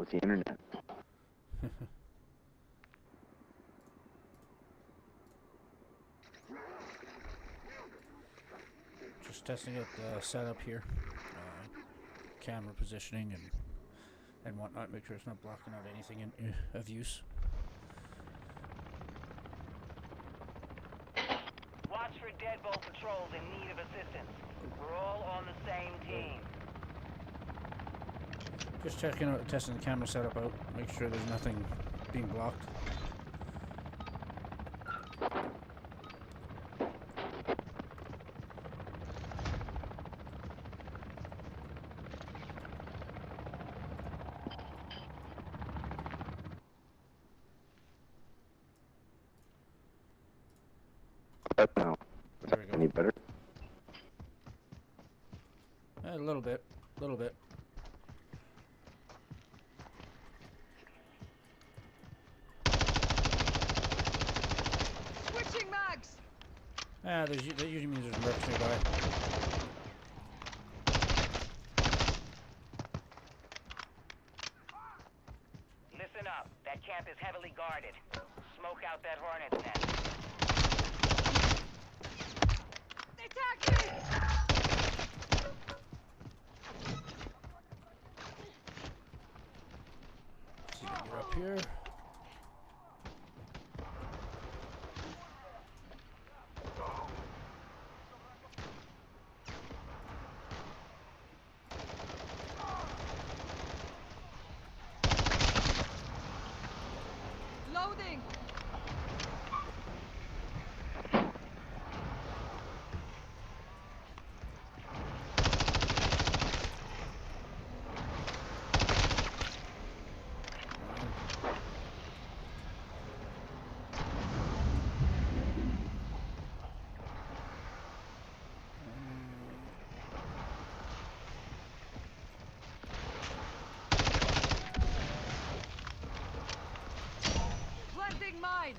with the internet. Just testing out the setup here, camera positioning and whatnot. Make sure it's not blocking out anything of use. Watch for deadbolt patrols in need of assistance. We're all on the same team. Just testing the camera setup out. Make sure there's nothing being blocked. Now, is There that we go. any better? A little bit. Switching mags. That usually means there's mercs nearby. Listen up. That camp is heavily guarded. Smoke out that hornet's nest. They attacked me. See, you're up here. Loading. Planting mine.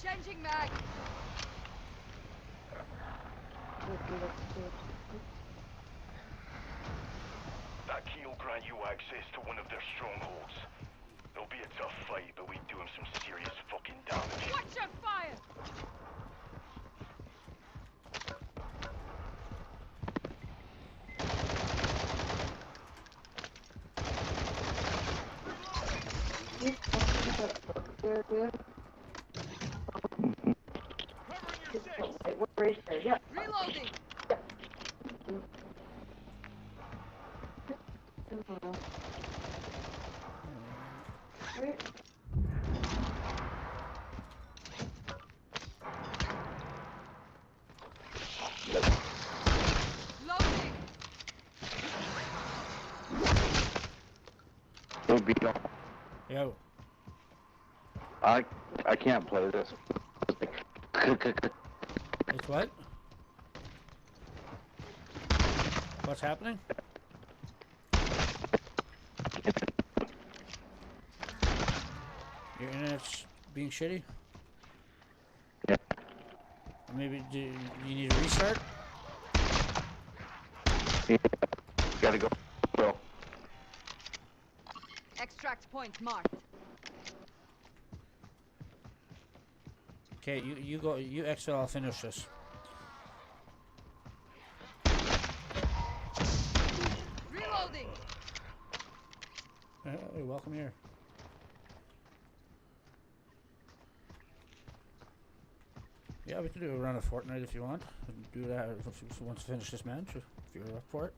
Changing mag. That key will grant you access to one of their strongholds. It'll be a tough fight, but we do him some serious fucking damage. Watch your fire. Reloading. Loading. Hey, Beetle. Yo. I can't play this. It's what? What's happening? Your internet's being shitty? Yeah. Or maybe do you need a restart? Gotta go. Bro. Extract point marked. Okay, you go, you exit, I'll finish this. Reloading. Hey, welcome here. Yeah, we can do a run of Fortnite if you want. We can do that once we finish this match, if you're up for it.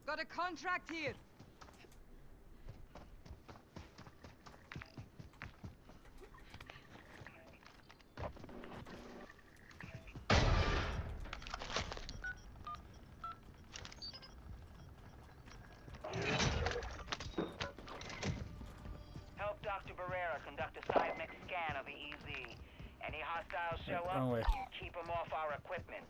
Got a contract here. hostiles show wrong way. up, keep them off our equipment.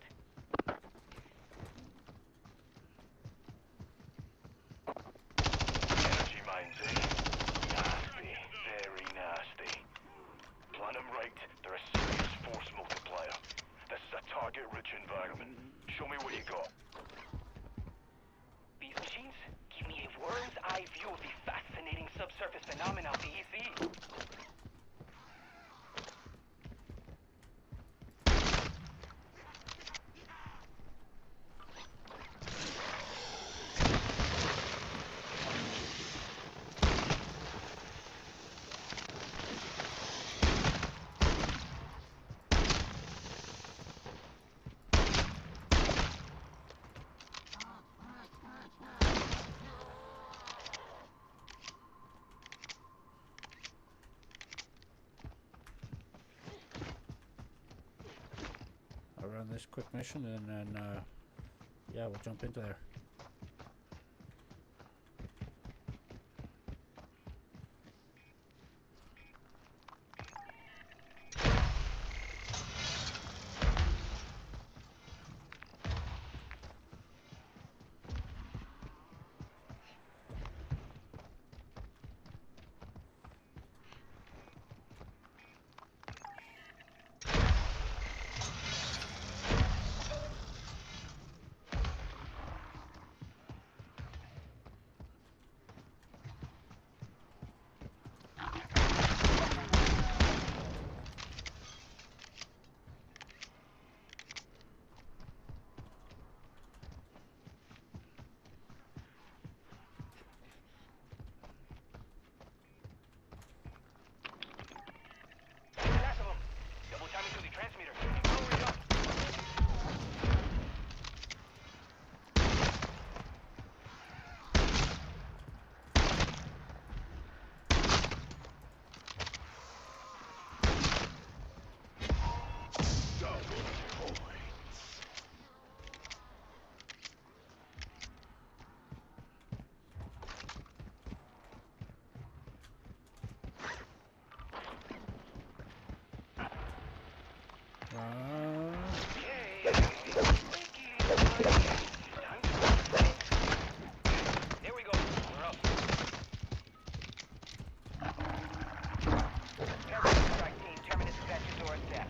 Energy mines, eh? Nasty. Very nasty. Plan them right, they're a serious force multiplier. This is a target-rich environment. Show me what you got. These machines give me a worm's eye view of the fascinating subsurface phenomena of the EC. I'll run this quick mission and then, yeah, we'll jump into there. Double timing to the transmitter. Hurry up. Here we go. We're up. Terminus strike team. Terminus is at your doorstep.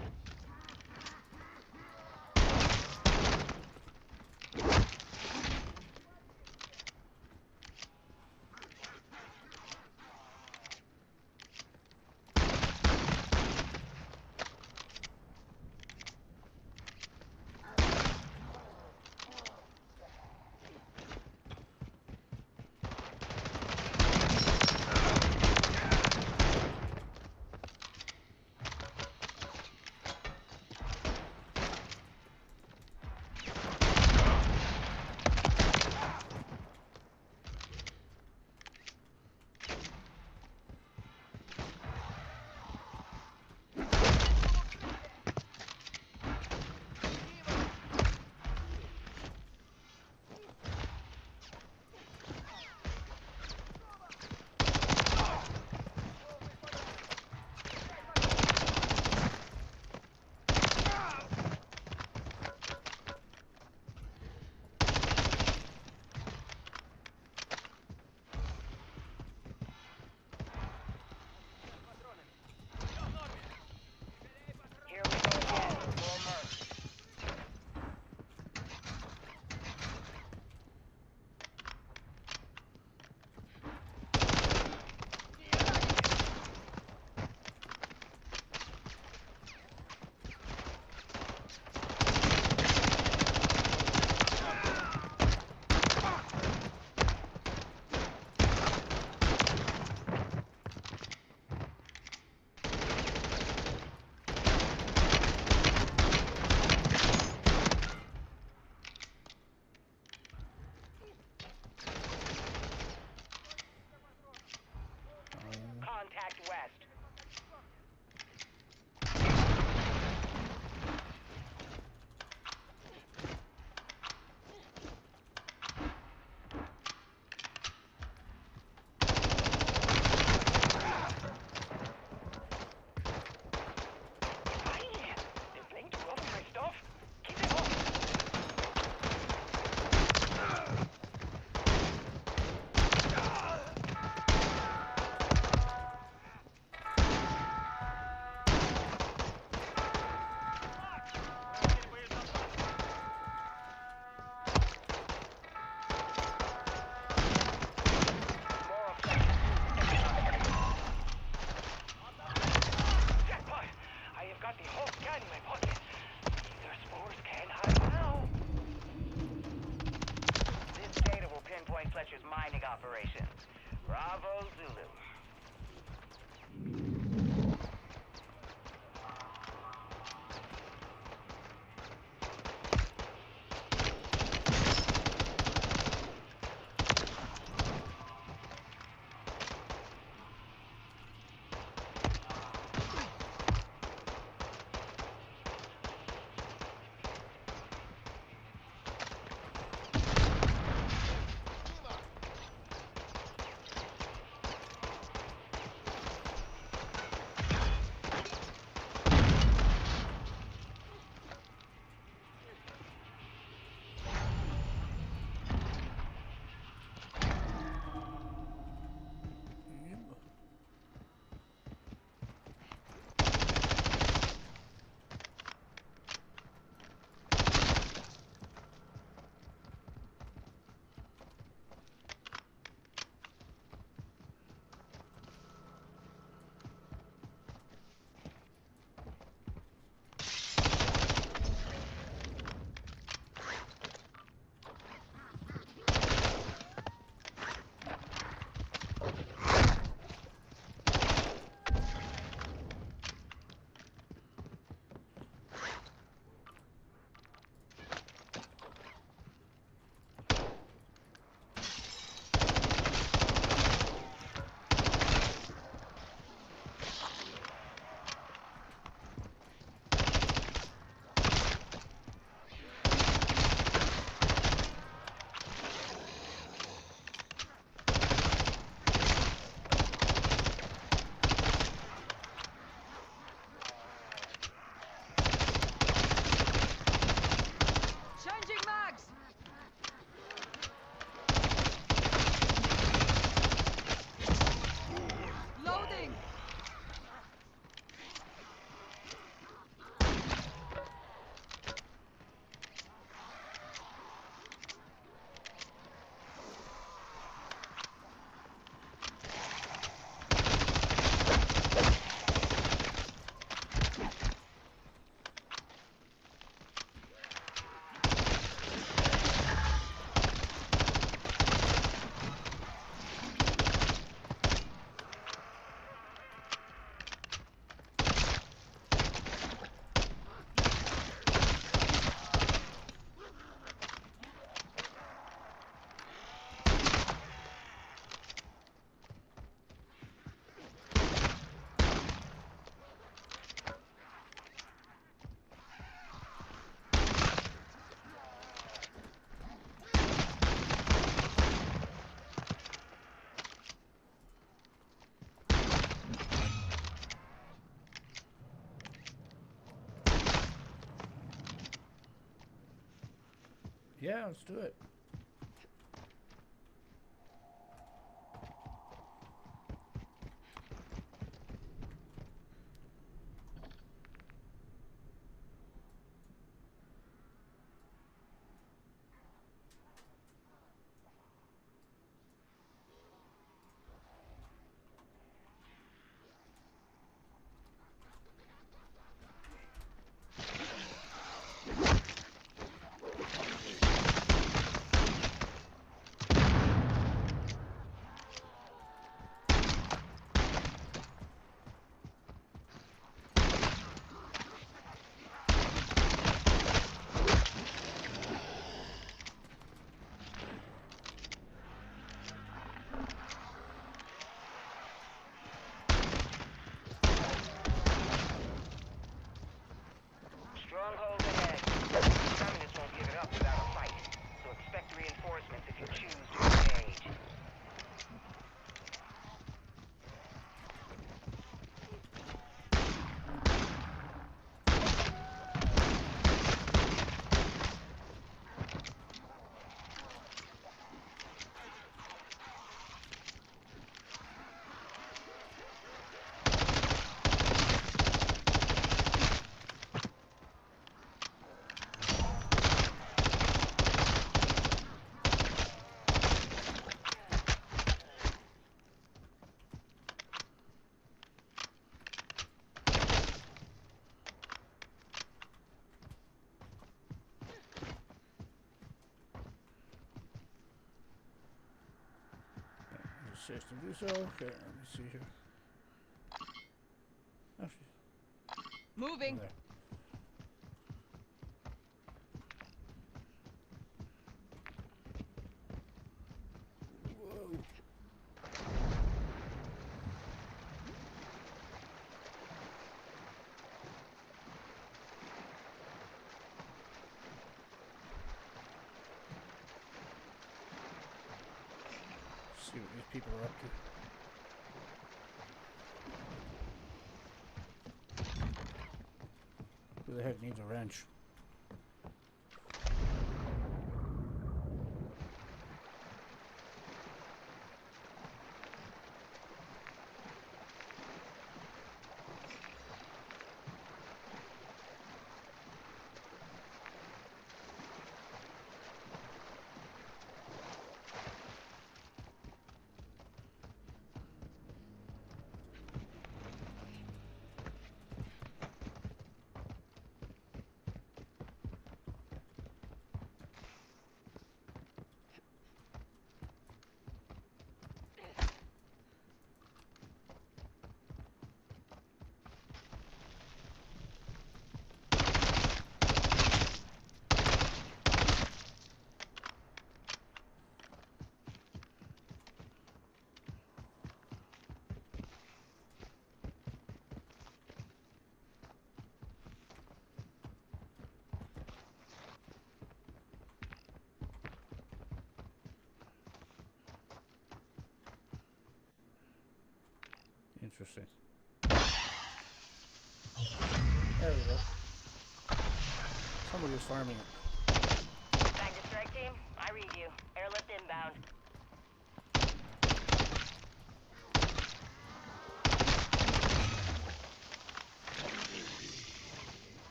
Yeah, let's do it. Stronghold ahead. Communists won't give it up without a fight, so expect reinforcements if you choose to engage. Safe to do so. Okay, let me see here. Actually, Moving. there. Whoa. See what these people are up to. Who the heck needs a wrench? Interesting. There we go. Somebody was farming it. Back to strike team. I read you. Airlift inbound.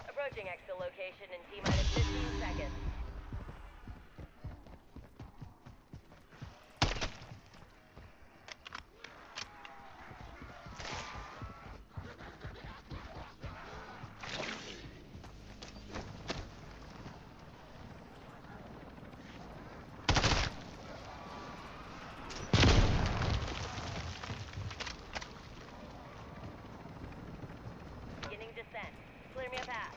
Approaching exfil location in T-minus 15 seconds. Beginning descent. Clear me a path.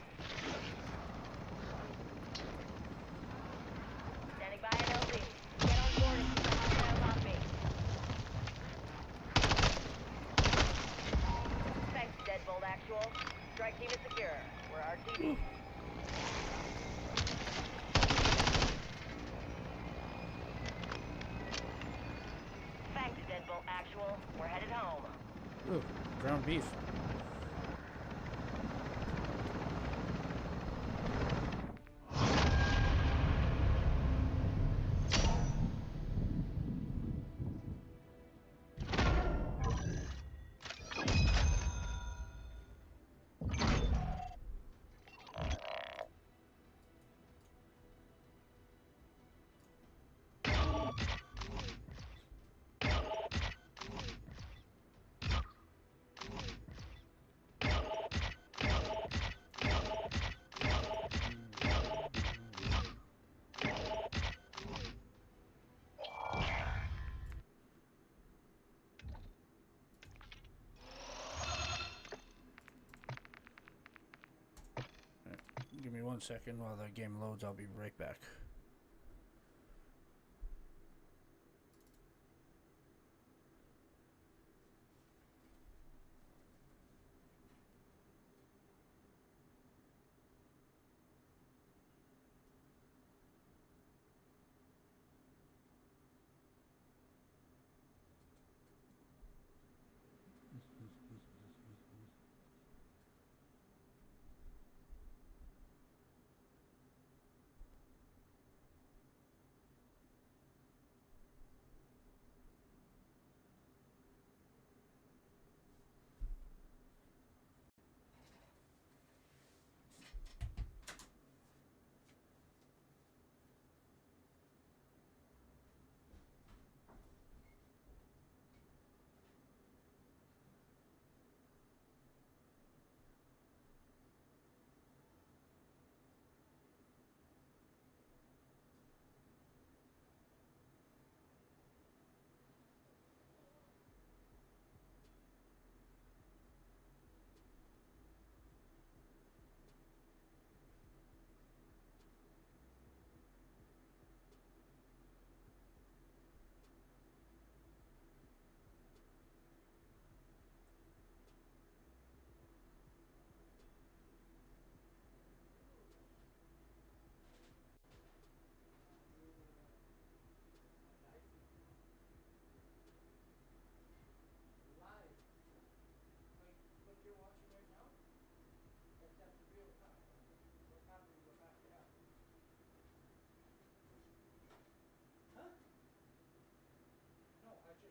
Actual, we're headed home. Ooh, ground beef. Give me 1 second while the game loads. I'll be right back.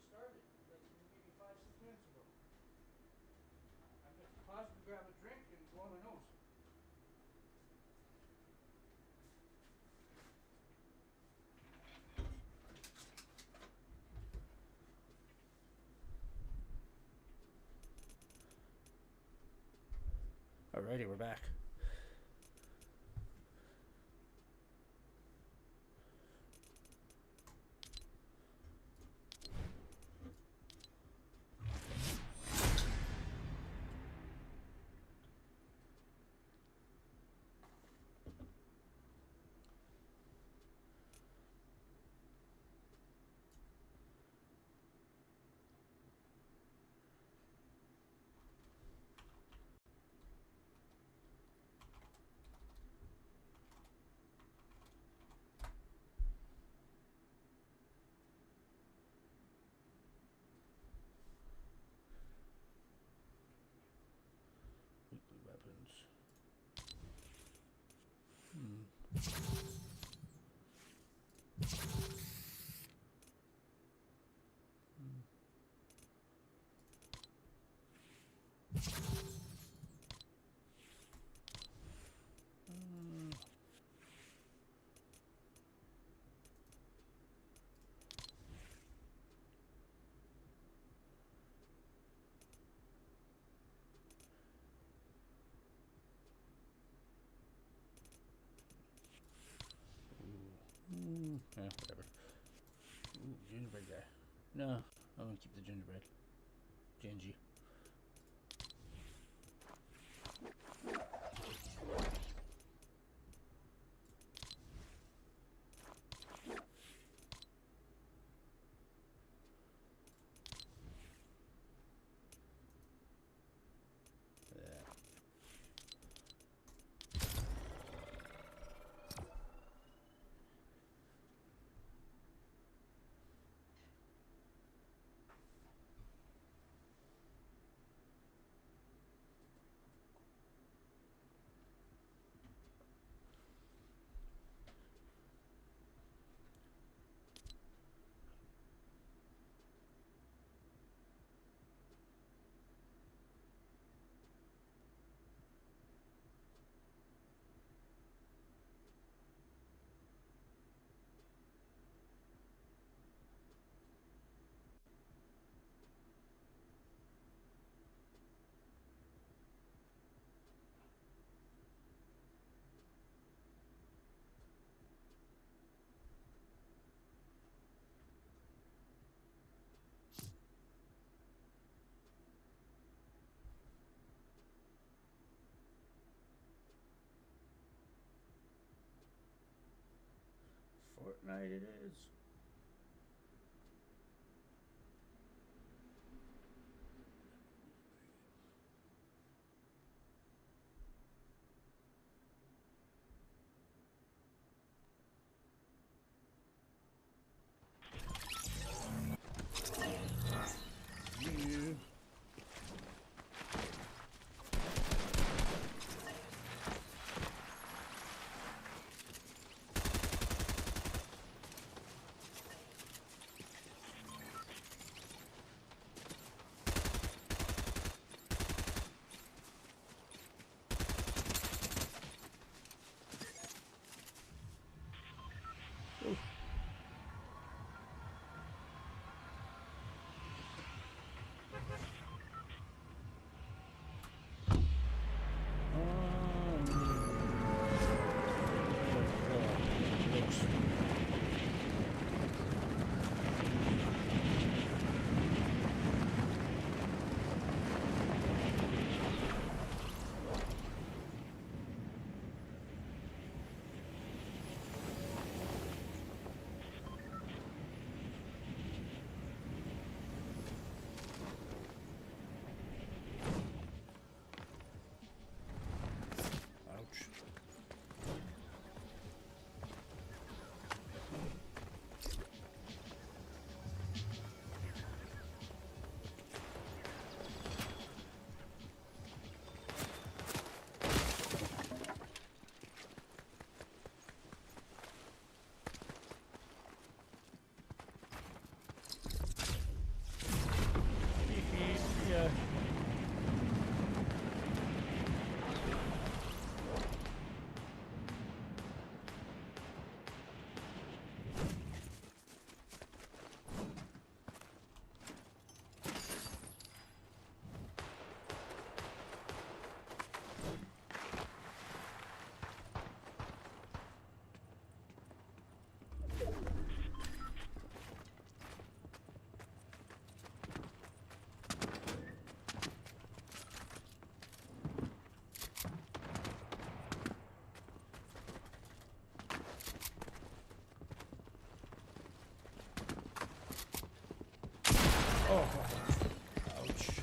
Started like maybe 5-6 minutes ago. I'm just pausing to grab a drink and blow my nose. Alrighty, we're back. Weekly weapons. Yeah, whatever. Ooh, gingerbread guy. No, I'm gonna keep the gingerbread. Gingy. Fortnite it is. Yeah. Ouch. Yeah. Oh, ouch.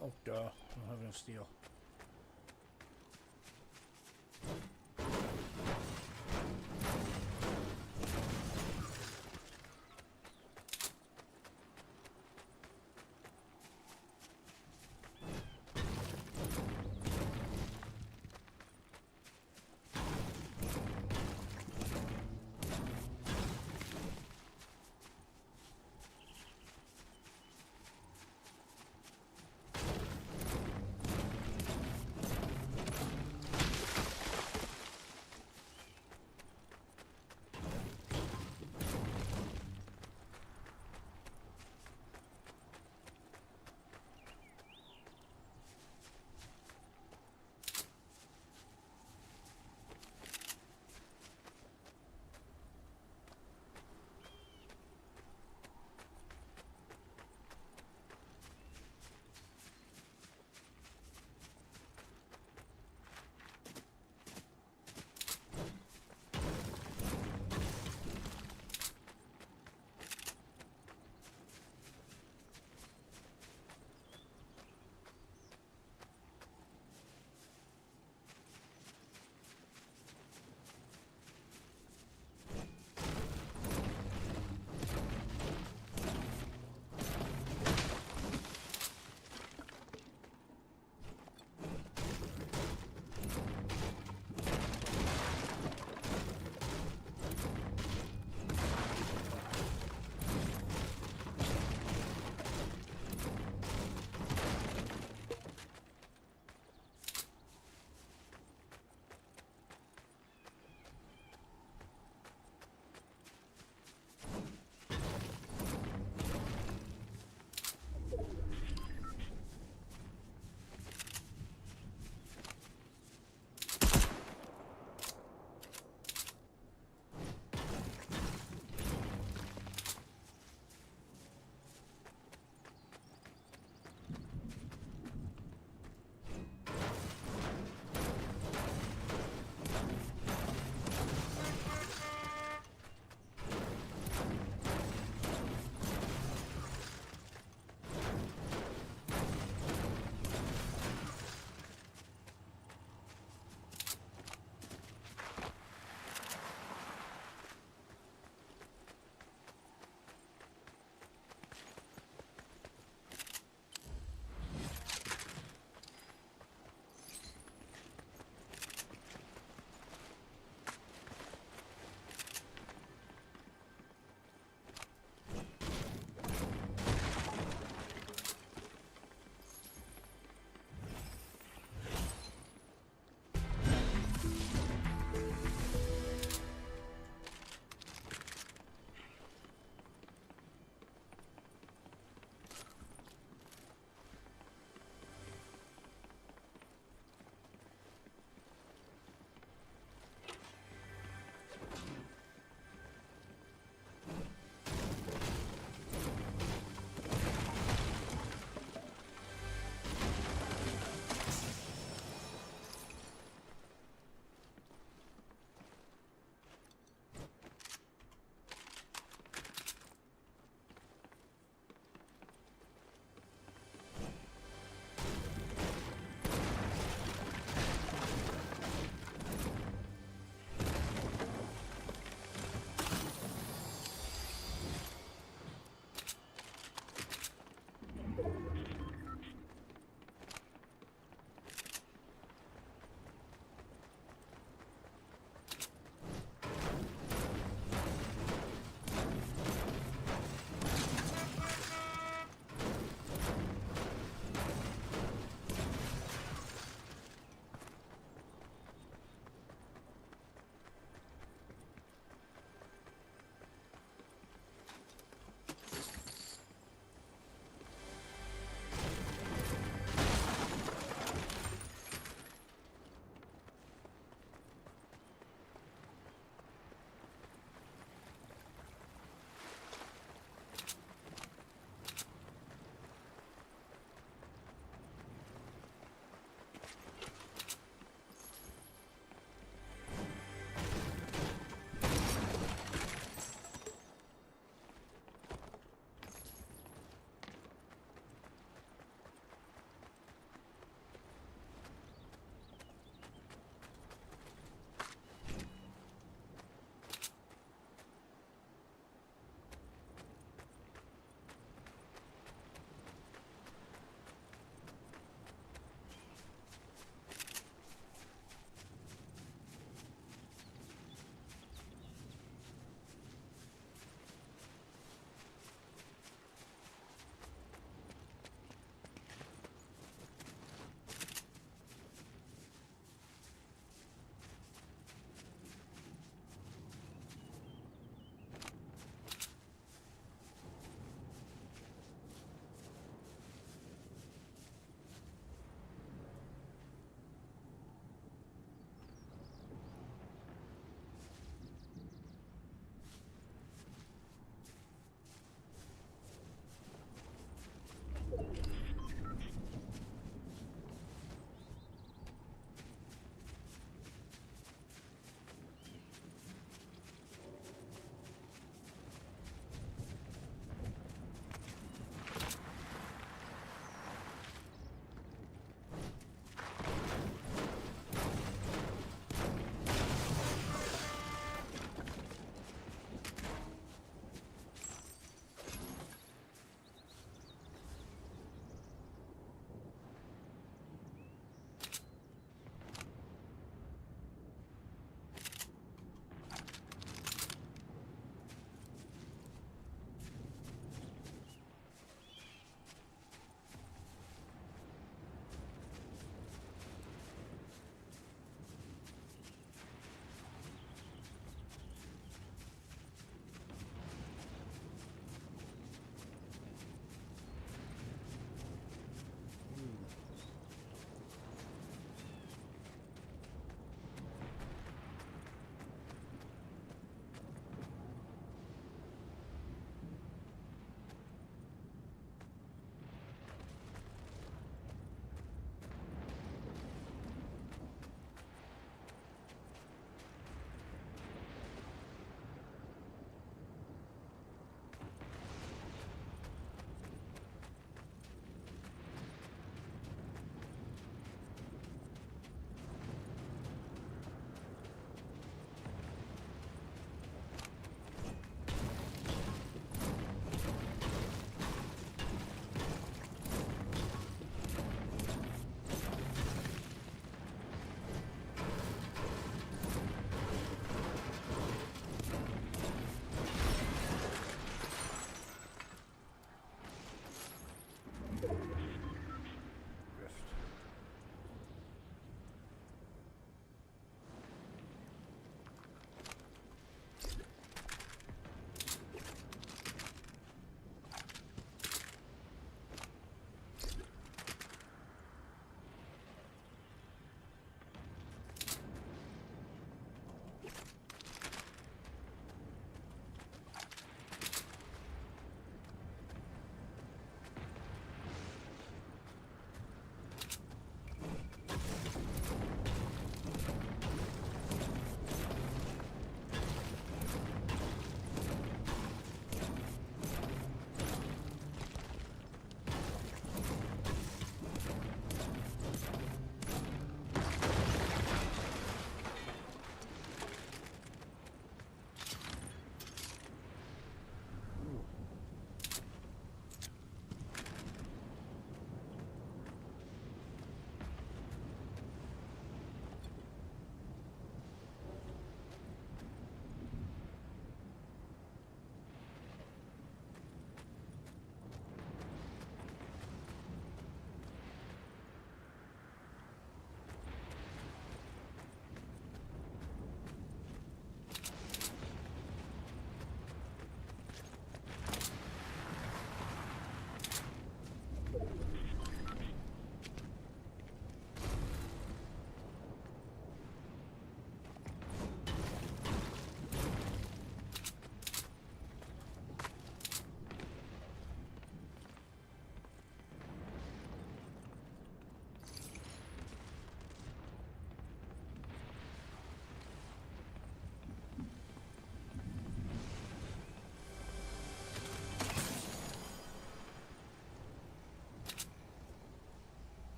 Oh, duh. I don't have enough steel.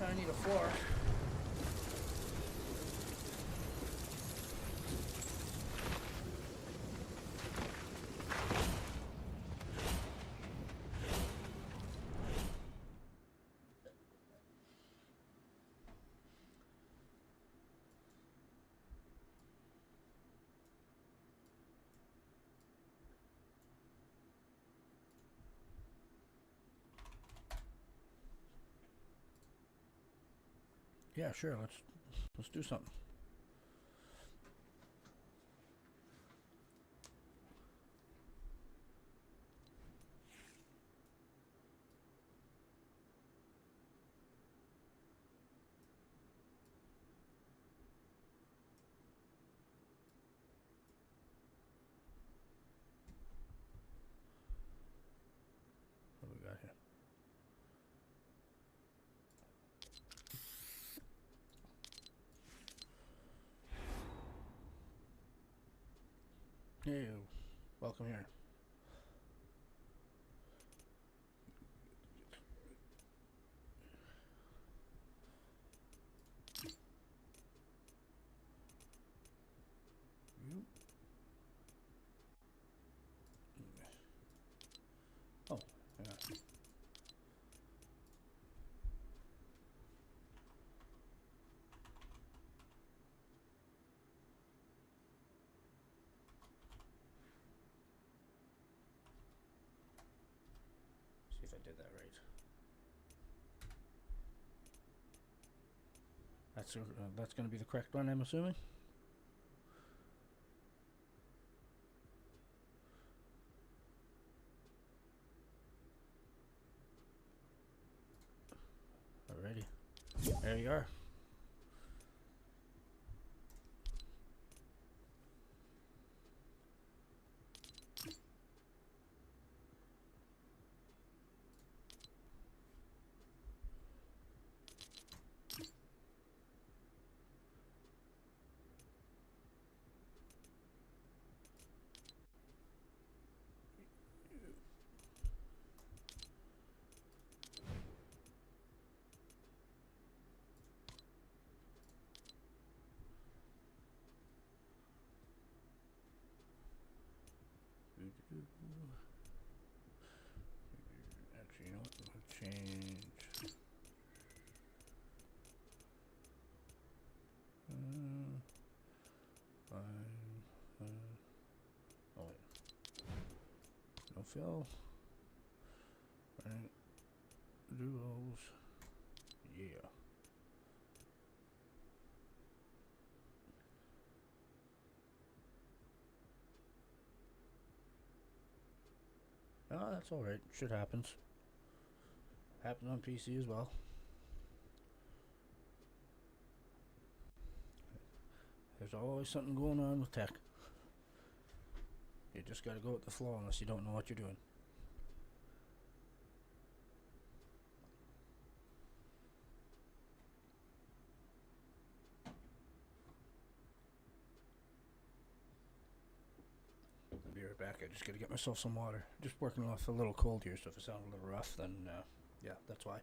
I need a floor. Yeah, sure. Let's do something. What do we got here? Hey, welcome here. You. Oh, yeah. See if I did that right. That's going to be the correct one, I'm assuming. Alrighty, there you are. Actually, you know what? I'll change. Oh wait. No fill. Right. Duos. Yeah. Oh, that's alright. Shit happens. Happens on PC as well. There's always something going on with tech. You just gotta go with the flow unless you don't know what you're doing. I'll be right back. I just gotta get myself some water. Just working off a little cold here, so if it sounds a little rough, then yeah, that's why.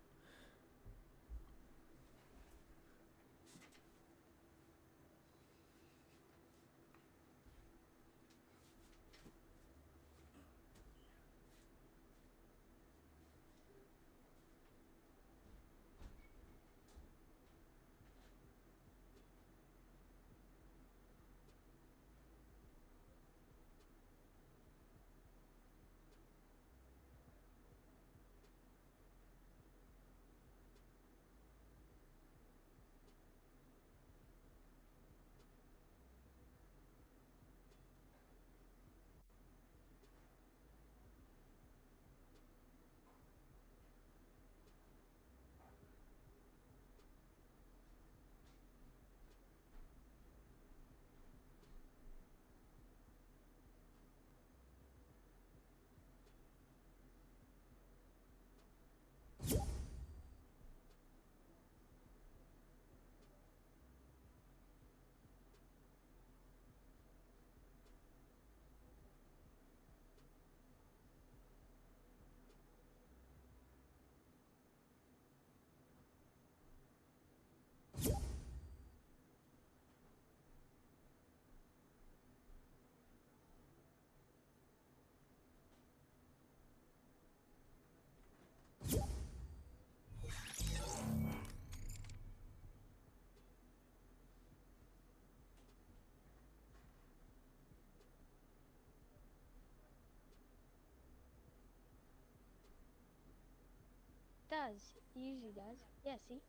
does. He usually does. Yeah, see?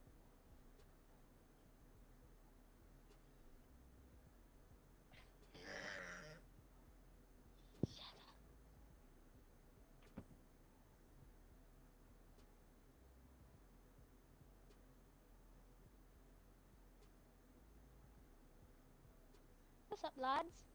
What's up, lads?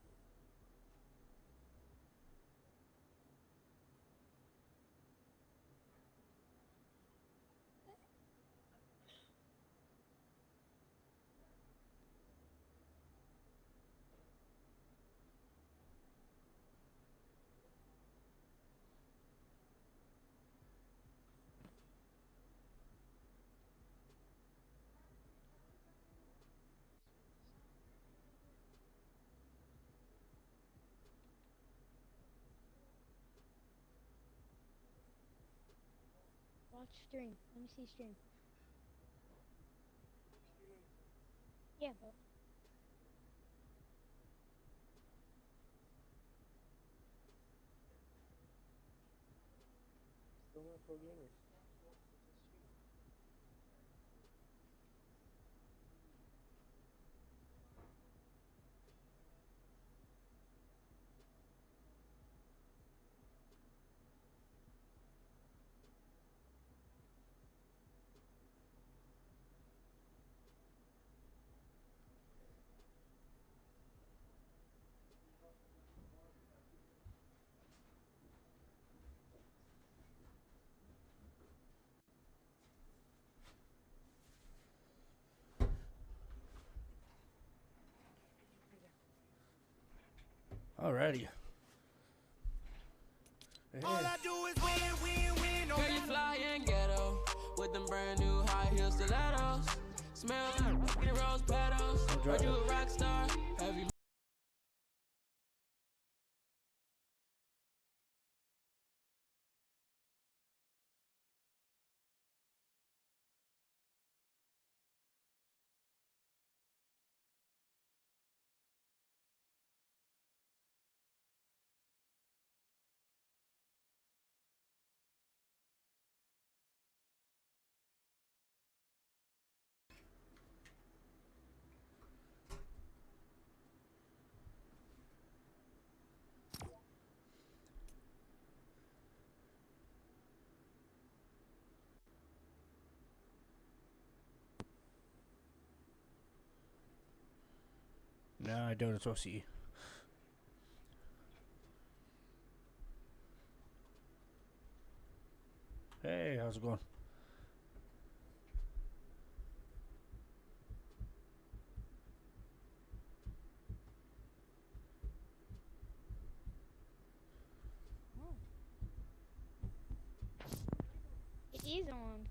Watch stream. Let me see stream. Yeah, but Still not pro gamers. Alrighty. All I do is win, win, win. No Girl, you flying ghetto with them brand new high heel stilettos. Smell like fucking rose petals. Heard you a rock star. Heavy. No, I don't. It's OCE. Hey, how's it going? oh. It is on.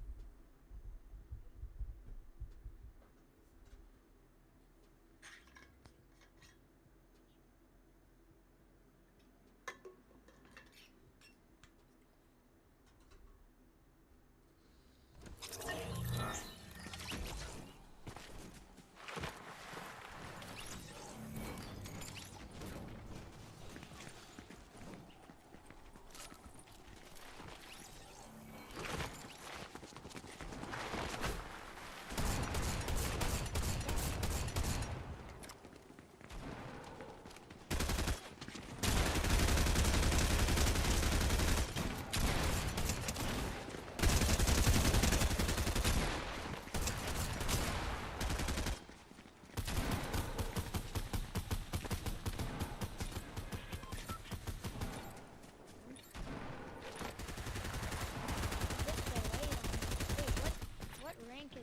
What rank is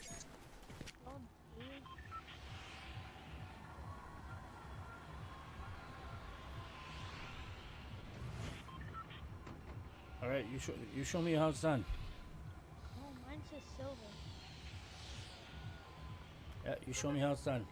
this? Oh, dude. All right, you show me how it's done. Oh, mine's just silver. Yeah, you show me how it's done.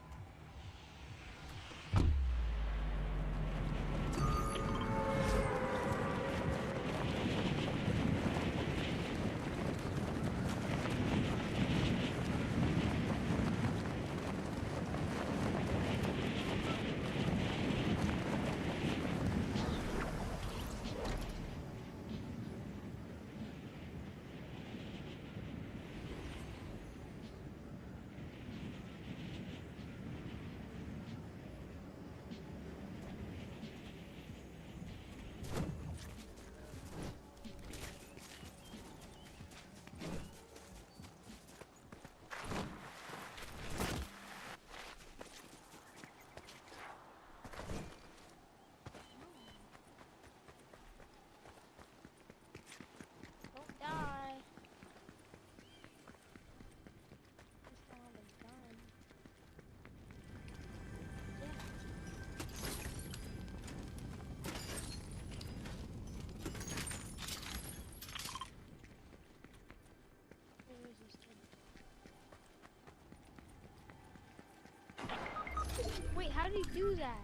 did he do that?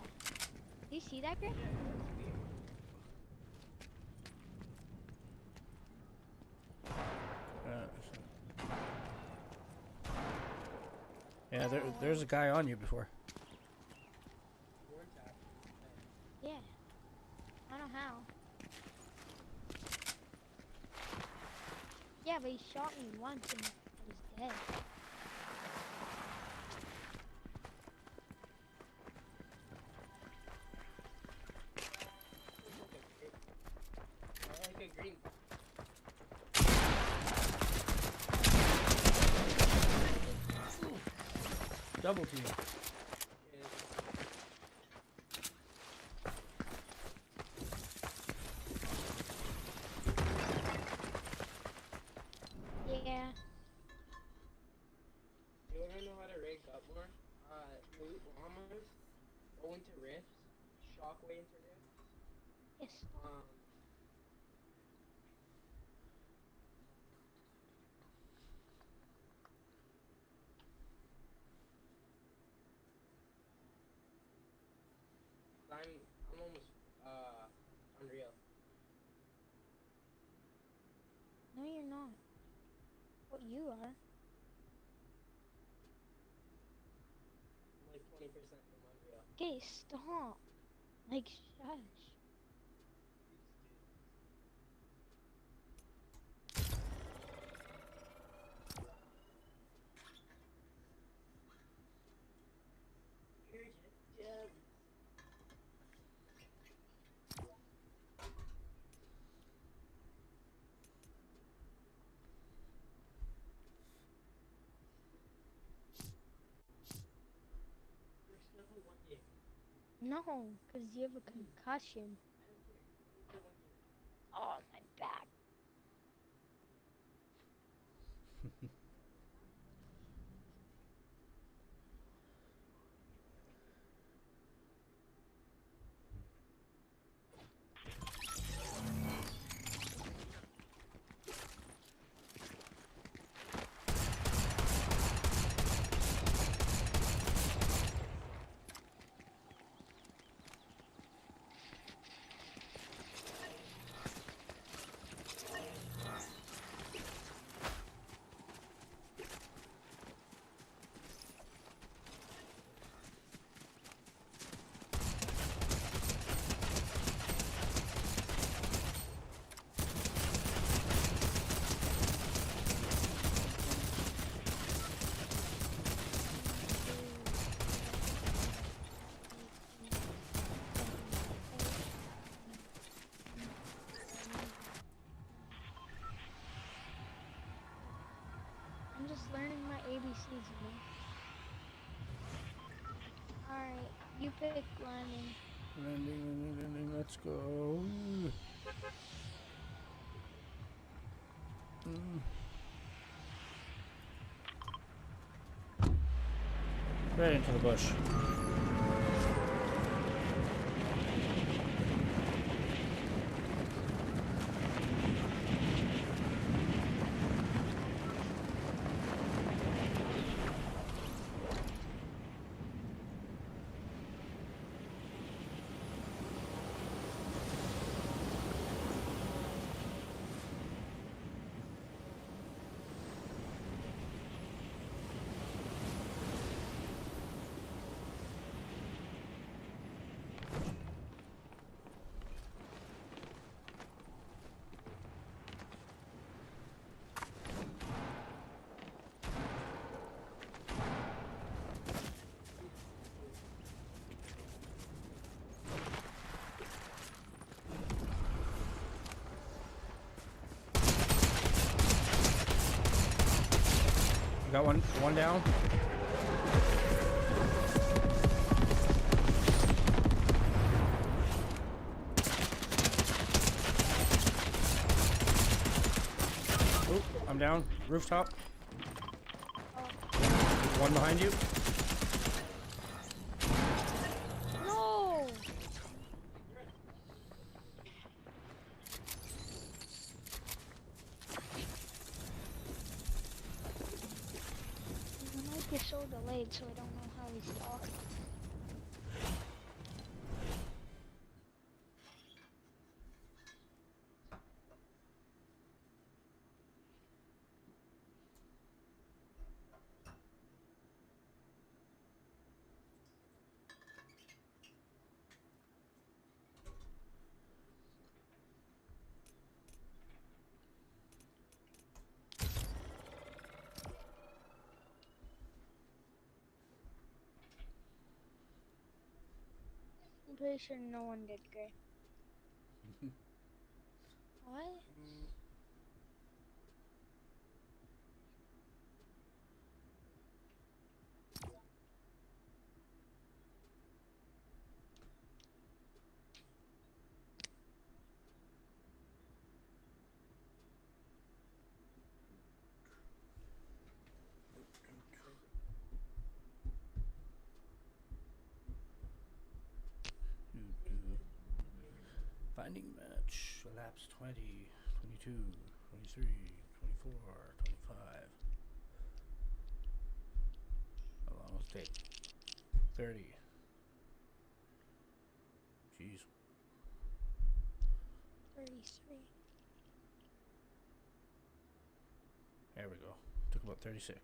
Did you see that, Greg? Yeah, there's a guy on you before. Yeah. I don't know how. Yeah, but he shot me once and I was dead. I like a green. Double team. Yeah. You wanna know how to rank up more? Loot llamas, go into rifts, shockway into rifts. Yes. I'm almost unreal. No, you're not. What you are. I'm like 20% from unreal. Okay, stop. Like, shush. No, because you have a concussion. Oh, my back. I'm just learning my ABCs, man. Alright, you pick landing. Landing, let's go. Right into the bush. Got one down. Oh, I'm down. Rooftop. One behind you. No! The mic is so delayed, so I don't know how he's talking. pretty sure no one did gray. What? Finding match. Elapsed 20, 22, 23, 24, 25. How long will it take? 30. Jeez. 33. There we go. Took about 36.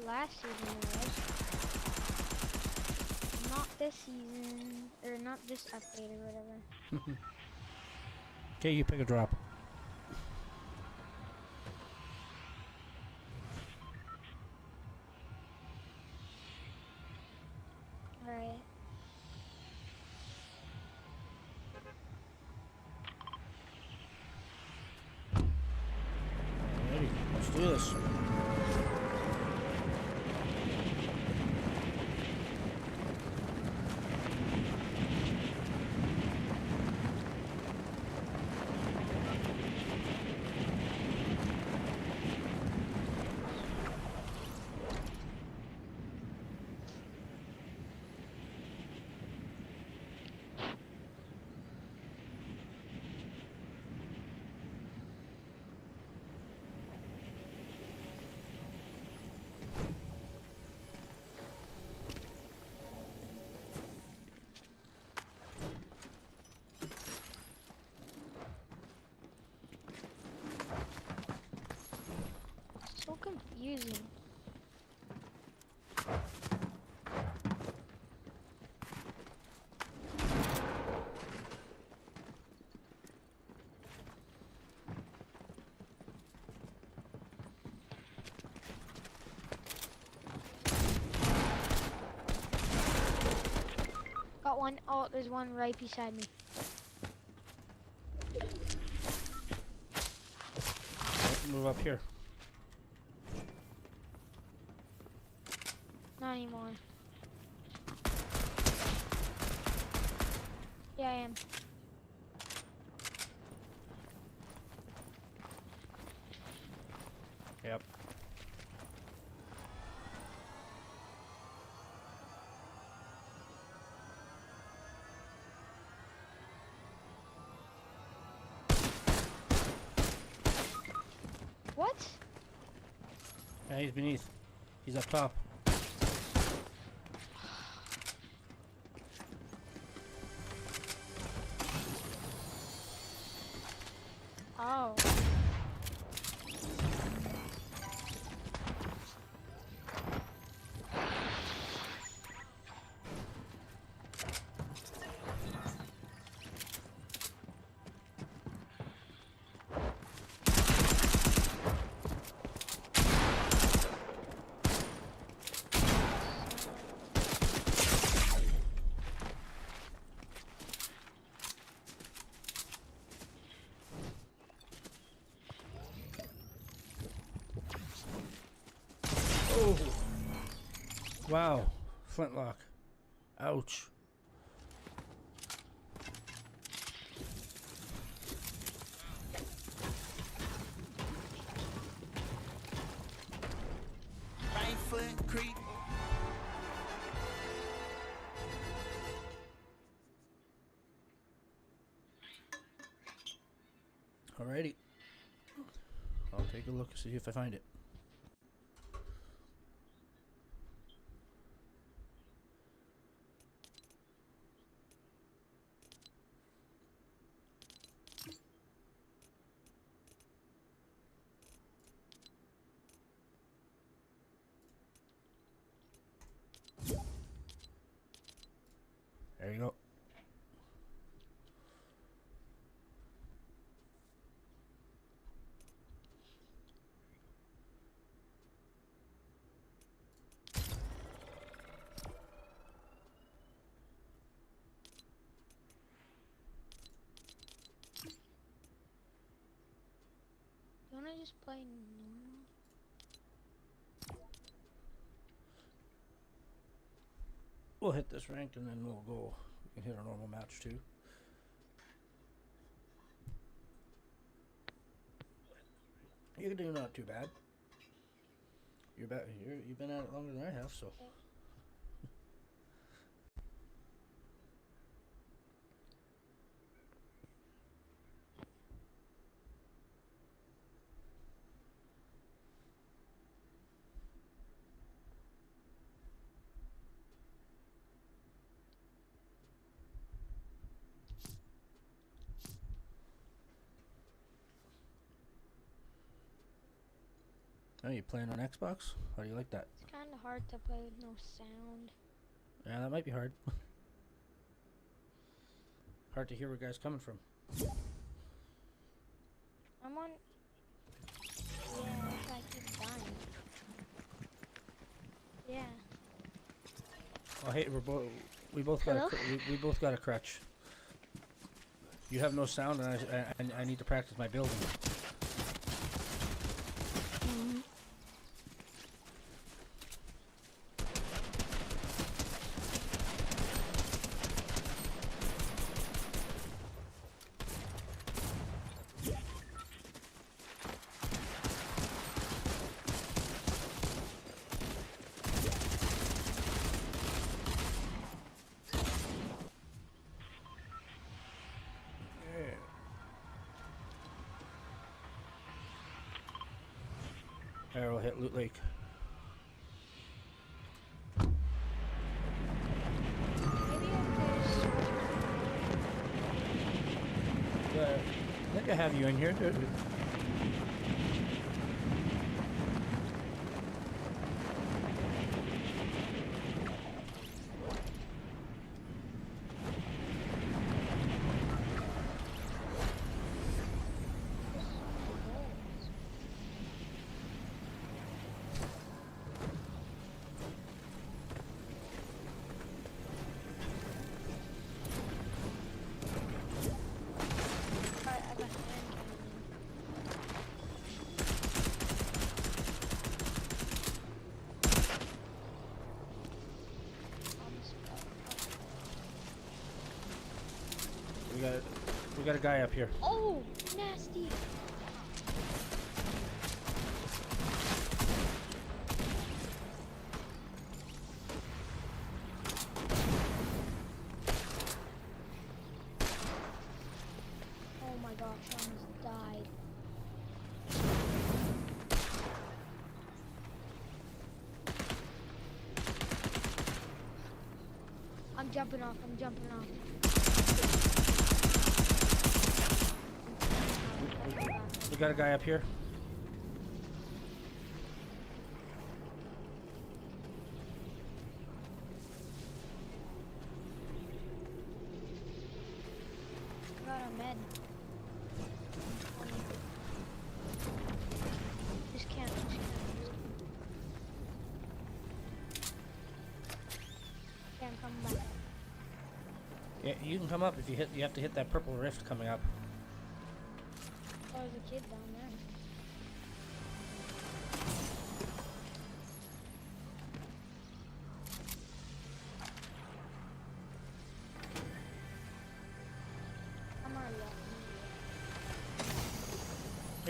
Last season it was. Not this season, or not this update or whatever. Okay, you pick a drop. Alright. Alrighty, let's do this. So confusing. Got one. Oh, there's one right beside me. Move up here. Not anymore. Yeah, I am. Yep. What? Yeah, he's beneath. He's up top. Oh. Wow. Flintlock. Ouch. Right foot creep. Alrighty. I'll take a look and see if I find it. There you go. Don't I just play normal? We'll hit this rank and then we'll go. We can hit a normal match too. You're doing not too bad. You've been at it longer than I have, so. Oh, you playing on Xbox? How do you like that? It's kind of hard to play with no sound. Yeah, that might be hard. Hard to hear where guys coming from. I'm on. Yeah, I keep dying. Yeah. Oh, hey, we both got Hello? we both got a crutch. You have no sound, and I need to practice my building. Arrow hit Loot Lake. I think I have you in here. We got a guy up here. Oh, nasty. Oh my gosh, I almost died. I'm jumping off. We got a guy up here. Got a med. Just can't. Yeah, I'm coming back. Yeah, you can come up if you hit. You have to hit that purple rift coming up. Oh, there's a kid down there.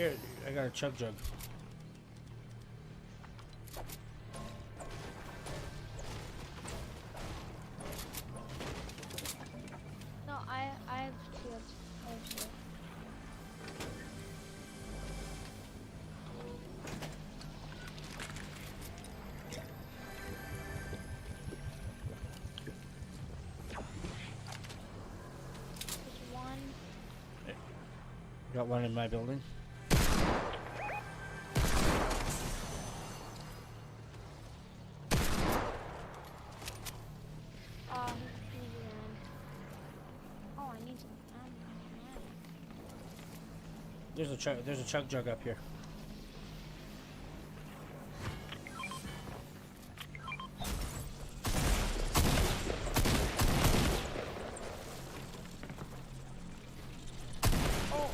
Here, I got a chug jug. No, I have two. I have two. There's one. Got one in my building. He's around. Oh, I need some ammo. There's a chug jug up here. Oh,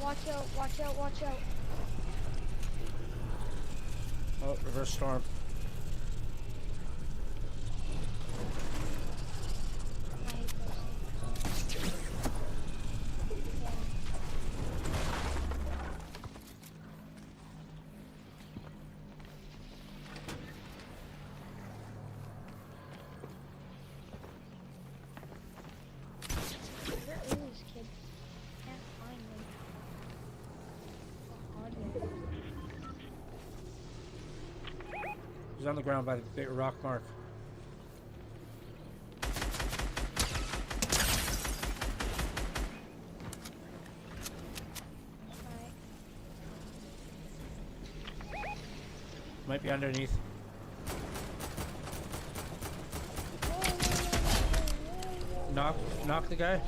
watch out, watch out, watch out. Oh, reverse storm. I hate those things. Yeah. Where is this kid? Can't find him. Oh, audio. He's on the ground by the big rock mark. Alright. Might be underneath. Knock the guy.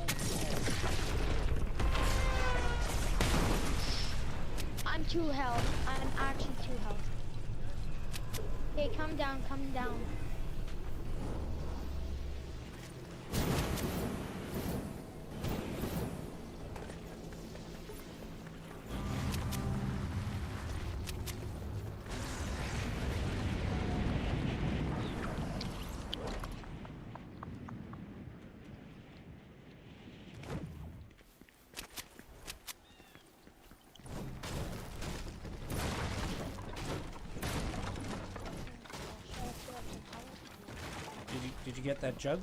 I'm 2 health. I'm actually 2 health. Hey, come down, come down. Did you get that jug?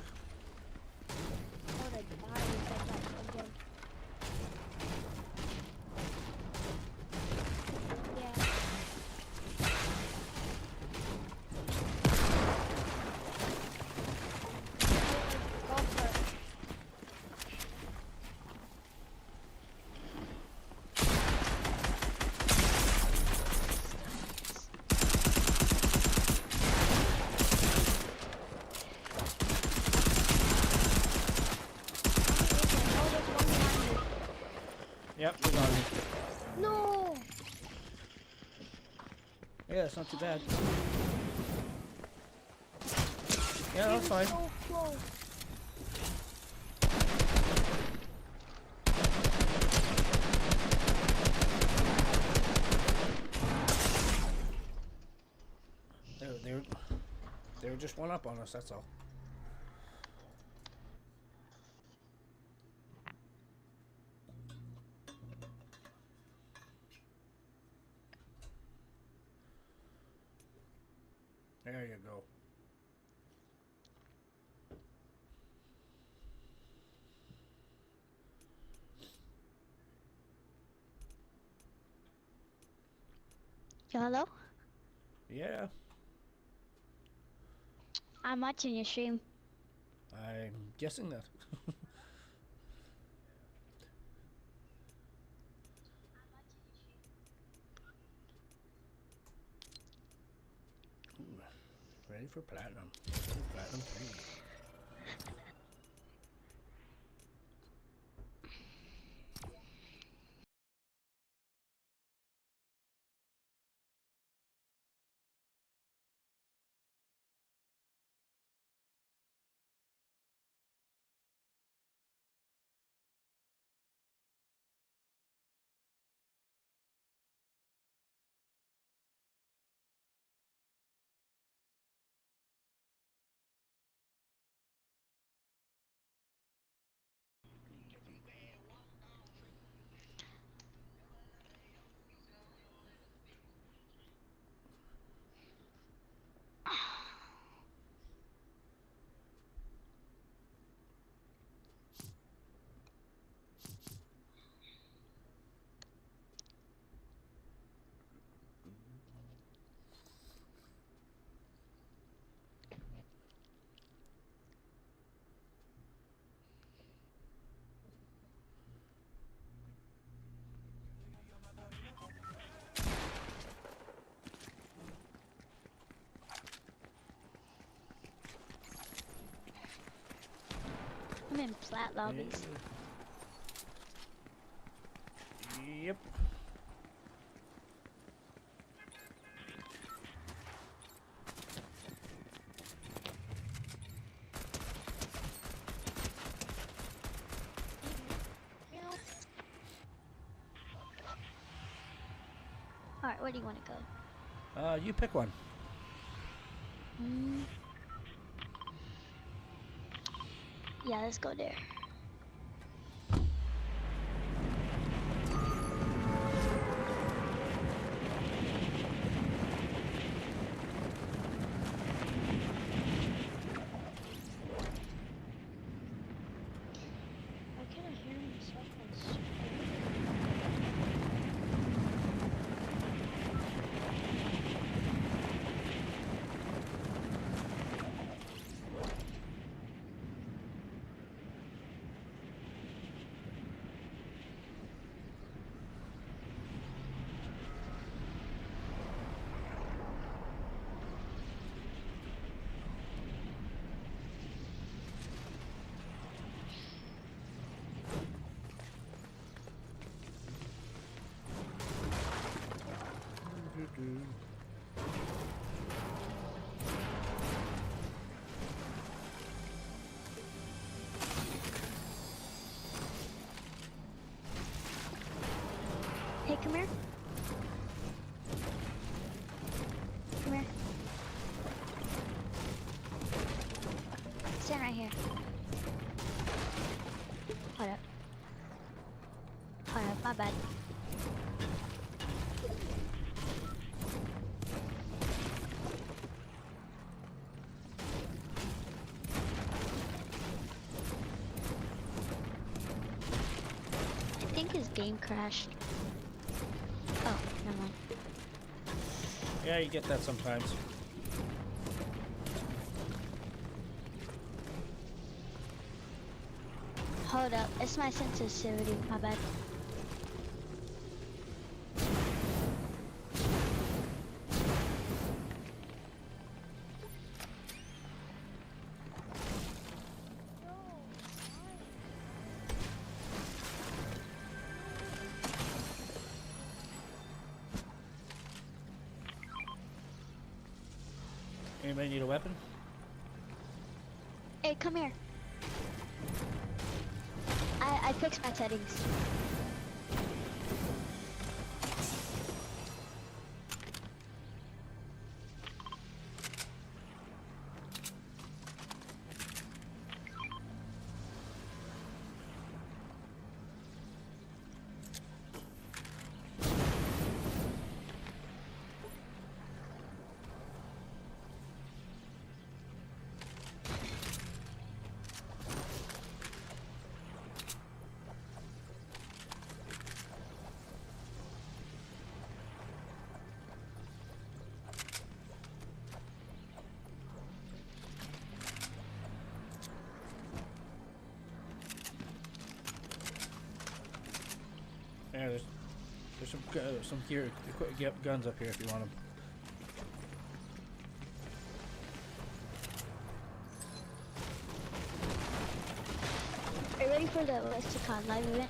Yep, he's on me. No! Yeah, it's not too bad. Yeah, that's fine. So close. They were just one up on us, that's all. There you go. Hello? Yeah, I'm watching your stream. I'm guessing that. Ooh, ready for platinum. Platinum 3. I'm in plat lobbies. Yep. Alright, where do you want to go? You pick one. Yeah, let's go there. Why can't I hear myself on screen? Hey, come here. Come here. Stand right here. Hold up. Hold up, my bad. I think his game crashed. Oh, never mind. Yeah, you get that sometimes. Hold up, it's my sensitivity, my bad. Anybody need a weapon? Hey, come here. I fixed my settings. Yeah, there's some gear, guns up here if you want them. Are you ready for the Lexicon live event?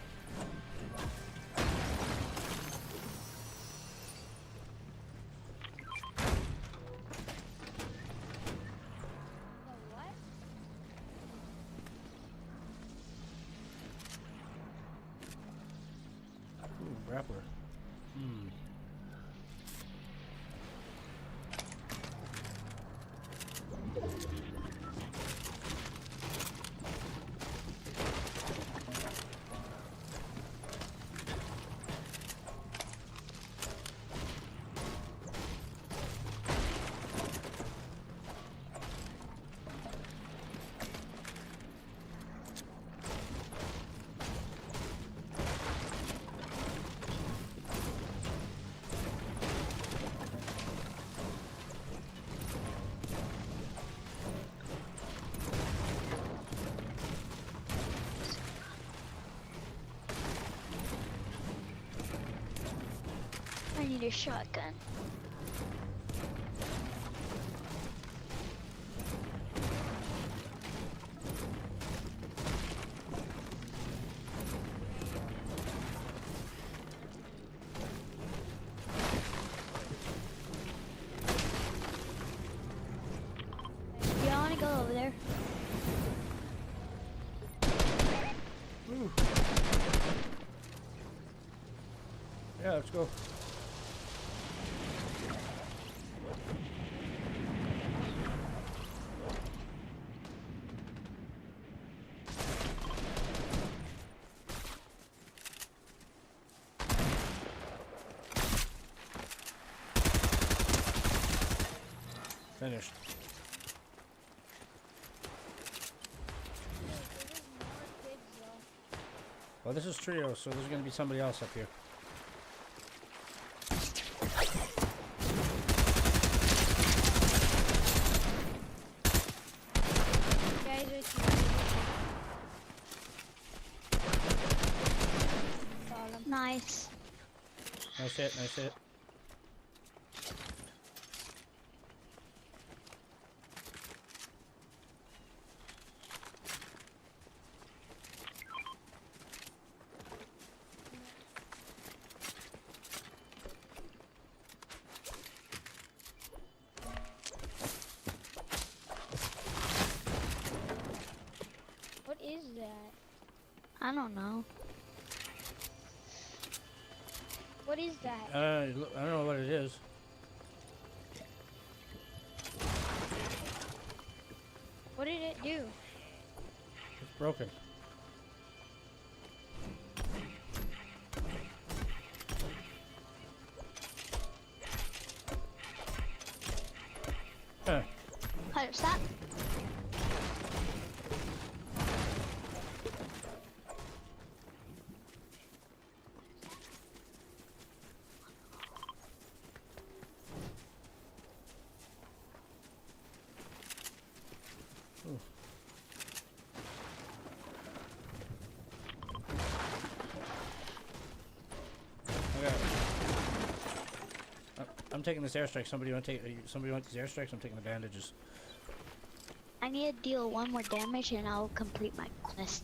Ooh, grappler. I need a shotgun. there. Woo. Yeah, let's go. Finished. Well, this is trio, so there's going to be somebody else up here. Guys, nice. Nice hit, nice hit. What is that? I don't know. What is that? I don't know what it is. What did it do? It's broken. Huh. What's that? I'm taking this airstrike. Somebody want these airstrikes? I'm taking the bandages. I need to deal one more damage and I'll complete my quest.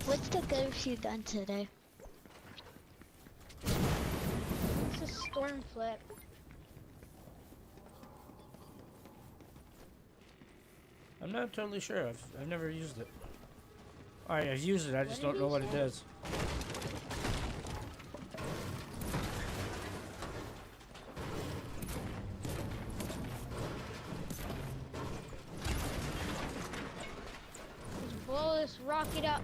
What's the goodest you done today? It's a storm flip. I'm not totally sure. I've never used it. Alright, I've used it. I just don't know what it does. Let's blow this rocket up.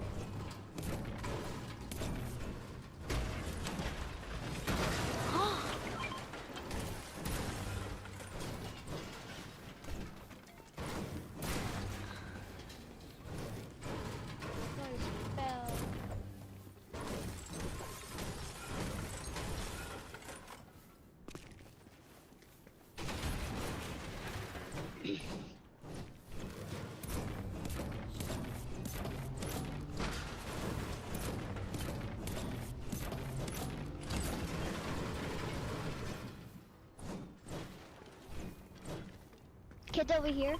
Kids over here.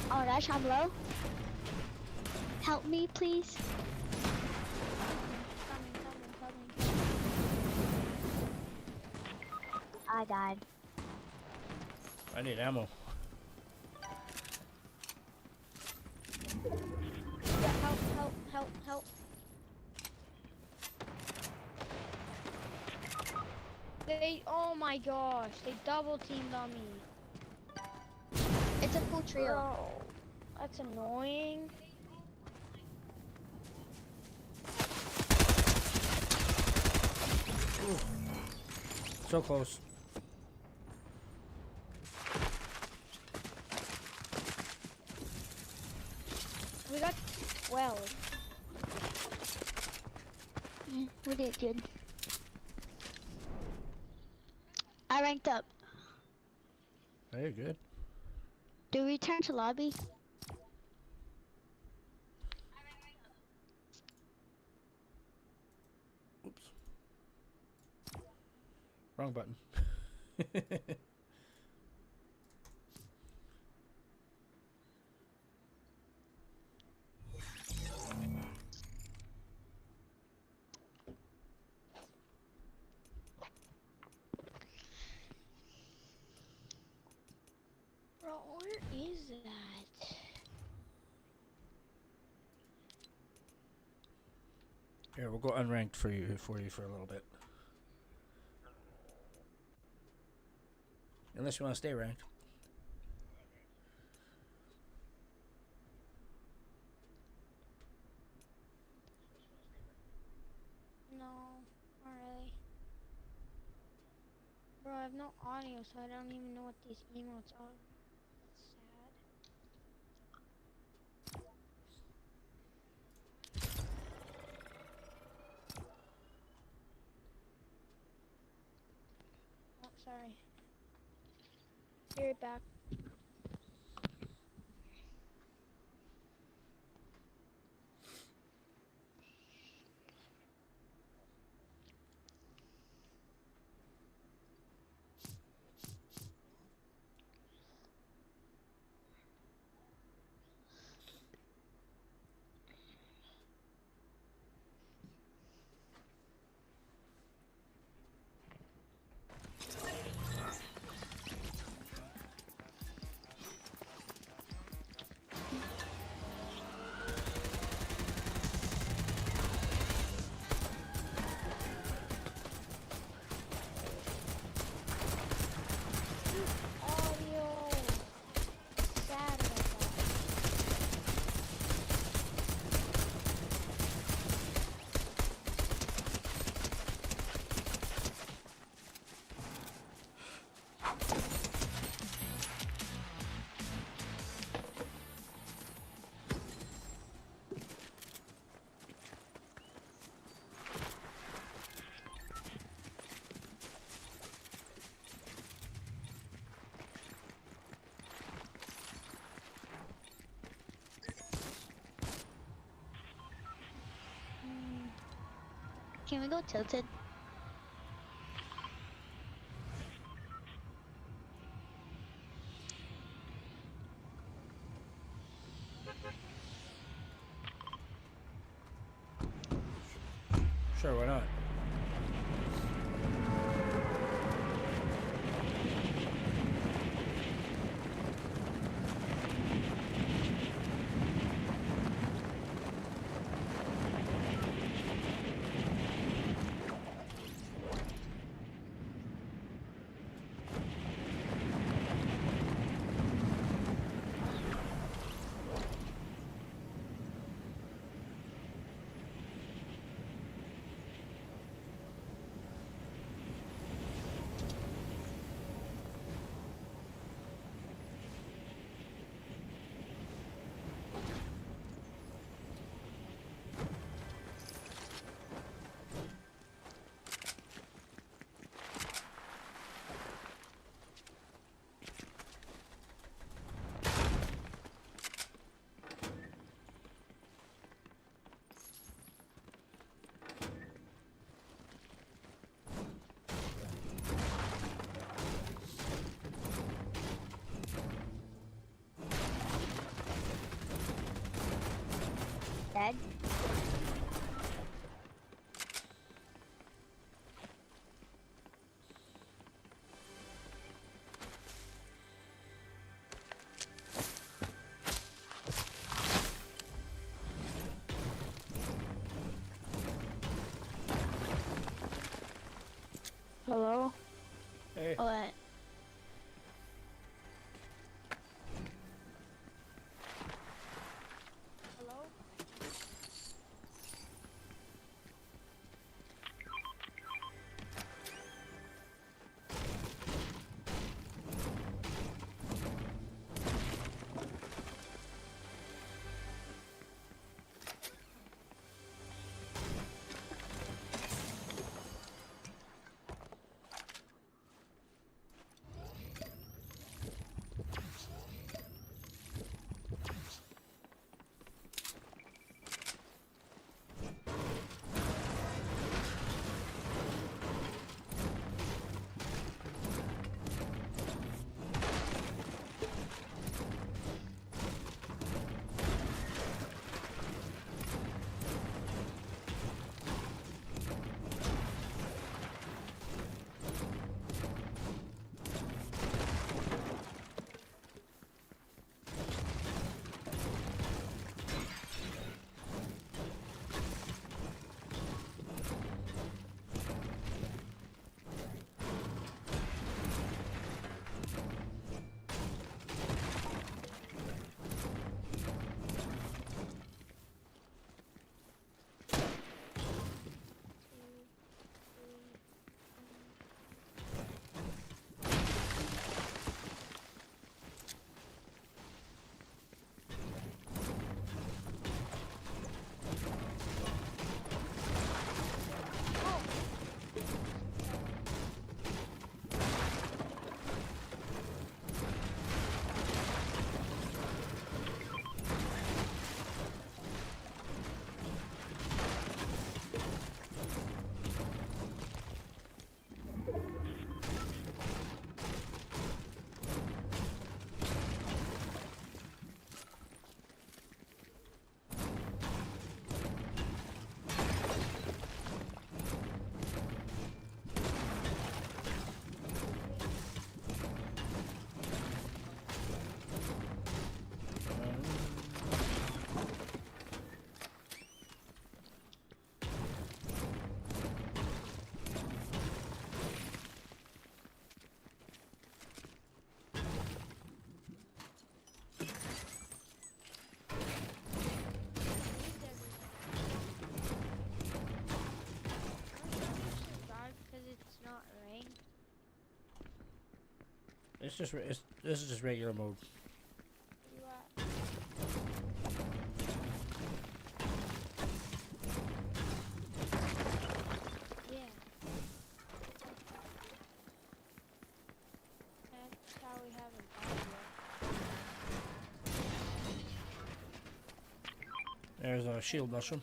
Oh, Dash, I'm low. Help me, please. I died. I need ammo. Yeah, Oh my gosh, they double teamed on me. It's a full trio. Bro, that's annoying. So close. We got 12. We did good. I ranked up. Very good. Do we return to lobby? Oops. Wrong button. Bro, where is that? Here, we'll go unranked for you for a little bit. Unless you want to stay ranked. No, not really. Bro, I have no audio, so I don't even know what these emotes are. That's sad. Oh, sorry. Be right back. Audio. Sad about that. Can we go tilted? Sure, why not? Dead? Hello? Hey. What? Hello? It's just this is just regular mode. Yeah. That's how we haven't died yet. There's a shield mushroom.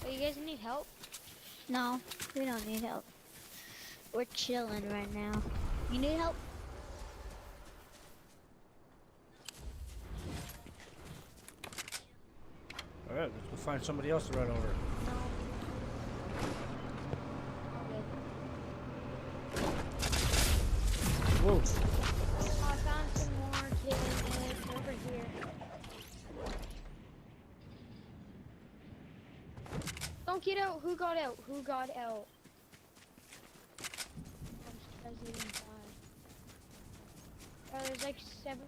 You guys need help? No, we don't need help. We're chilling right now. You need help? Alright, let's go find somebody else to run over. No. Whoa. I found some more kids over here. Don't get out. Who got out? Who got out? I'm surprised they didn't die. There's like 7.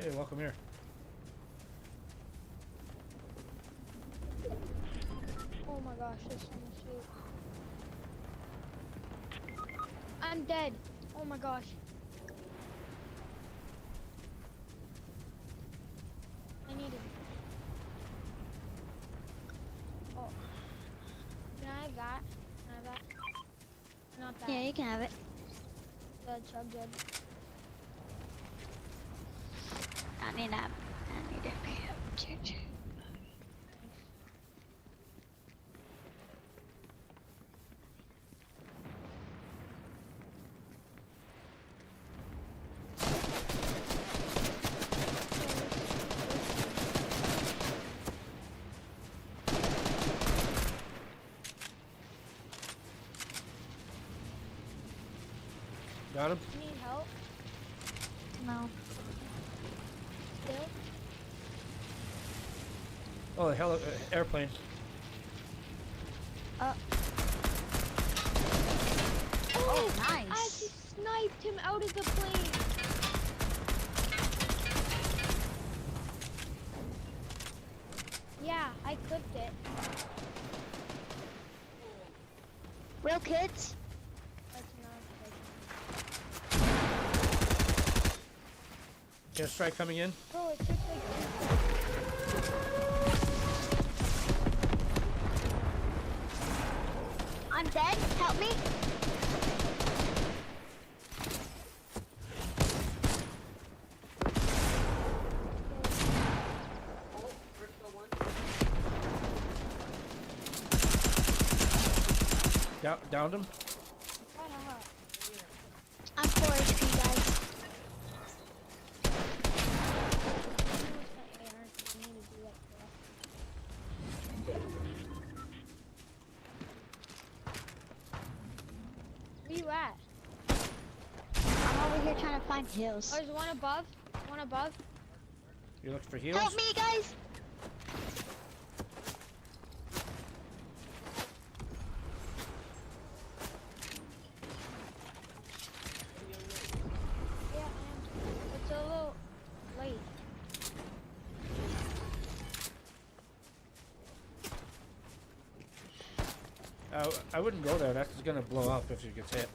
Hey, welcome here. Oh my gosh, there's so much loot. I'm dead. Oh my gosh. I need it. Oh. Can I have that? Can I have that? Not that. Yeah, you can have it. The chug jug. I need that. I need it. Got him? You need help? No. Still? Oh, the airplane. Oh, Nice. I actually sniped him out of the plane. Yeah, I clipped it. Real kids? That's not a Airstrike coming in. Bro, it took like 2 seconds. I'm dead. Help me. Downed him. I'm 4 HP, guys. Where you at? I'm over here trying to find heals. Oh, there's one above. One above. You looking for heals? Help me, guys. Yeah, I am. It's a little late. I wouldn't go there. That's gonna blow up if you get hit.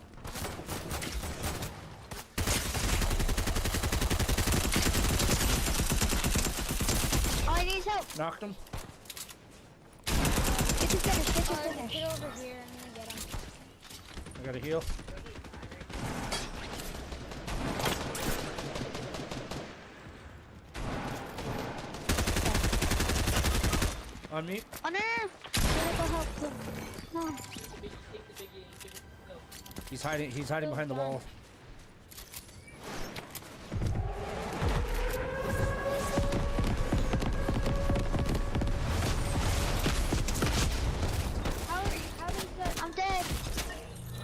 Oh, I need help. Knocked him. Get to finish. Get to finish. Get over here and then get him. I got a heal. On me. Oh no! Gotta go help him. No. He's hiding behind the wall. How does that? I'm dead.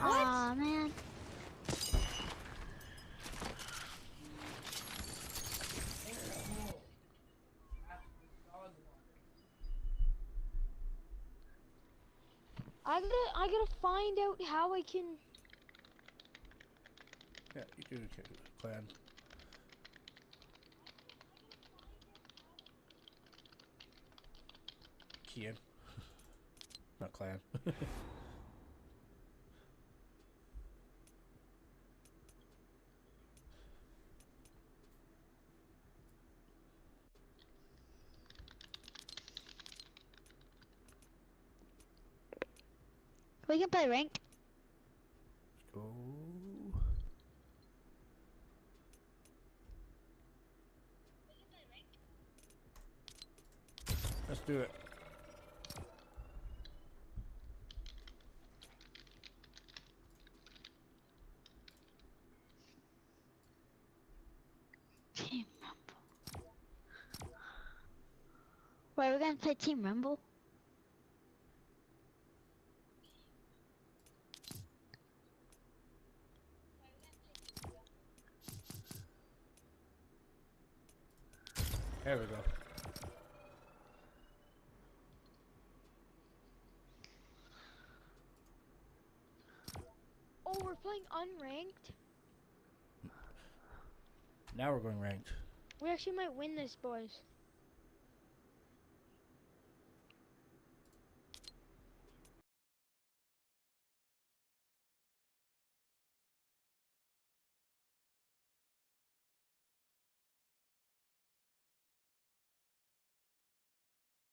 Aw, man. I gotta find out how I can. Yeah, you do, clan. Kian. Not clan. We can play rank. Let's go. Let's do it. Team Rumble. Wait, we're gonna play Team Rumble? There we go. Oh, we're playing unranked? Now we're going ranked. We actually might win this, boys.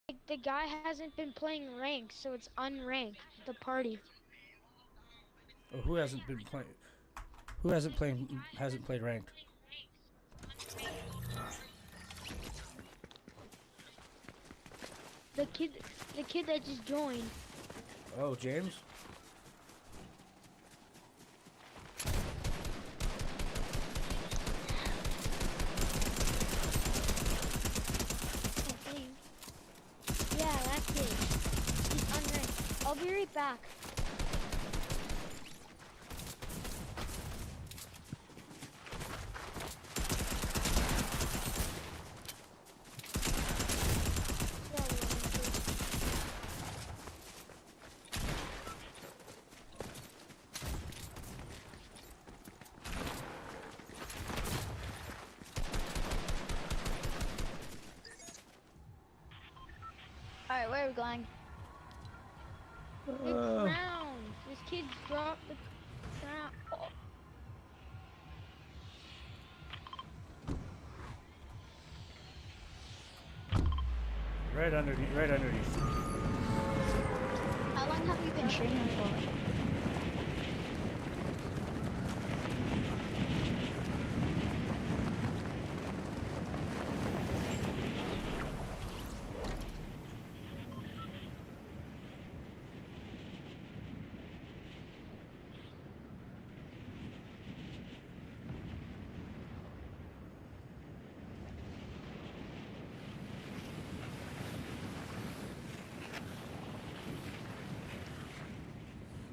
Like, the guy hasn't been playing ranked, so it's unranked, the party. Oh, who hasn't been playing? Who hasn't played ranked? The kid that just joined. Oh, James. I think. Yeah, that kid. He's unranked. I'll be right back. Alright, where are we going? The crown. This kid dropped the crown. Oh. Right underneath. Right underneath. How long have you been streaming for?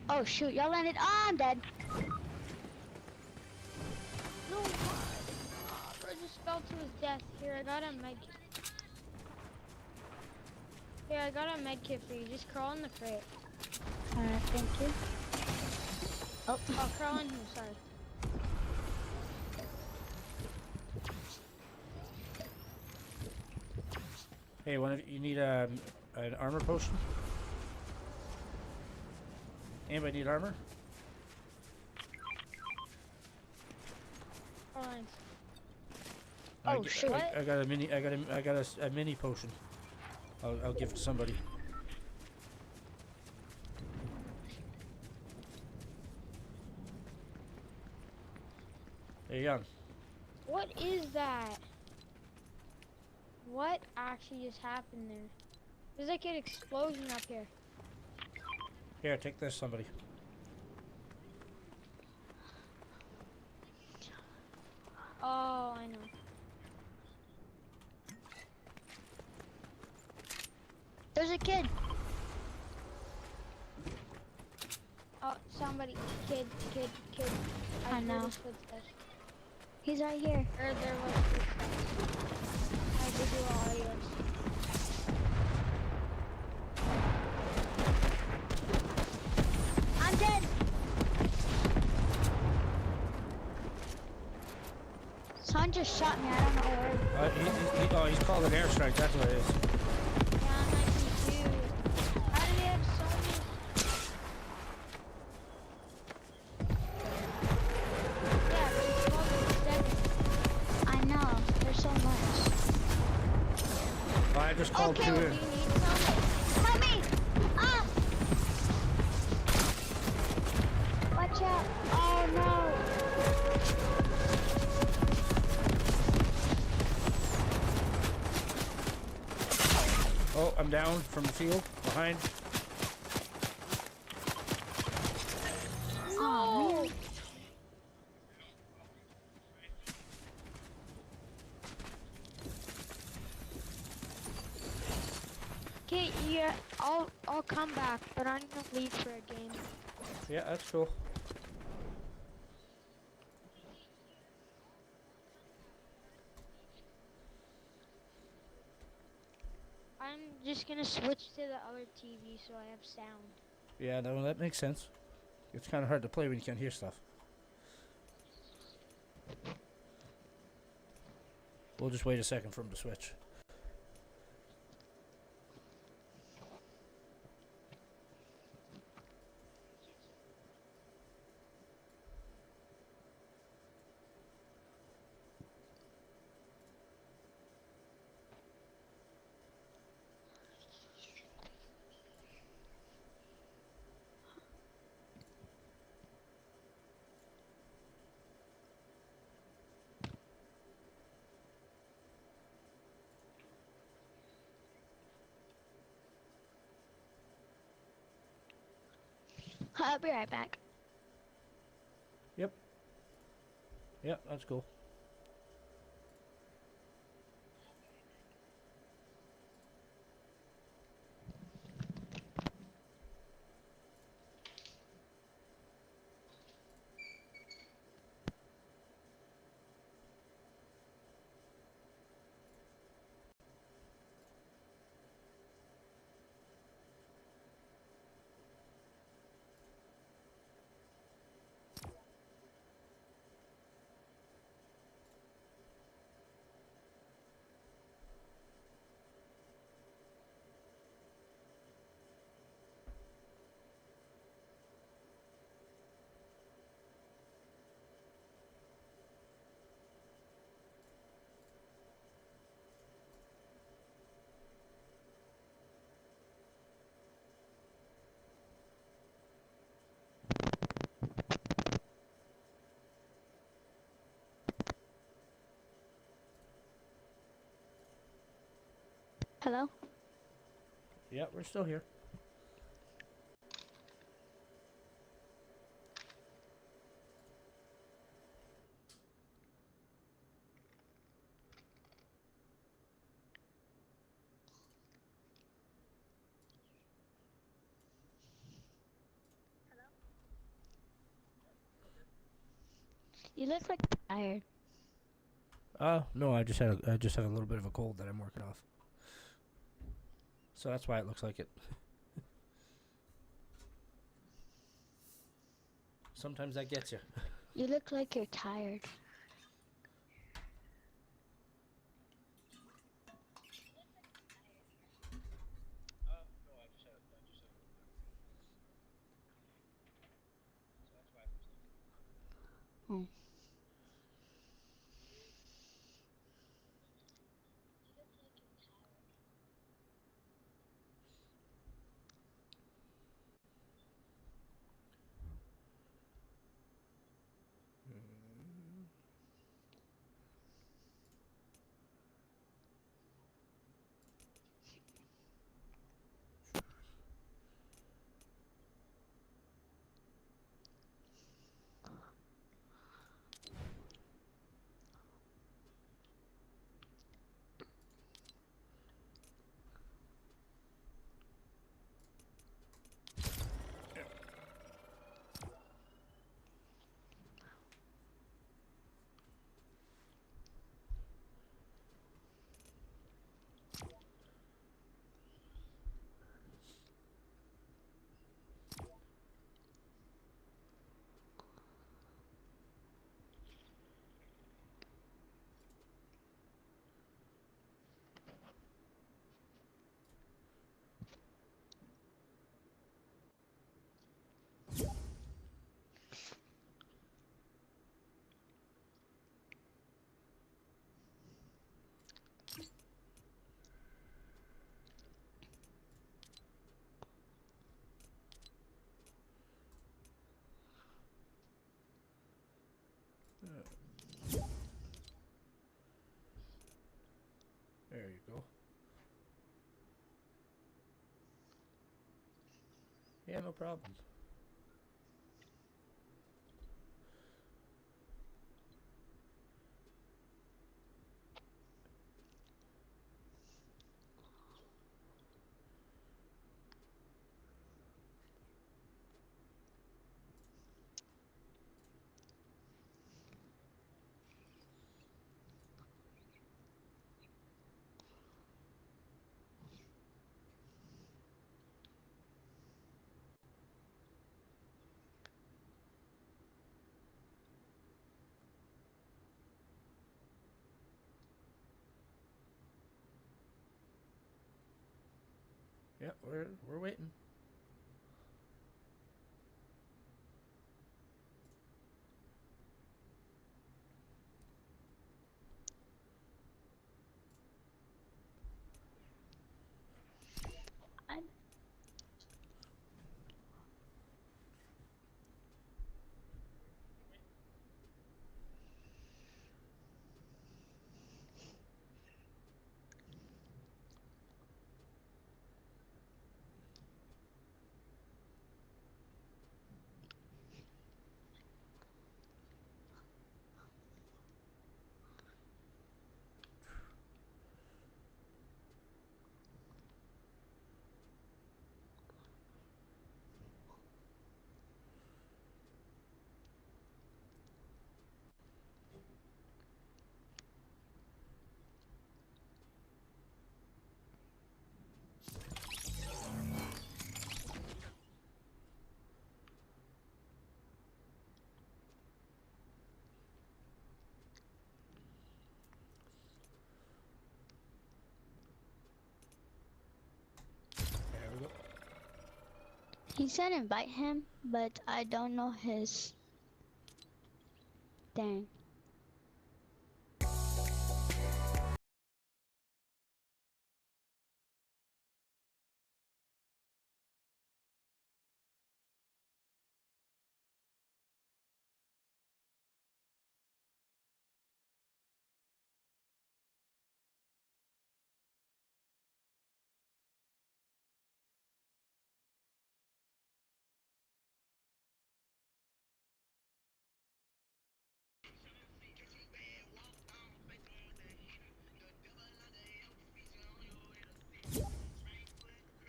Oh shoot, y'all landed. Oh, I'm dead. No, I just fell to his death. Here, I got a med kit. Here, I got a med kit for you. Just crawl in the crate. Alright, thank you. Oh, crawl in here, sorry. Hey, you need an armor potion? Anybody need armor? Oh, thanks. Oh, shoot. I got a mini. I got a mini potion. I'll give it to somebody. There you go. What is that? What actually just happened there? There's like an explosion up here. Here, take this, somebody. Oh, I know. There's a kid. Oh, somebody. Kid. I heard know. his footsteps. He's right here. Or there was footsteps. I visual audios. I'm dead. Someone just shot me. I don't know where. He's called an airstrike. That's what it is. Yeah, I'm like confused. How do they have so many? Yeah, but it's called 7. I know. There's so much. Well, I just called Okay, two well, in. do you need some? Let me. Ah. Watch out. Oh no. Oh, I'm down from the field behind. Oh, man. Okay, yeah, I'll come back, but I'm gonna leave for a game. Yeah, that's cool. I'm just gonna switch to the other TV so I have sound. Yeah, no, that makes sense. It's kind of hard to play when you can't hear stuff. We'll just wait a second for him to switch. I'll be right back. Yep. Yep, that's cool. Hello? Yep, we're still here. You look like you're tired. No, I just had a little bit of a cold that I'm working off. So that's why it looks like it. Sometimes that gets you. You look like you're tired. Hmm. Yeah, no problem. Yeah, we're waiting. I, There we go. he said invite him, but I don't know his thing.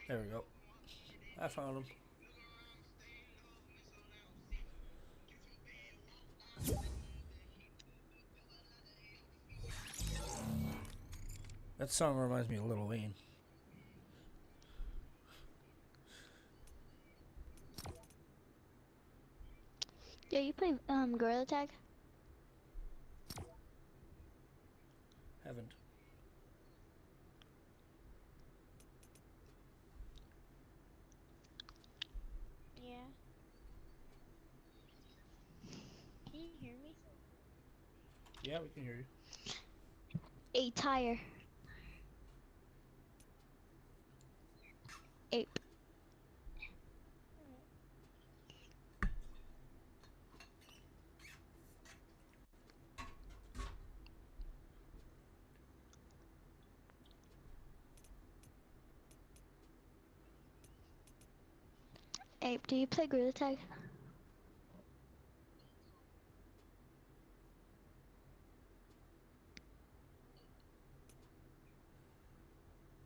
There we go. I found him. That song reminds me of Lil Wayne. Yeah, you play Gorilla Tag? Haven't. Yeah. Can you hear me? Yeah, we can hear you. A tire. Ape. Ape, do you play Gorilla Tag?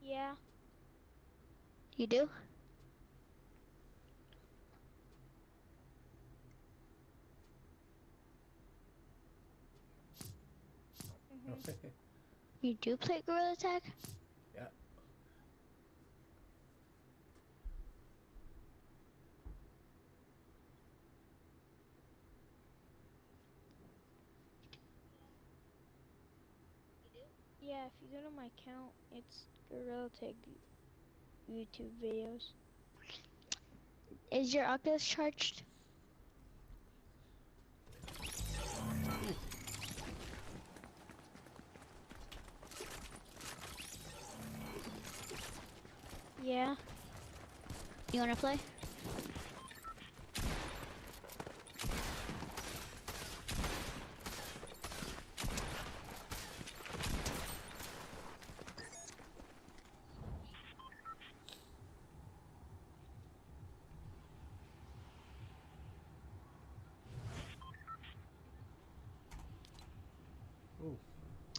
Yeah. You do? You do play Gorilla Tag? Yeah. Yeah, if you go to my account, it's Gorilla Tag YouTube videos. Is your Oculus charged? Yeah. You wanna play?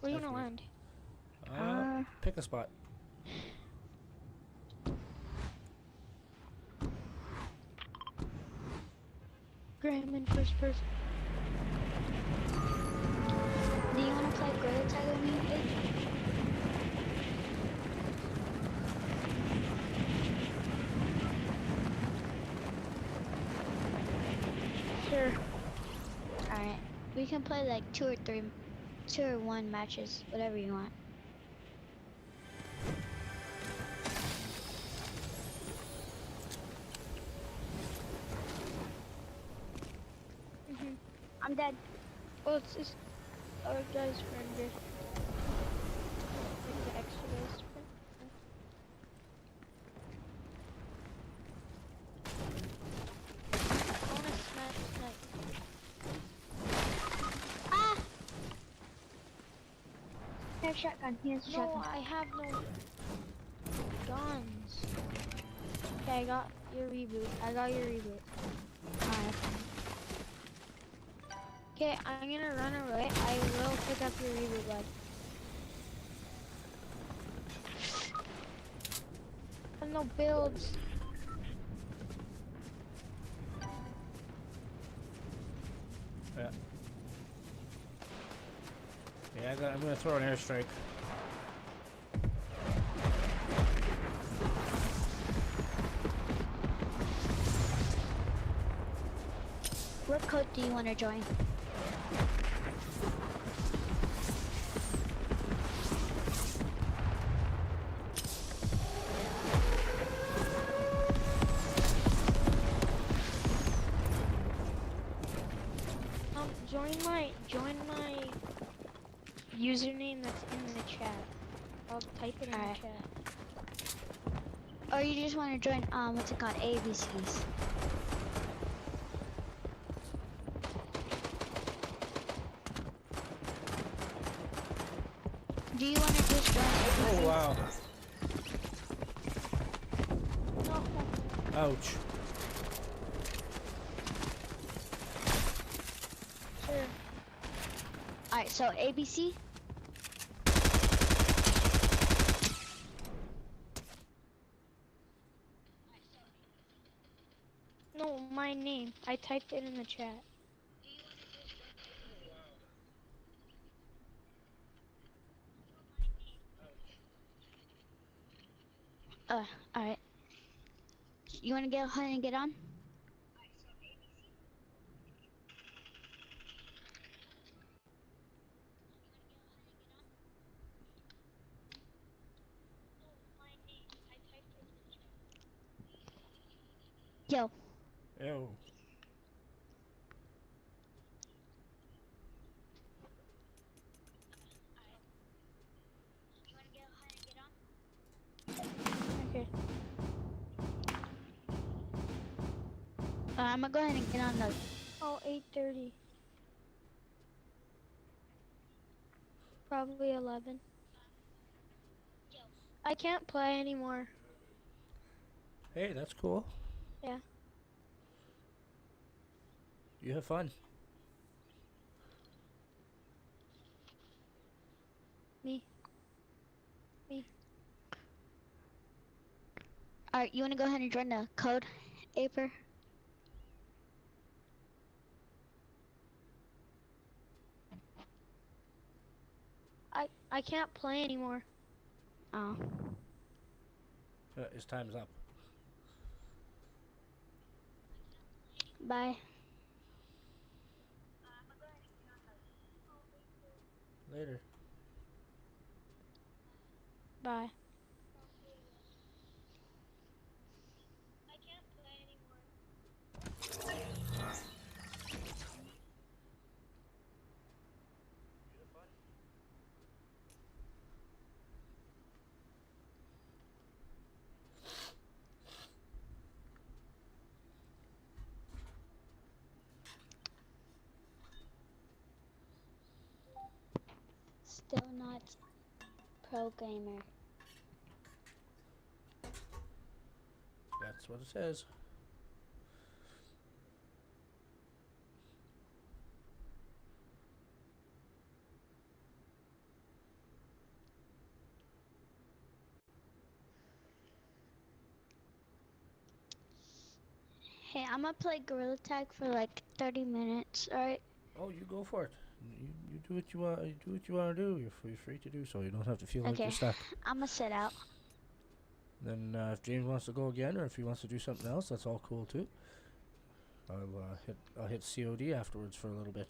Where you That's gonna weird. land? Pick a spot. Graham in first person. Do you want to play gorilla tag with me, Paige? Sure. Alright. We can play like 2 or 1 matches, whatever you want. I'm dead. Oh, it's this other guy's friend here. Like the extra guy's friend. I wanna snipe. Ah! He has shotgun. He has a No, shotgun. I have no guns. Okay, I got your reboot. Alright. Okay, I'm gonna run away. I will pick up your reboot, bud. I have no builds. Yeah. Yeah, I'm gonna throw an airstrike. What code do you want to join? Join my username that's in the chat. I'll type it in the chat. Or you just want to join, what's it called? ABCs. Do you want to just join ABCs? Oh wow. No. Ouch. Sure. Alright, so ABC? No, my name. I typed it in the chat. Alright. You want to go ahead and get on? Yo. Ew. Okay. I'm gonna go ahead and get on the... Oh, 8:30. Probably 11. I can't play anymore. Hey, that's cool. Yeah. You have fun. Me. Alright, you want to go ahead and join the code, Aper? I can't play anymore. Oh. His time's up. Bye. Later. Bye. Still not pro gamer. That's what it says. Hey, I'm gonna play gorilla tag for like 30 minutes, alright? Oh, you go for it. You do what you want. You do what you want to do. You're free to do so. You don't have to feel like Okay, you're stuck. I'm gonna sit out. Then if James wants to go again, or if he wants to do something else, that's all cool too. I'll hit COD afterwards for a little bit.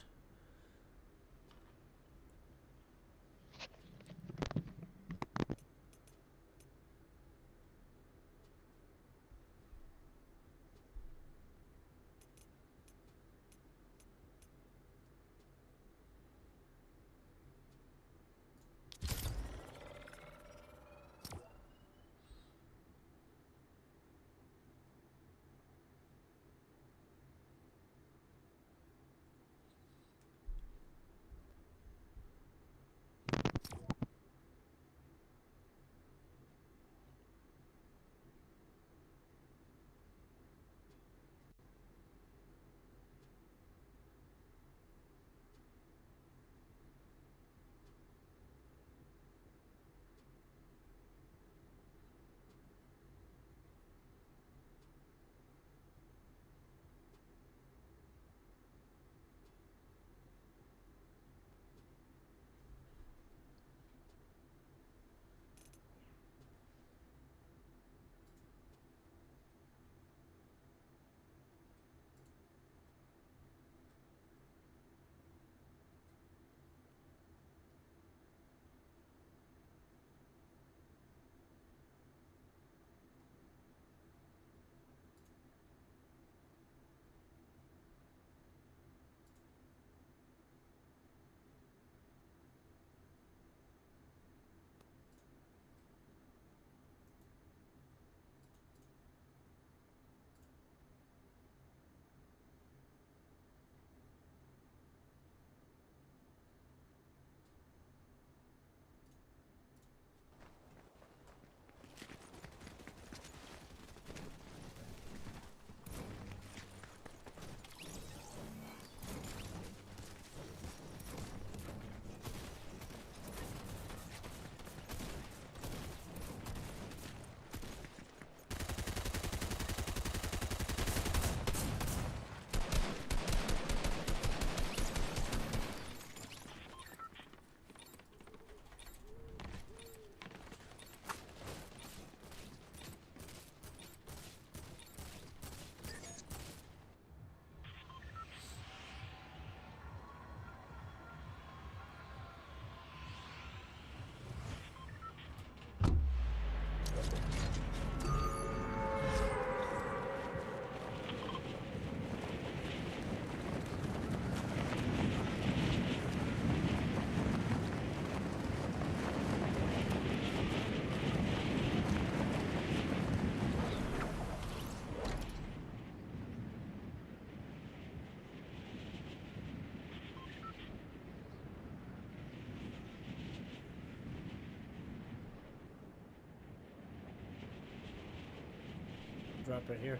Drop right here.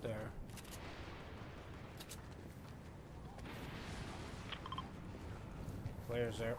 there. Players there.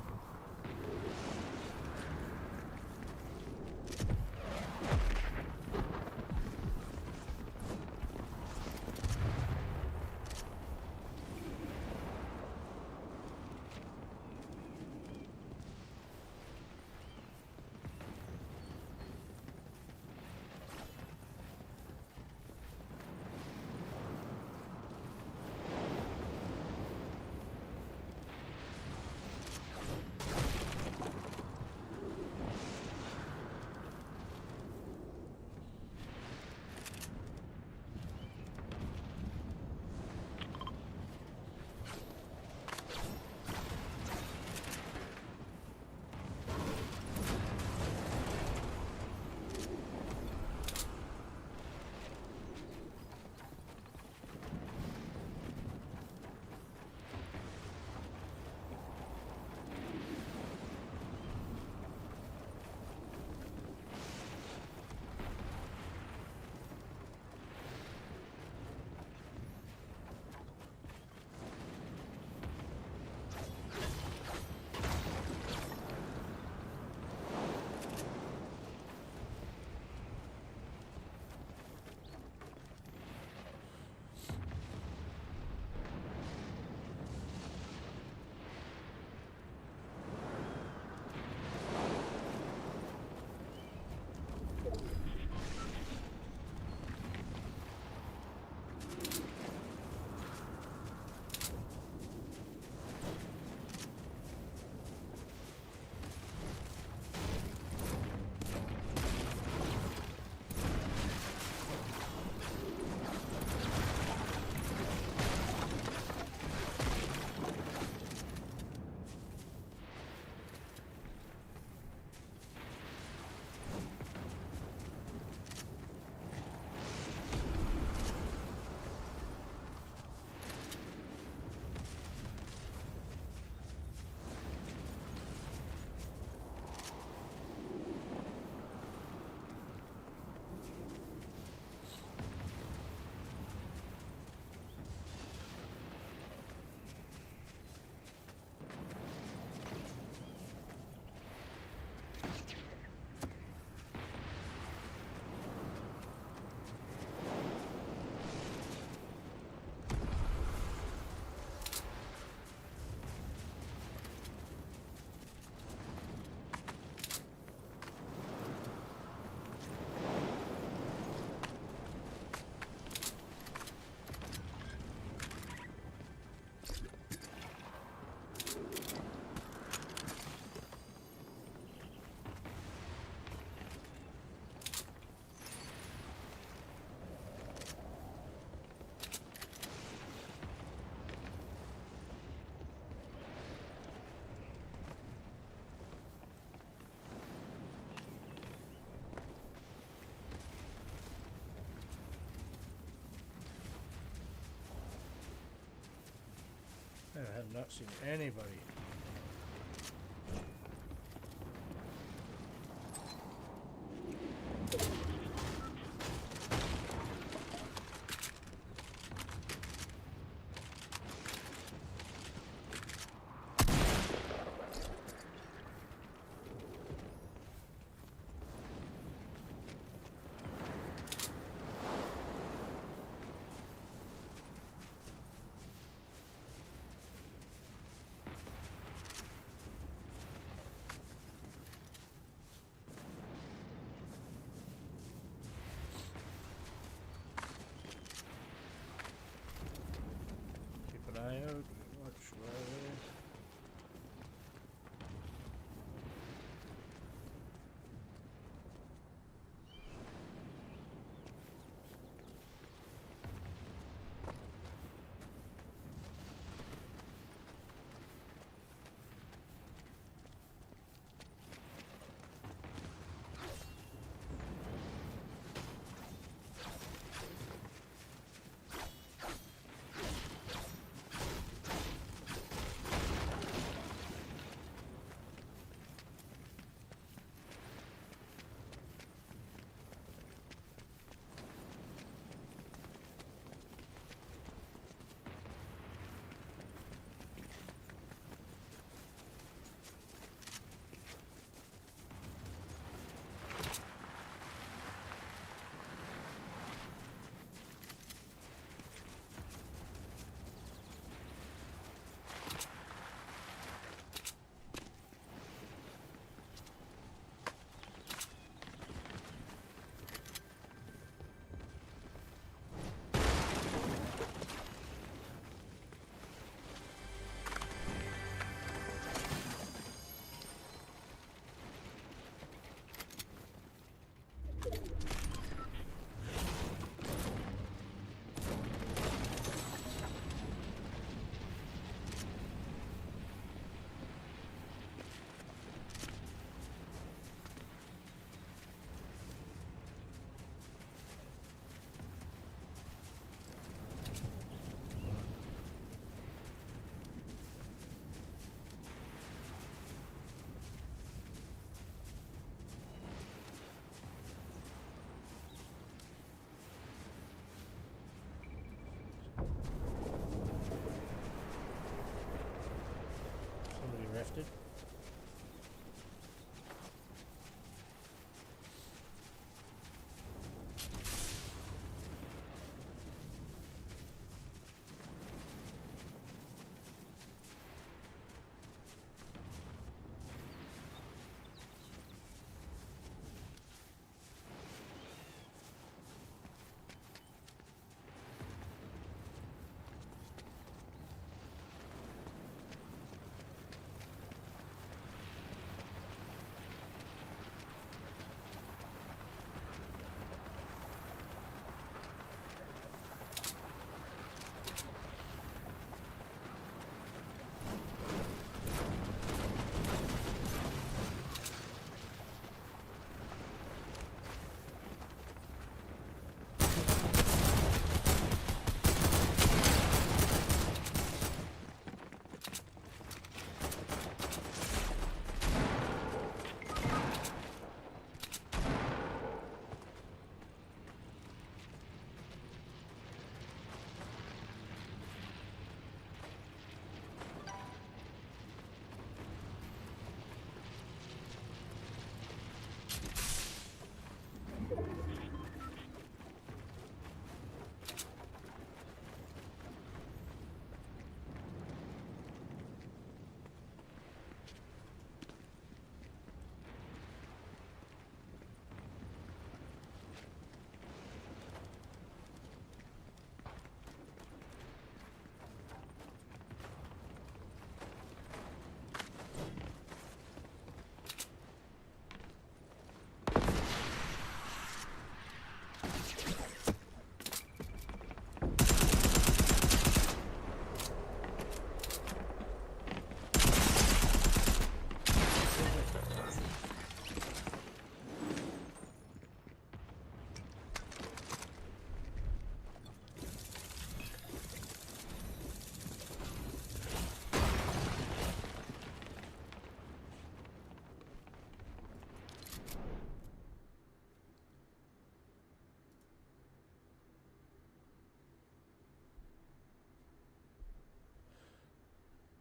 I have not seen anybody.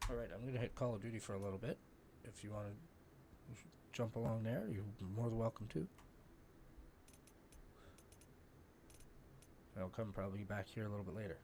Alright, I'm gonna hit Call of Duty for a little bit. If you want to jump along there, you're more than welcome to. I'll come probably back here a little bit later.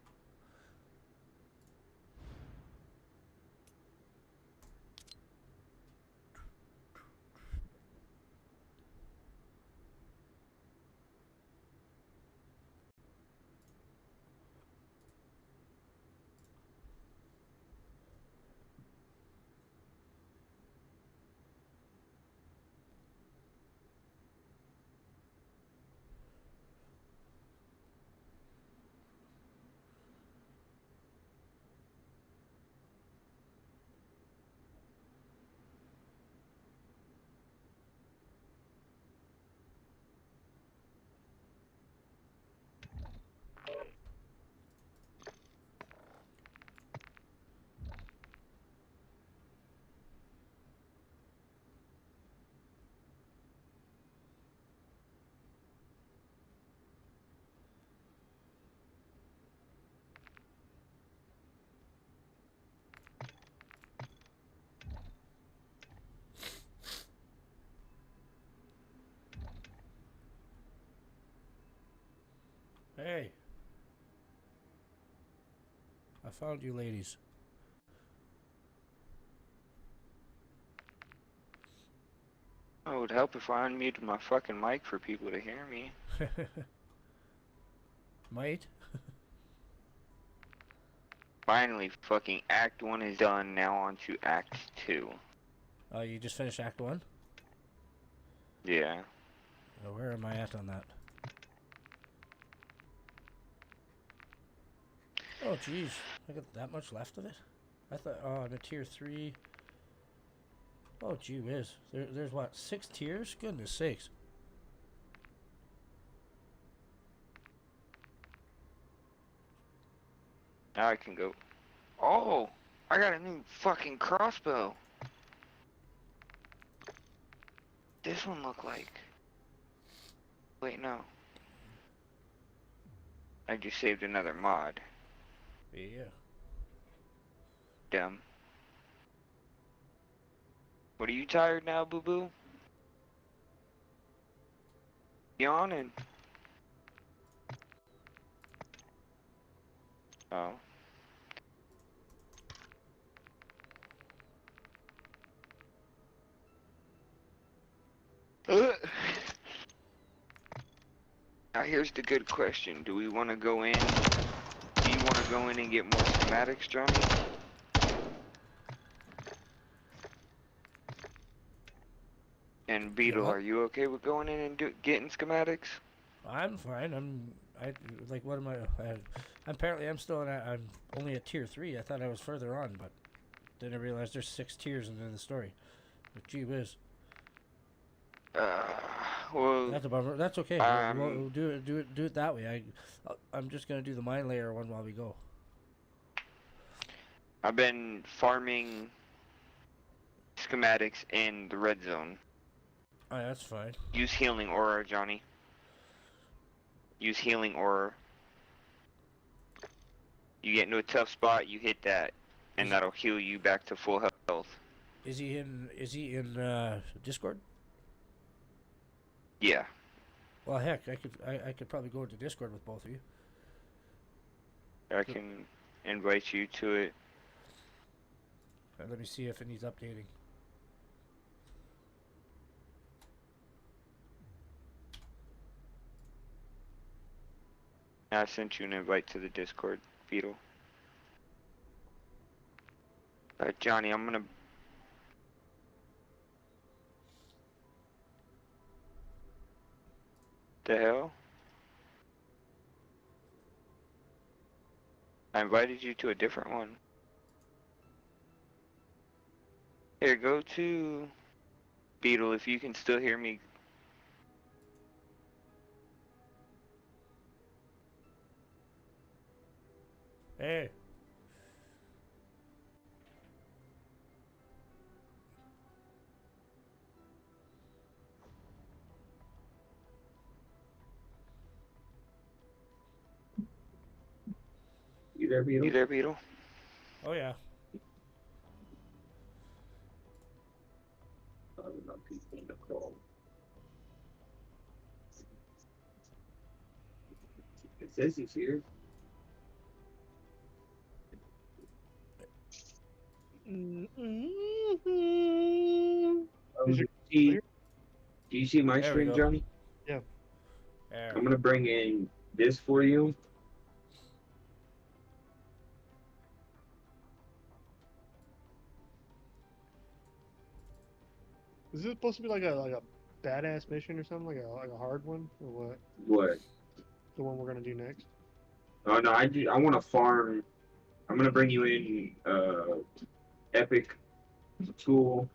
Hey! I found you ladies. Oh, it would help if I unmuted my fucking mic for people to hear me. Might? Finally, fucking Act 1 is done, now on to Act 2. Oh, you just finished Act 1? Yeah. Where am I at on that? Oh, jeez. I got that much left of it? I thought, oh, I'm at tier 3. Oh, gee whiz. There's what, 6 tiers? Goodness sakes. Now I can go. Oh! I got a new fucking crossbow. This one look like. Wait, no. I just saved another mod. Yeah. Dumb. What, are you tired now, boo-boo? Yawning. Oh. Now here's the good question. Do we want to go in? Do you want to go in and get more schematics, Johnny? And Beetle, Yeah. are you okay with going in and getting schematics? I'm fine. What am I? Apparently I'm still I'm only at tier 3. I thought I was further on, but then I realized there's 6 tiers into the story. But gee whiz. Well, That's a bummer. That's okay. We'll do it that way. I'm just gonna do the mine layer one while we go. I've been farming schematics in the red zone. Oh, that's fine. Use healing aura, Johnny. Use healing aura. You get into a tough spot, you hit that, and that'll heal you back to full health. Is he in Discord? Yeah. Well, heck, I could probably go into Discord with both of you. I can invite you to it. Let me see if it needs updating. I sent you an invite to the Discord, Beetle. Johnny, I'm gonna... The hell? I invited you to a different one. Here, go to... Beetle, if you can still hear me. Hey. You there, Beetle? Oh yeah. It says he's here. Do you see my There we stream, go. Johnny? Yeah. There. I'm gonna bring in this for you. Is this supposed to be like a badass mission or something, like a hard one, or what? What? The one we're gonna do next? Oh no, I want to farm. I'm gonna bring you in epic tool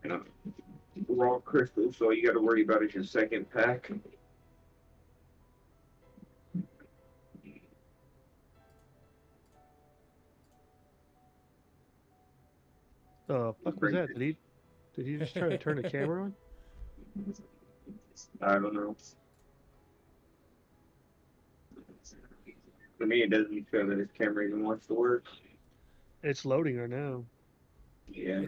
and a raw crystal. So all you got to worry about is your second pack. Fuck was that? Did he just try to turn the camera on? I don't know. For me, it doesn't show that his camera even wants to work. It's loading right now. Yeah.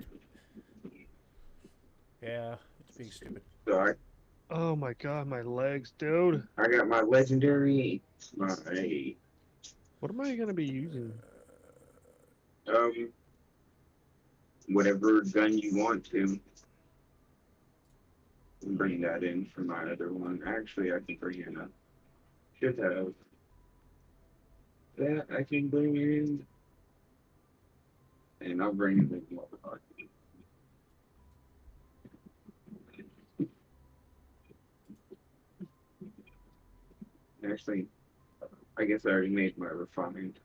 Yeah, it's being stupid. So Oh my god, my legs, dude. I got my legendary, my What am I gonna be using? whatever gun you want to. Bring that in for my other one. Actually, I can bring in a. Should have that I can bring in, and I'll bring in the more. Actually, I guess I already made my refined.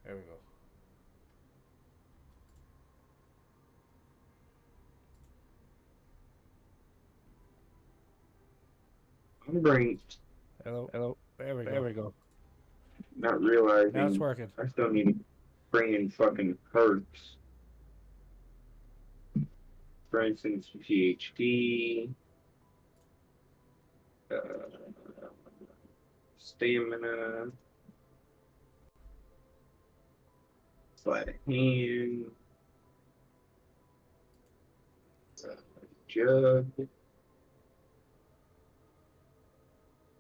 There we go. I'm bringing. Hello. Hello. There we go. There we go. Not realizing. Now it's working. I still need to bring in fucking perks. For instance, PhD, stamina, sleight of hand, jug. What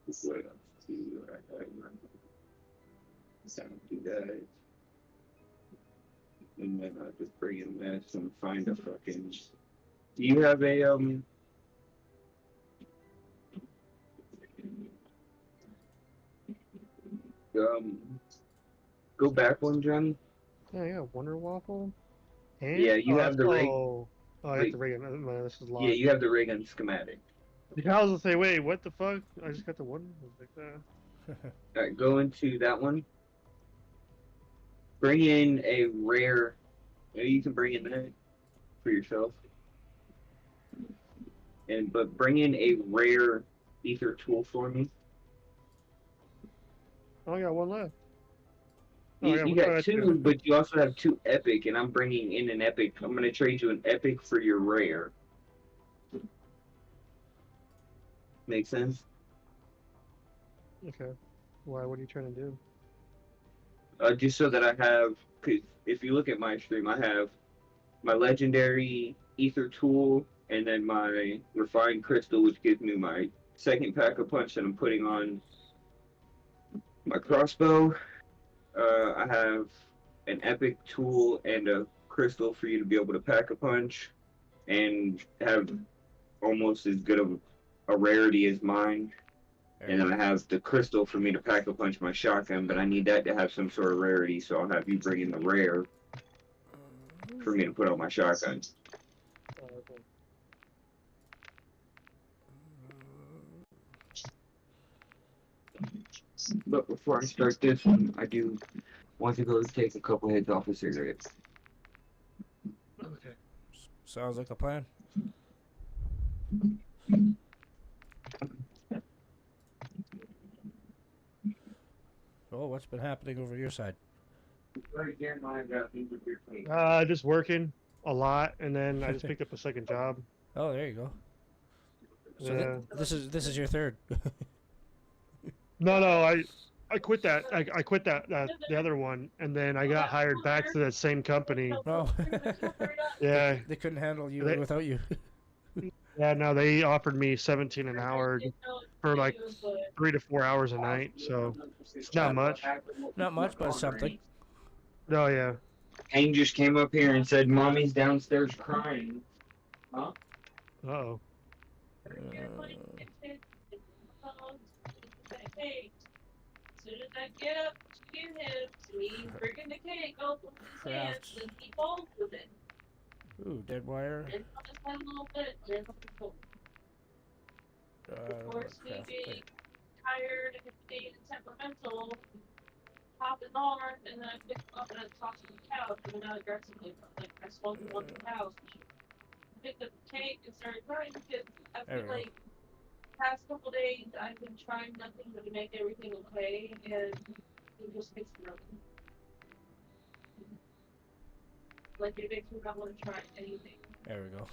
else do I do that? And then I'll just bring in this and find a fucking. Do you have a go back one, Johnny? Yeah, I got Wonder Waffle. And? Yeah, you have the rig. Oh, I got the rig. This is locked. Yeah, you have the rig and schematic. I was gonna say, wait, what the fuck? I just got the one. I was like, Alright, go into that one. Bring in a rare. You can bring in that for yourself. But bring in a rare ether tool for me. Oh, I got one left. You got two, but you also have two epic, and I'm bringing in an epic. I'm going to trade you an epic for your rare. Make sense? Okay. Why? What are you trying to do? Just so that I have, cause if you look at my stream, I have my legendary ether tool, and then my refined crystal, which gives me my second pack of punch that I'm putting on my crossbow. I have an epic tool and a crystal for you to be able to pack a punch, and have almost as good of a rarity as mine. And then I have the crystal for me to pack a punch my shotgun, but I need that to have some sort of rarity, so I'll have you bring in the rare for me to put on my shotgun. Oh, okay. But before I start this one, I do want to go take a couple heads off of cigarettes. Okay. Sounds like a plan. Oh, what's been happening over your side? Just working a lot, and then I just picked up a second job. Oh, there you go. So Yeah. this is your third. No, I quit that. I quit that the other one, and then I got hired back to that same company. Oh. Yeah. They couldn't handle you They- without you. Yeah, no, they offered me 17 an hour for like 3 to 4 hours a night, so it's not much. Not much, but something. Oh yeah. Hank just came up here and said, "Mommy's downstairs crying." Huh? Uh-oh. Hey, as soon as I get up to him, he's bringing the cake open with his hands Crafts. and he folds with it. Ooh, dead wire. And I'll just have a little bit, and then he'll fold. Of course, me Craft being plate. tired and being temperamental, popping on, and then I pick him up and I toss him on the couch, and not aggressively, but like I swung him on the couch, picked up the cake and started crying because I There feel we go. like past couple days I've been trying nothing but to make everything okay, and it just makes me nothing. Like it makes me not want to try anything. There we go.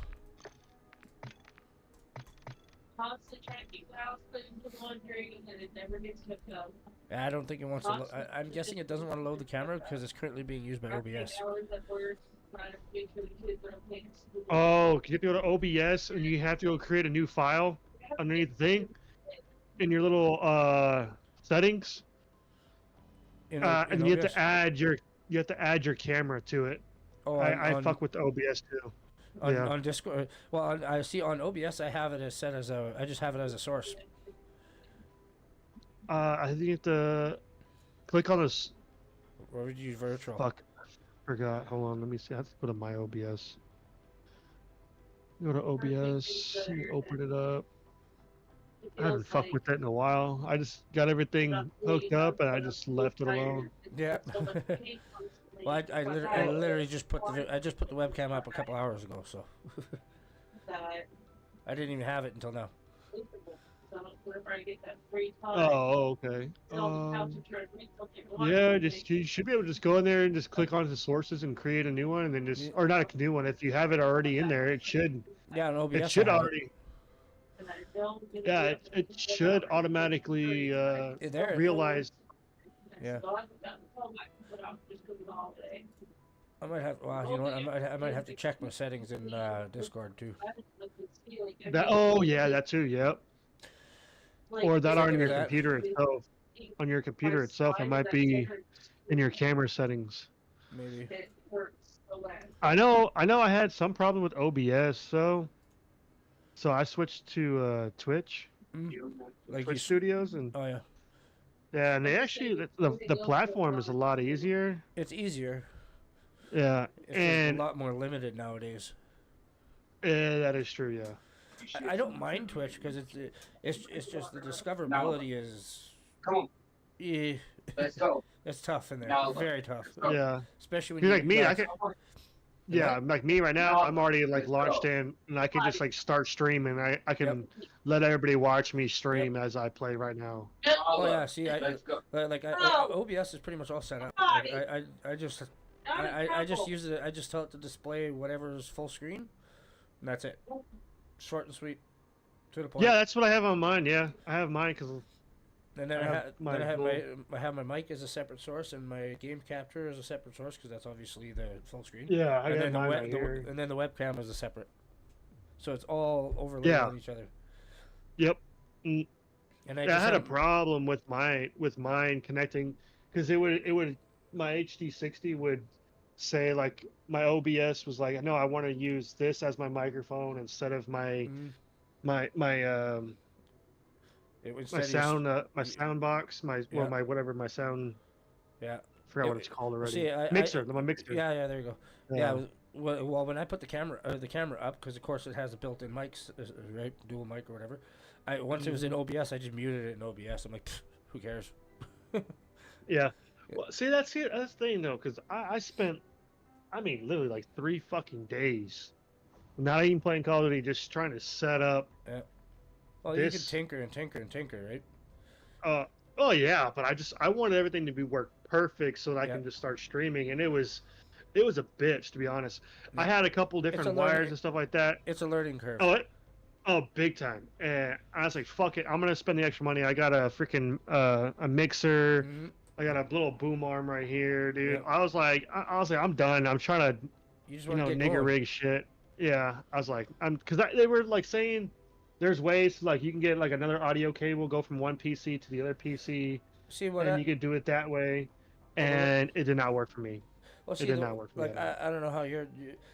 Constantly trying to keep the house clean for laundry, and it never gets kept up. I don't think it wants to. I'm guessing it doesn't want to load the camera because it's currently being used by I take OBS. hours at work trying to make sure the kids are okay. Oh, you have to go to OBS and you have to go create a new file underneath the thing in your little settings. In And you have OBS? to add your camera to it. Oh, I on- fuck with the OBS too. On, Yeah. on Discord. Well, I see on OBS I have it as set as a. I just have it as a source. I think you have to click on this. Or would you use virtual? Fuck, forgot. Hold on, let me see. I have to go to my OBS. Go to OBS. Open it up. I haven't fucked with that in a while. I just got everything hooked up and I just left it alone. Yeah. Well, I literally just put the webcam up a couple hours ago, so I didn't even have it until now. Oh, okay. Yeah, just you should be able to just go in there and just click on the sources and create a new one, and then just or not a new one. If you have it already in there, it should. Yeah, on OBS. It should I have already. Yeah, it should automatically There. realize. Yeah. I might have. Well, you know what? I might have to check my settings in Discord too. That. Oh yeah, that too. Yep. Or that on your that. computer itself. On your computer itself, it might be in your camera settings. Maybe. I know. I had some problem with OBS, so I switched to Twitch, Like Twitch Studios, and oh yeah. Yeah, and they actually the platform is a lot easier. It's easier. Yeah, It's and a lot more limited nowadays. that is true. Yeah. I don't mind Twitch because it's just the discoverability is. Come on. Yeah. Let's go. It's tough in there. Now, Very tough. Yeah. Especially when You're you like me. I can. Yeah, what? like me right now. I'm already like launched in, and I can just like start streaming. I can let everybody watch me stream as I play right now. Oh yeah, see, OBS is pretty much all set up. Like, I just use it. I just tell it to display whatever's full screen, and that's it. Short and sweet, to the point. Yeah, that's what I have on mine. Yeah, I have mine because. And then I have my mic as a separate source, and my game capture as a separate source because that's obviously the full screen. Yeah, I and got then mine right here. and then the webcam is a separate. So it's all overlaid on each other. Yep. And I had a problem with mine connecting because it would my HD60 would say like my OBS was like, no, I want to use this as my microphone instead of my my sound box, my whatever my sound. Yeah. Forgot what it's called already. See, mixer, my mixer. Yeah, there you go. Yeah. Well, when I put the camera up, because of course it has the built-in mics, right, dual mic or whatever. Once it was in OBS, I just muted it in OBS. I'm like, who cares? Yeah. Well, see, that's the thing though, because I spent, literally like 3 fucking days, not even playing Call of Duty, just trying to set up. Yeah. Well, you can tinker, right? Oh yeah, but I wanted everything to be work perfect so that I can just start streaming, and it was a bitch, to be honest. I had a couple different wires and stuff like that. It's a learning curve. Oh, Oh, big time. And I was like, fuck it, I'm gonna spend the extra money. I got a freaking a mixer. Mm-hmm. I got a little boom arm right here, dude. Yep. I was like, I'm done. I'm trying to, You just want to get nigger going. rig shit. Yeah, I was like, because they were like saying there's ways to, like, you can get like another audio cable, go from one PC to the other PC, See what and you can do it that way. And it did not work for me. Well, see, It did not work for me. like I don't know how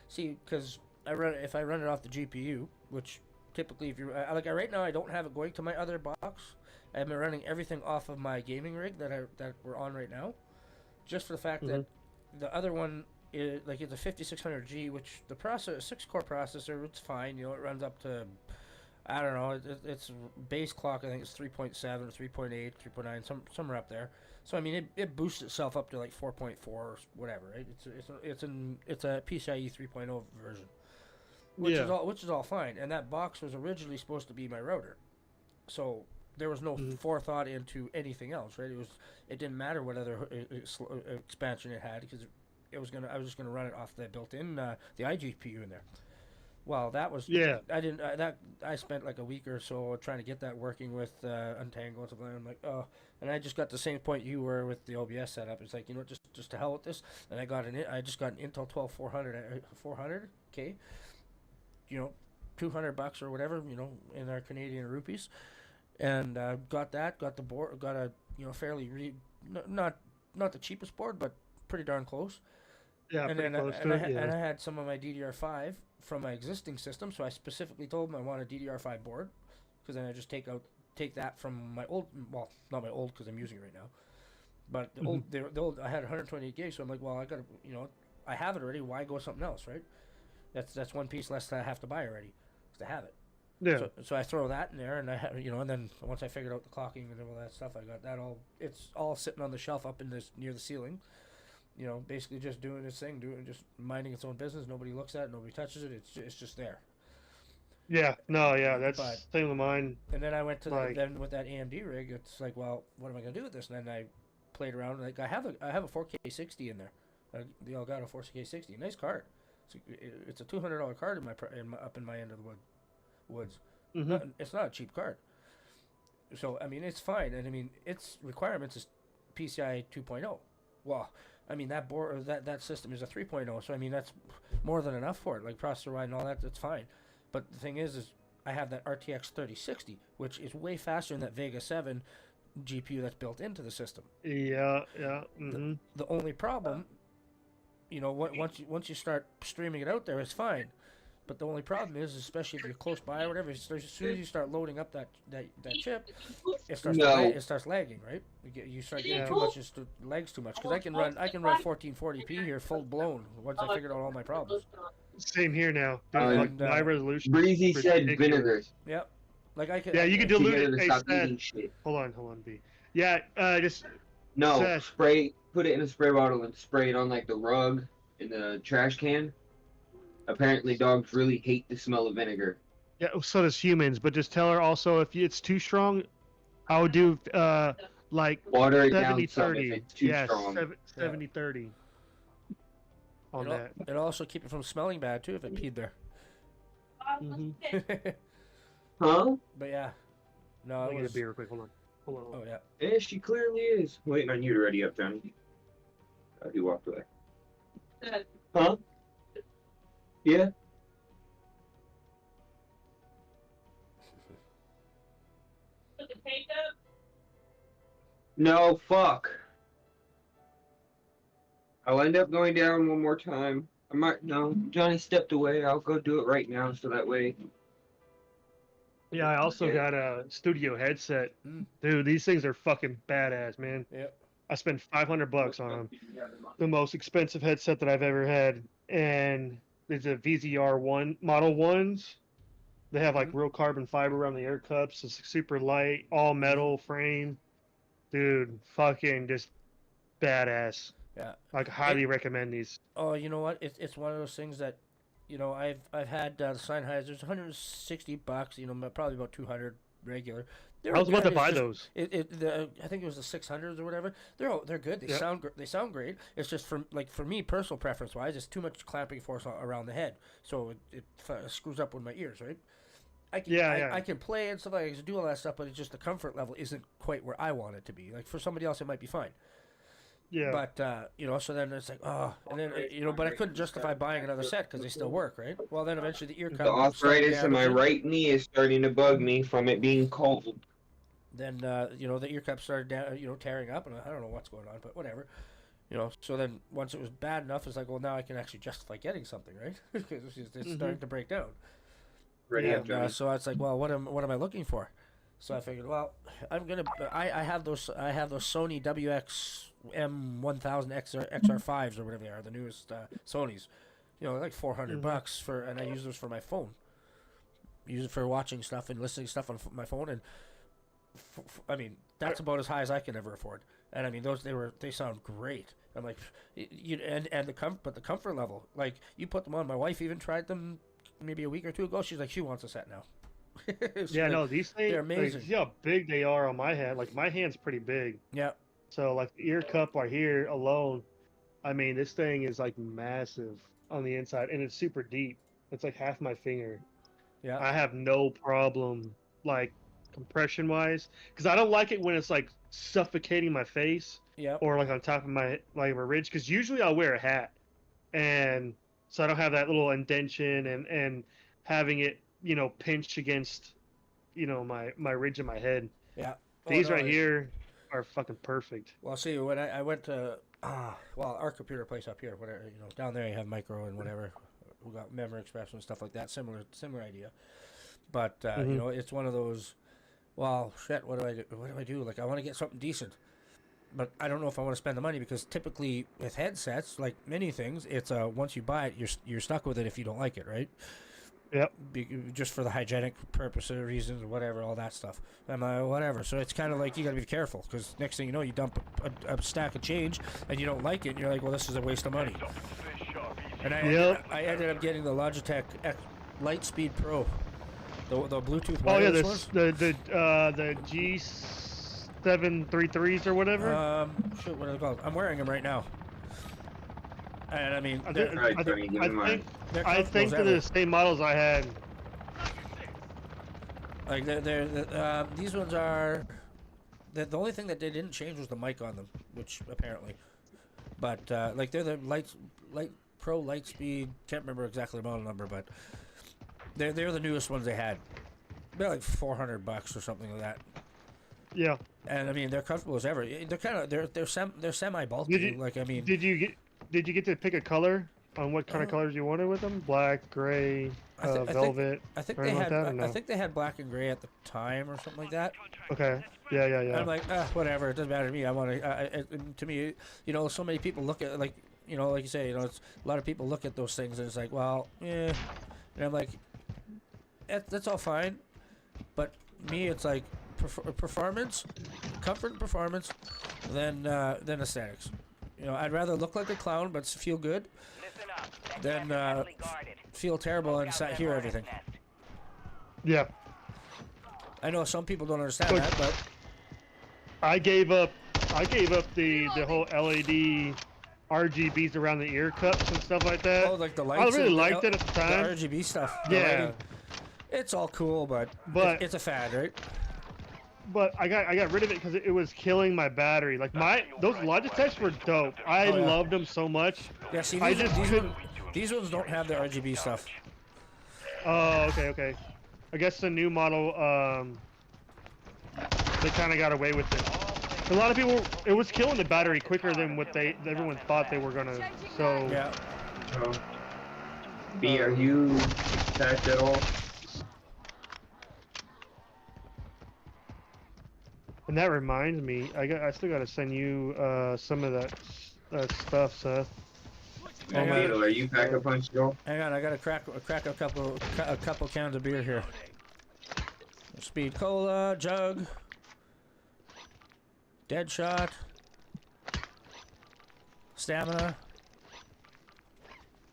see, because if I run it off the GPU, which typically if you like right now I don't have it going to my other box. I've been running everything off of my gaming rig that we're on right now, just for the fact that the other one is like it's a 5600G, which the 6-core processor, it's fine. You know, it runs up to, I don't know, it's base clock. I think it's 3.7 or 3.8, 3.9, somewhere up there. So I mean, it boosts itself up to like 4.4 or whatever, right? It's a PCIe 3.0 version, which is all fine. And that box was originally supposed to be my router, so there was no forethought into anything else, right? It didn't matter what other expansion it had, because I was just gonna run it off the built-in the iGPU in there. Well, that was I spent like a week or so trying to get that working with Untangle and something. I'm like, oh, and I just got the same point you were with the OBS setup. It's like, you know, just to hell with this. And I just got an Intel 12 400K, you know, $200 or whatever, you know, in our Canadian rupees, and got the board, got a, you know, fairly not the cheapest board, but pretty darn close. Yeah, and pretty then close and to it. I had some of my DDR5 from my existing system, so I specifically told them I want a DDR5 board, because then I just take that from my old, well, not my old, because I'm using it right now, but the old I had 128 gigs, so I'm like, well, I gotta, you know, I have it already. Why go something else, right? That's one piece less that I have to buy already, to have it. Yeah. So I throw that in there, and you know, and then once I figured out the clocking and all that stuff, I got that all. It's all sitting on the shelf up in this near the ceiling. You know, basically just doing its thing, just minding its own business. Nobody looks at it, nobody touches it. It's just there. Yeah, no, yeah, that's same with mine. And then I went to then with that AMD rig. It's like, well, what am I gonna do with this? And then I played around. Like I have a 4K 60 in there. The Elgato 4K 60, nice card. It's a $200 card up in my end of the woods. It's not a cheap card. So I mean, it's fine, and I mean, its requirements is PCI 2.0. Well, I mean, that board, that system is a 3.0, so I mean, that's more than enough for it. Like processor wide and all that, that's fine. But the thing is I have that RTX 3060, which is way faster than that Vega 7 GPU that's built into the system. Yeah. The only problem, you know, once you start streaming it out there, it's fine. But the only problem is, especially if you're close by or whatever, as soon as you start loading up that chip, it starts lagging, right? You start getting too much, it lags too much. Because I can run 1440p here full blown once I figured out all my problems. Same here now. My resolution. Breezy said vinegar. Yep. Like I could. Yeah, you can dilute it. Stop eating shit. Hold on, B. Yeah, just. No, spray. Put it in a spray bottle and spray it on like the rug in the trash can. Apparently, dogs really hate the smell of vinegar. Yeah, so does humans. But just tell her also, if it's too strong, I would do like water it 70, down 30. If it's too strong. 70-30. On that. It'll also keep it from smelling bad too if it peed there. Huh? But yeah, no. I'll get a beer real quick. Hold on. Oh yeah. Yeah, she clearly is. Waiting on you to ready up, Johnny. He walked away. Huh? Yeah. Put the cake up? No, fuck. I'll end up going down one more time. I might. No, Johnny stepped away. I'll go do it right now, so that way. Yeah, I also got a studio headset. Dude, these things are fucking badass, man. Yep. I spent $500 on them. The most expensive headset that I've ever had, and it's a VZR Model 1s. They have like real carbon fiber around the air cups. It's super light, all metal frame. Dude, fucking just badass. Yeah. I highly recommend these. Oh, you know what? It's one of those things that, you know, I've had the Sennheisers, $160. You know, probably about 200 regular. I was about to buy those. I think it was the 600s or whatever. They're good. They sound great. It's just for me, personal preference wise, it's too much clamping force around the head, so it screws up with my ears, right? I can, I can play and stuff like that, I can do all that stuff, but it's just the comfort level isn't quite where I want it to be. Like for somebody else, it might be fine. Yeah. But you know, so then it's like, oh, and then you know, but I couldn't justify buying another set because they still work, right? Well, then eventually the ear cup. The arthritis in my right knee is starting to bug me from it being cold. Then you know, the ear cup started tearing up, and I don't know what's going on, but whatever. You know, so then once it was bad enough, it's like, well, now I can actually justify getting something, right? Because it's starting to break down. And, so it's like, well, what am I looking for? So I figured, well, I have those Sony WX-M1000 XR5s or whatever they are, the newest Sonys. You know, like $400 for, and I use those for my phone. Use it for watching stuff and listening to stuff on my phone, and I mean, that's about as high as I can ever afford. And I mean, they sound great. I'm like, the comfort level, like you put them on. My wife even tried them maybe a week or two ago. She's like, she wants a set now. Yeah, like, no, these things, they're amazing. Like, see how big they are on my hand. Like my hand's pretty big. Yeah. So like the ear cup right here alone, I mean, this thing is like massive on the inside, and it's super deep. It's like half my finger. Yeah. I have no problem like compression wise, because I don't like it when it's like suffocating my face. Yeah. Or like on top of my ridge, because usually I'll wear a hat, and so I don't have that little indention and having it, you know, pinch against, you know, my ridge of my head. Yeah. These right here are fucking perfect. Well, see, when I went to our computer place up here, whatever, you know, down there you have Micro and whatever, we got Memory Express and stuff like that, similar idea. But you know, it's one of those, well, shit, what do I do? Like, I want to get something decent, but I don't know if I want to spend the money, because typically with headsets, like many things, it's once you buy it, you're stuck with it if you don't like it, right? Yep. Just for the hygienic purposes, reasons, whatever, all that stuff. Whatever. So it's kind of like you got to be careful, because next thing you know, you dump a stack of change and you don't like it, and you're like, well, this is a waste of money. And I ended up getting the Logitech Lightspeed Pro, the Bluetooth wireless ones. the G733s or whatever. Shoot, what are they called? I'm wearing them right now. And I mean, I think they're the same models I had. Like these ones are. The only thing that they didn't change was the mic on them, which apparently. But like they're the Pro Lightspeed. Can't remember exactly the model number, but they're the newest ones they had. They're like $400 or something like that. Yeah. And I mean, they're comfortable as ever. They're kind of they're semi bulky. Like I mean. Did you get to pick a color on what kind of colors you wanted with them? Black, gray, velvet. I think they had. I think they had black and gray at the time or something like that. Okay. Yeah. I'm like, whatever. It doesn't matter to me. I want to. To me, you know, so many people look at, like, you know, like you say, you know, it's a lot of people look at those things and it's like, well, yeah. And I'm like, that's all fine, but me, it's like performance, comfort and performance, than aesthetics. You know, I'd rather look like a clown but feel good than feel terrible and hear everything. Yeah. I know some people don't understand that, but I gave up the whole LED RGBs around the ear cups and stuff like that. Oh, like the lights. I really liked it at the time. The RGB stuff. Yeah. It's all cool, but it's a fad, right? But I got rid of it because it was killing my battery. Like those Logitechs were dope. I loved them so much. Yeah, see, these ones don't have the RGB stuff. Oh, okay. I guess the new model, they kind of got away with it. A lot of people, it was killing the battery quicker than what everyone thought they were gonna. So yeah. B, are you packed at all? And that reminds me, I still gotta send you some of that stuff, Seth. Are you pack a punch, Joe? Hang on, I gotta crack a couple cans of beer here. Speed Cola, Jug, Deadshot, Stamina.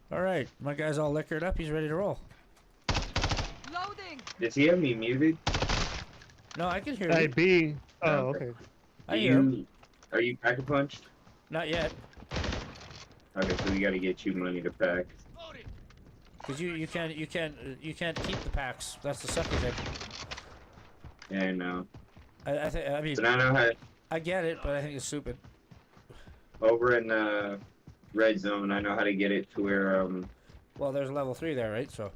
All right, my guy's all liquored up. He's ready to roll. Loading. Does he have me muted? No, I can hear you. B. Oh, okay. I hear him. Are you pack a punch? Not yet. Okay, so we gotta get you money to pack. Because you can't keep the packs. That's the sucky thing. Yeah, I know. I mean, But I know how. I get it, but I think it's stupid. Over in red zone, I know how to get it to where Well, there's level 3 there, right? So.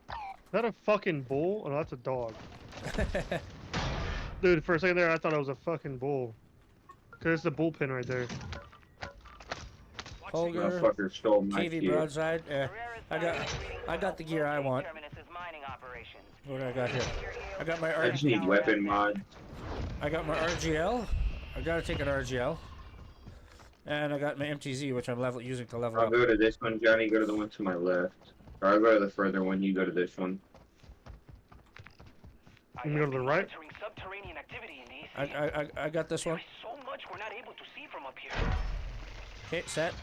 Is that a fucking bull? Oh, no, that's a dog. Dude, for a second there, I thought it was a fucking bull. Cause it's the bullpen right there. Holger, motherfucker stole my KV gear. broadside. Yeah, I got the gear I want. What do I got here? I got my I just need weapon mod. I got my RGL. I gotta take an RGL. And I got my MTZ, which I'm using to level I'll up. go to this one, Johnny. Go to the one to my left. Or I'll go to the further one. You go to this one. You go to the right. I got this one. So much we're not able to see from up here. Okay, set.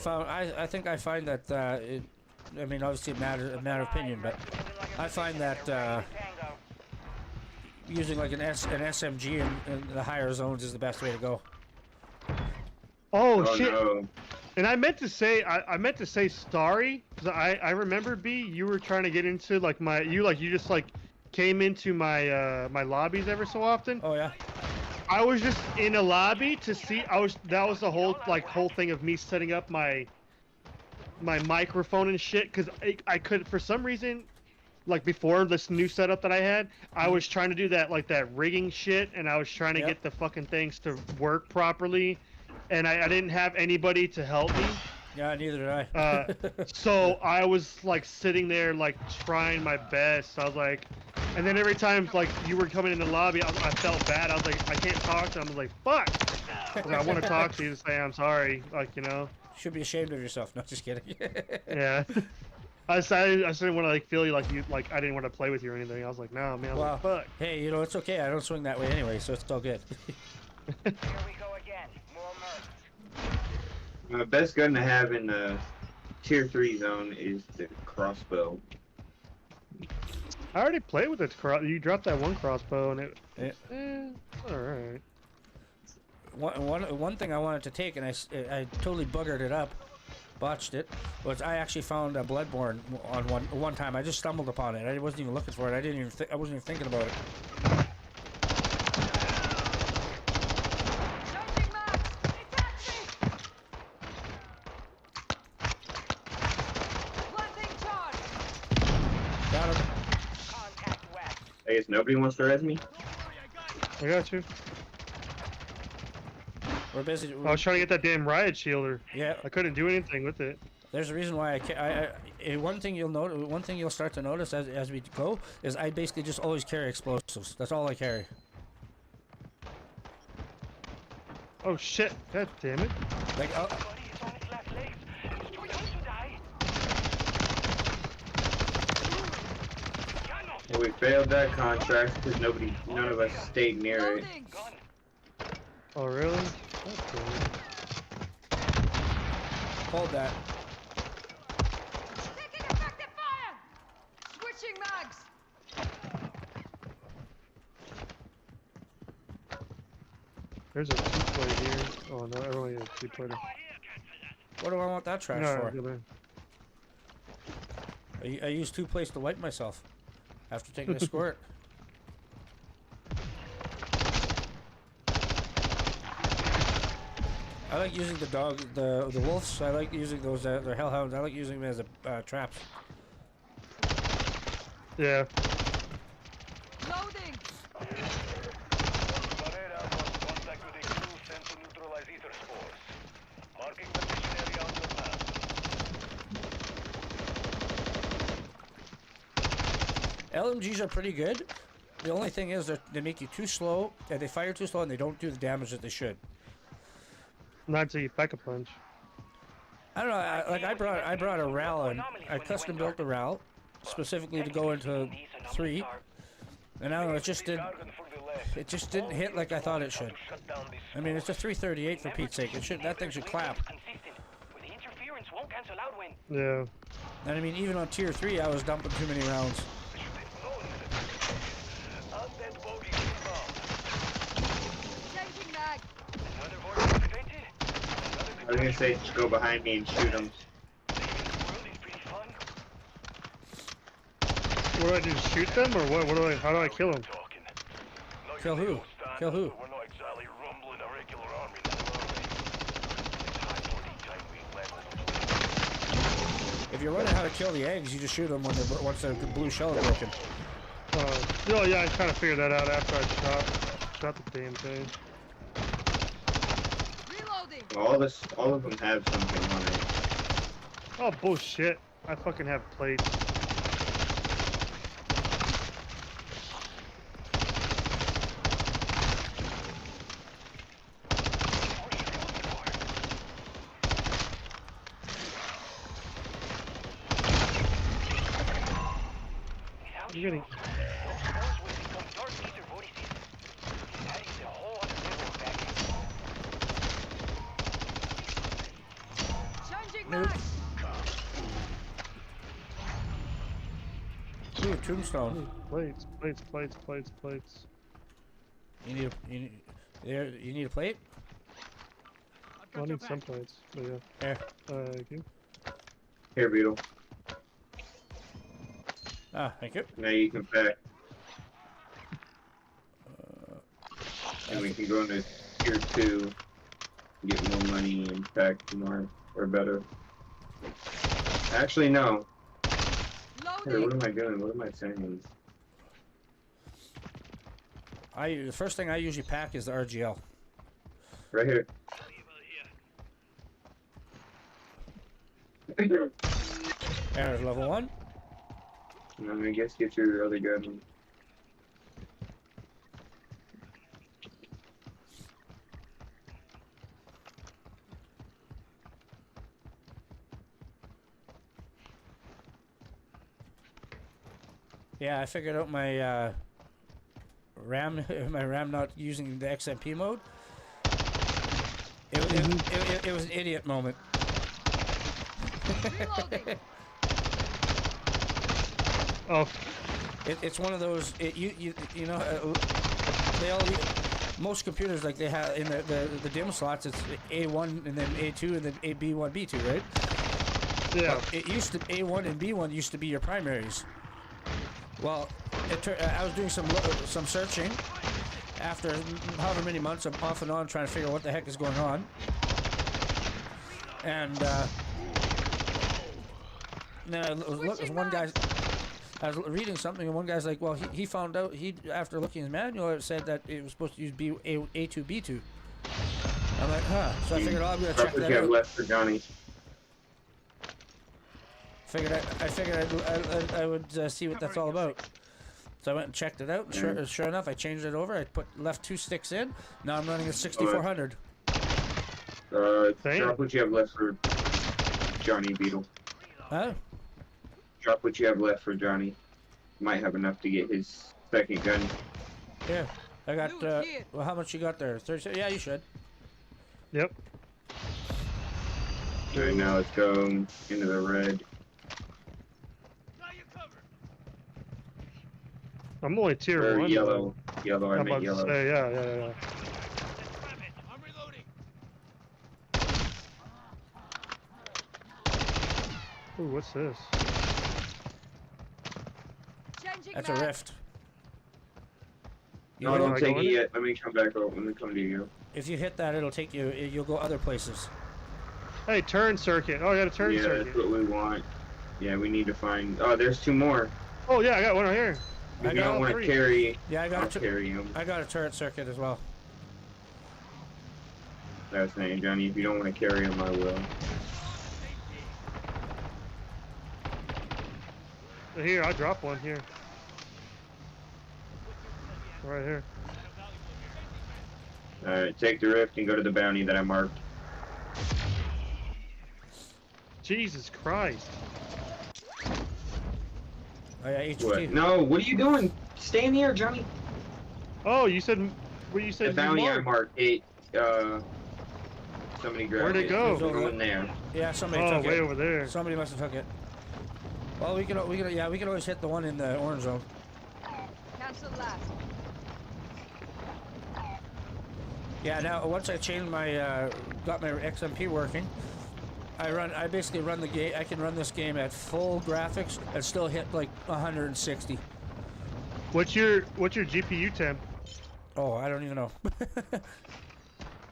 I think I find that I mean, obviously a matter of opinion, but I find that using like an SMG in the higher zones is the best way to go. Oh shit! No. And I meant to say I meant to say sorry because I remember B, you were trying to get into like you just like came into my my lobbies ever so often. Oh yeah. I was just in a lobby to see. That was the whole thing of me setting up my microphone and shit because I could for some reason, like before this new setup that I had, I was trying to do that rigging shit and I was trying to get the fucking things to work properly, and I didn't have anybody to help me. Yeah, neither did I. So I was like sitting there like trying my best. I was like, and then every time like you were coming in the lobby, I felt bad. I was like, I can't talk to him. I was like, fuck. I want to talk to you to say I'm sorry. Like, you know. Should be ashamed of yourself. No, just kidding. Yeah. I just didn't want to like feel you like I didn't want to play with you or anything. I was like, no, man. I was like, fuck. Hey, you know it's okay. I don't swing that way anyway, so it's all good. Here we go again. More mercs. My best gun to have in the tier 3 zone is the crossbow. I already played with it. You dropped that one crossbow and it. Yeah. All right. One thing I wanted to take and I totally buggered it up, botched it. Was I actually found a Bloodborne on one time. I just stumbled upon it. I wasn't even looking for it. I wasn't even thinking about it. I guess nobody wants to res me. I got you. We're busy. I was trying to get that damn riot shielder. Yeah. I couldn't do anything with it. There's a reason why one thing you'll start to notice as we go is I basically just always carry explosives. That's all I carry. Oh shit! God damn it! Like Well, we failed that contract because none of us stayed near it. Oh really? Hold that. Taking effective fire! Switching mags! There's a two-player here. Oh no, I only have a two-player. What do I want that trash for? I used 2 plates to wipe myself after taking a squirt. I like using the wolves. I like using those. They're hellhounds. I like using them as a traps. Yeah. Loading! LMGs are pretty good. The only thing is that they make you too slow, and they fire too slow, and they don't do the damage that they should. Not until you pack a punch. I don't know. I brought a RAL and I custom built the RAL specifically to go into 3, and I don't know. It just didn't hit like I thought it should. I mean, it's a 338 for Pete's sake. That thing should clap. deference won't cancel out when. Yeah. And I mean, even on tier 3, I was dumping too many rounds. Undead body inbound. Changing mag. Another voice activated. I was gonna say, just go behind me and shoot him. What do I do? Shoot them or what? What do I? How do I kill them? Kill who? Kill who? We're not exactly rumbling a regular army now, are we? It's high bloody time we leveled. If you're learning how to kill the eggs, you just shoot them when once the blue shell is broken. Oh yeah, I kind of figured that out after I shot the damn thing. Reloading. All of them have something on it. Oh bullshit! I fucking have plates. You're getting. Changing Nope. mag. Ooh, tombstone. Plates. You need a plate? I need some plates. But yeah. Here. Thank you. Here, Beetle. Ah, thank you. Now you can pack. And we can go into tier 2, get more money and pack more or better. Actually, no. Hey, what am I doing? What am I saying? The first thing I usually pack is the RGL. Right here. There's level 1. I guess get your other gun. Yeah, I figured out my RAM, my RAM not using the XMP mode. It was an idiot moment. Reloading. Oh. It's one of those. You know most computers like they have in the DIMM slots. It's A1 and then A2 and then B1 B2, right? Yeah. Well, it used to A1 and B1 used to be your primaries. Well, I was doing some searching after however many months of off and on trying to figure out what the heck is going on, and then one guy. I was reading something, and one guy's like, "Well, he found out after looking in the manual, it said that it was supposed to use A2 B2." I'm like, huh. So I figured, I'm gonna check that out. Left for Johnny. I figured I would see what that's all about. So I went and checked it out. And sure enough, I changed it over. I left 2 sticks in. Now I'm running a 6400. Drop what you have left for Johnny, Beetle. Huh? Drop what you have left for Johnny. Might have enough to get his second gun. Yeah, I got. Well, how much you got there? 30. Yeah, you should. Yep. Alright, now let's go into the red. I'm only tier 1. Yellow. Yellow, I I'm meant about yellow. to say, yeah. Ooh, what's this? Changing That's a mag. rift. No, don't take it yet. Let me come back over. Let me come to you. If you hit that, it'll take you. You'll go other places. Hey, turn circuit. Oh, I got a turn circuit. Yeah, that's what we want. Yeah, we need to find. Oh, there's 2 more. Oh yeah, I got one right here. If you don't want to carry, yeah, I'll carry him. I got a turret circuit as well. That's saying, Johnny, if you don't want to carry him, I will. Here, I dropped one here. Right here. Alright, take the rift and go to the bounty that I marked. Jesus Christ. Oh yeah, HT. What? No, what are you doing? Stay in here, Johnny. Oh, you said what you said? The bounty I marked. Somebody grabbed Where'd it go? It's going there. Yeah, somebody Oh, took way it. over there. Somebody must have took it. Well, we can always hit the one in the orange zone. Cancel last. Yeah, now once I changed my got my XMP working, I basically run the game. I can run this game at full graphics and still hit like 160. What's your GPU temp? Oh, I don't even know.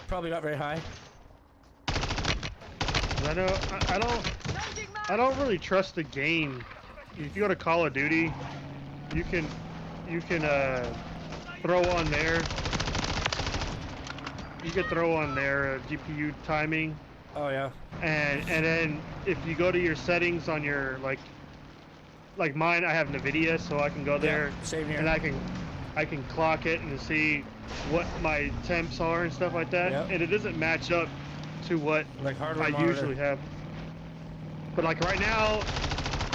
Probably not very high. I don't really trust the game. If you go to Call of Duty, you can throw on there. You can throw on their GPU timing. Oh yeah. And then if you go to your settings on your like mine, I have NVIDIA, so I can go there. Yeah, same here. And I can clock it and see what my temps are and stuff like that. Yep. And it doesn't match up to what like hardware I monitor. usually have. But like right now,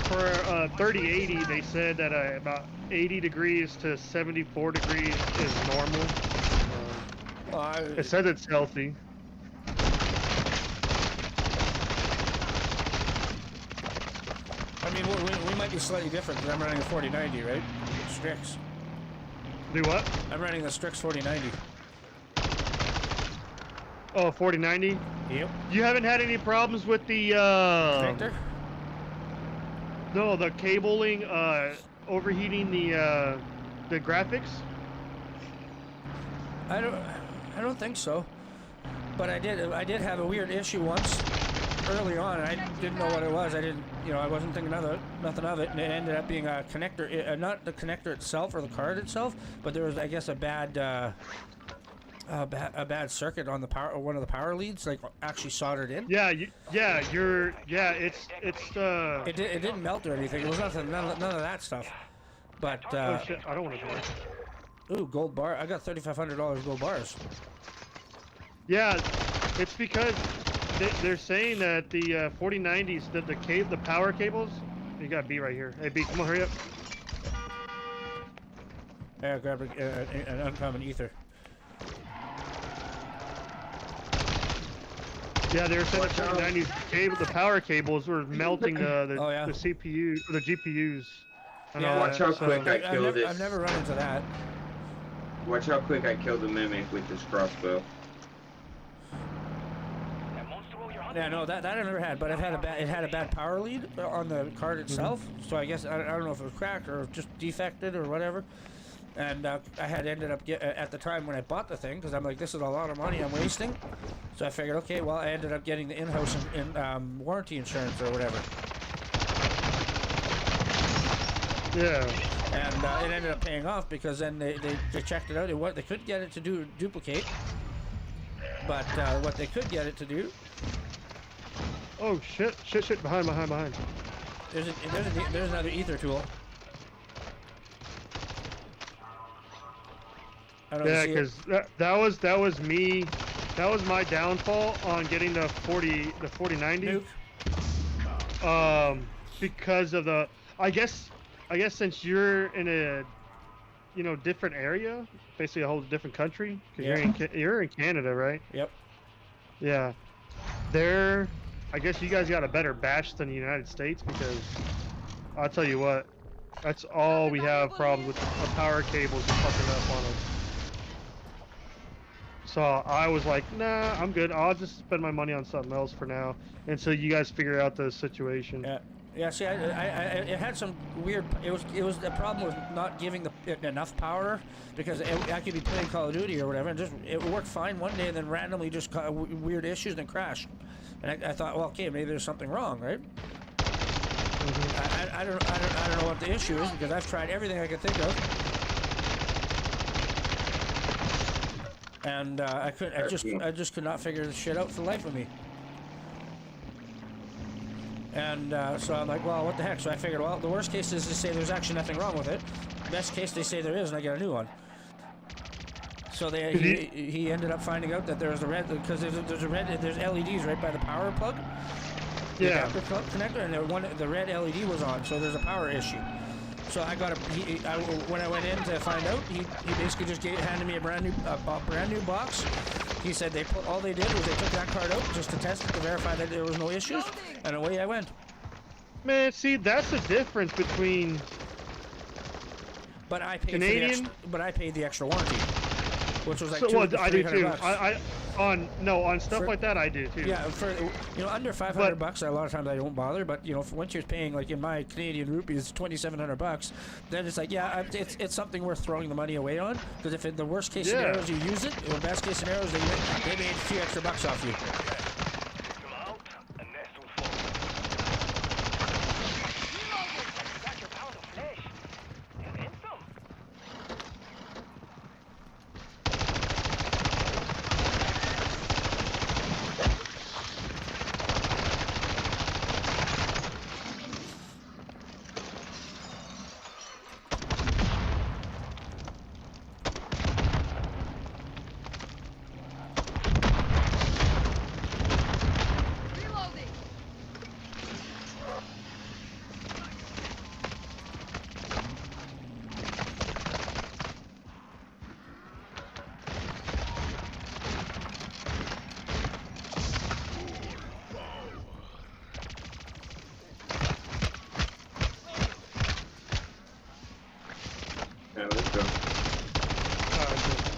for 3080, they said that about 80 degrees to 74 degrees is normal. It says it's healthy. I mean, we might be slightly different because I'm running a 4090, right? Strix. Do what? I'm running the Strix 4090. Oh, 4090? Yep. You haven't had any problems with the Victor? No, the cabling overheating the graphics? I don't think so. But I did have a weird issue once early on. And I didn't know what it was. I wasn't thinking of it, nothing of it, and it ended up being a connector, not the connector itself or the card itself, but there was, I guess, a bad circuit on the power, or one of the power leads, like actually soldered in. Yeah, it's It didn't melt or anything. It was nothing, none of that stuff. But oh shit, I don't want to do it. Ooh, gold bar. I got $3,500 gold bars. Yeah, it's because they're saying that the 4090s, the power cables. You got B right here. Hey B, come on, hurry up. Yeah, grab an uncommon ether. Yeah, they were saying the 4090s cable, the power cables were melting the Oh, yeah. the CPU, the GPUs. Yeah, watch how quick I kill this. I've never run into that. Watch how quick I kill the mimic with this crossbow. Yeah, no, that I never had, but it had a bad power lead on the card itself. So I guess I don't know if it was cracked or just defected or whatever. And I had ended up at the time when I bought the thing, because I'm like, this is a lot of money I'm wasting. So I figured, okay, well, I ended up getting the in-house warranty insurance or whatever. Yeah. And it ended up paying off because then they checked it out. They couldn't get it to duplicate, but what they could get it to do. Oh shit! Behind. There's another ether tool. Yeah, because that was me. That was my downfall on getting the 4090. Because of the, I guess since you're in a different area, basically a whole different country, because you're in Canada, right? Yep. Yeah. I guess you guys got a better batch than the United States, because I'll tell you what, that's all we have problems with, the power cables are fucking up on us. So I was like, nah, I'm good. I'll just spend my money on something else for now until you guys figure out the situation. Yeah. Yeah, see, it had some weird. It was the problem with not giving it enough power, because I could be playing Call of Duty or whatever, and it worked fine one day, and then randomly just got weird issues and crashed. And I thought, well, okay, maybe there's something wrong, right? Mm-hmm. I don't know what the issue is, because I've tried everything I could think of, and I just could not figure this shit out for the life of me. And so I'm like, well, what the heck? So I figured, well, the worst case is they say there's actually nothing wrong with it. Best case, they say there is, and I get a new one. So he ended up finding out that there's a red, because there's LEDs right by the power plug. Yeah. The connector, and the red LED was on, so there's a power issue. So I got when I went in to find out, he basically just handed me a brand new box. He said all they did was they took that card out just to test it to verify that there was no issues, and away I went. Man, see, that's the difference between. But I paid Canadian. But I paid the extra warranty, which was like So, well, I do too. $300. On stuff like that I do too. Yeah, for under $500, a lot of times I don't bother. But for once you're paying, like in my Canadian rupees, $2,700, then it's like, yeah, it's something worth throwing the money away on. Because if in the worst case scenarios you use it, or best case scenarios they made a few extra bucks off you.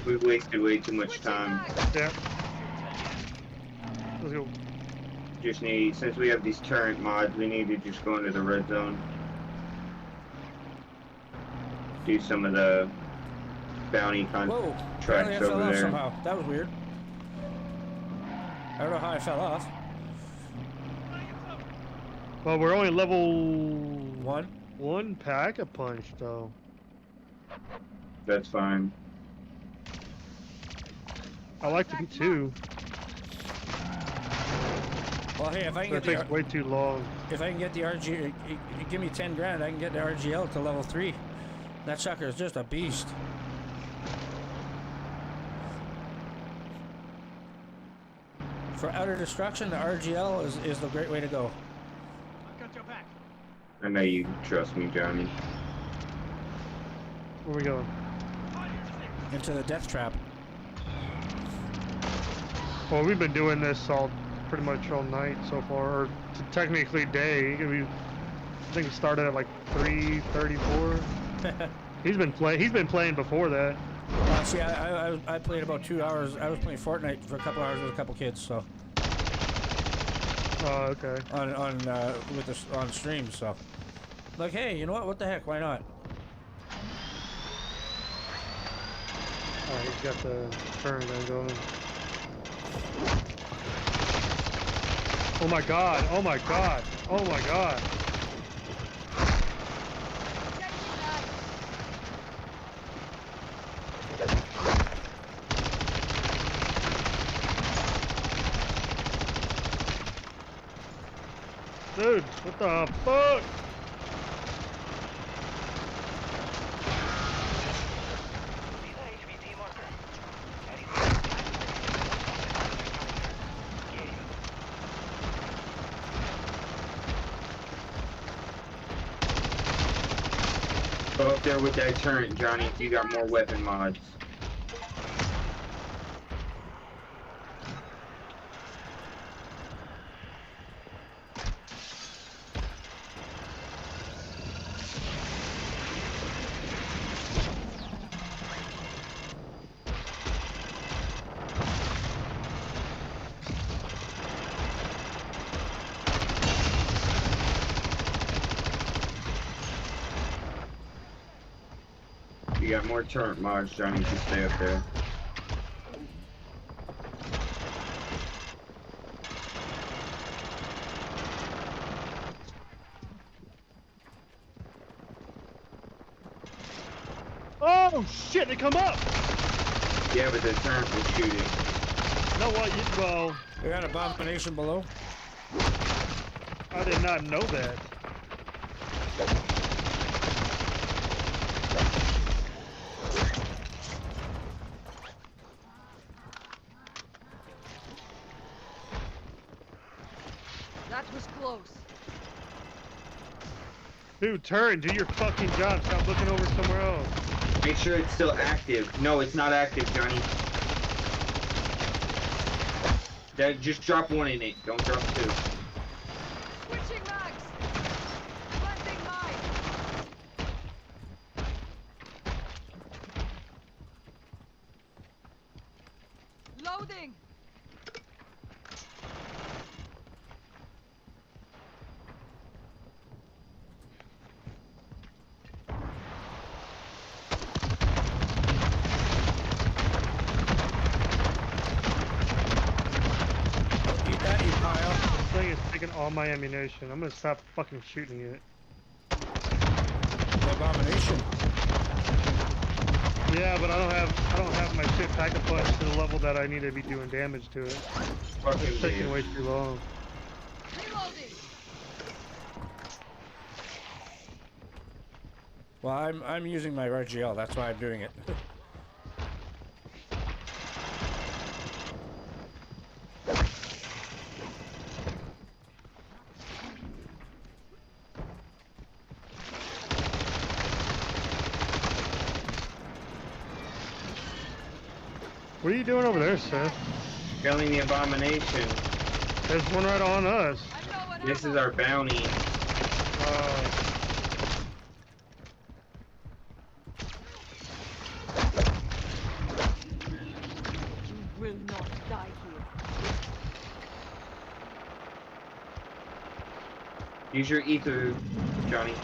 We wasted way too much time. Yeah. Let's go. Just need, since we have these turret mods, we need to just go into the red zone. Do some of the bounty tracks over there. Somehow. That was weird. I don't know how I fell off. Well, we're only level 1. One pack a punch though. That's fine. I like to be 2. Well, hey, if I can that takes way too long. If I can get the RG, give me 10 grand, I can get the RGL to level 3. That sucker is just a beast. For utter destruction, the RGL is the great way to go. I know you trust me, Johnny. Where we going? Into the death trap. Well, we've been doing this pretty much all night so far, or technically day. I think it started at like 3:34. He's been playing before that. See, I played about 2 hours. I was playing Fortnite for a couple hours with a couple kids, so. Oh, okay. On stream, so. Like, hey, you know what? What the heck? Why not? Alright, he's got the turn gun going. Oh my god! Oh my god! Oh my god! Dude, what the fuck? Go up there with that turret, Johnny, if you got more weapon mods. You got more turret mods, Johnny, just stay up there. Oh shit, they come up! Yeah, but the turret will shoot it. No, what? Well... We got an abomination below. I did not know that. That was close. Dude, turn, do your fucking job. Stop looking over somewhere else. Make sure it's still active. No, it's not active, Johnny. Just drop one in it. Don't drop two. Switching mags. Planting mine. Loading. Eat that, you pile. This thing is taking all my ammunition. I'm gonna stop fucking shooting it. The abomination. Yeah, but I don't have my shit pack-a-punch to the level that I need to be doing damage to it. Fucking It's taking dude. way too long. Reloading. Well, I'm using my RGL. That's why I'm doing it. What are you doing over there, Seth? Killing the abomination. There's one right on us. This is our bounty. You will not die here. Use your ether, Johnny.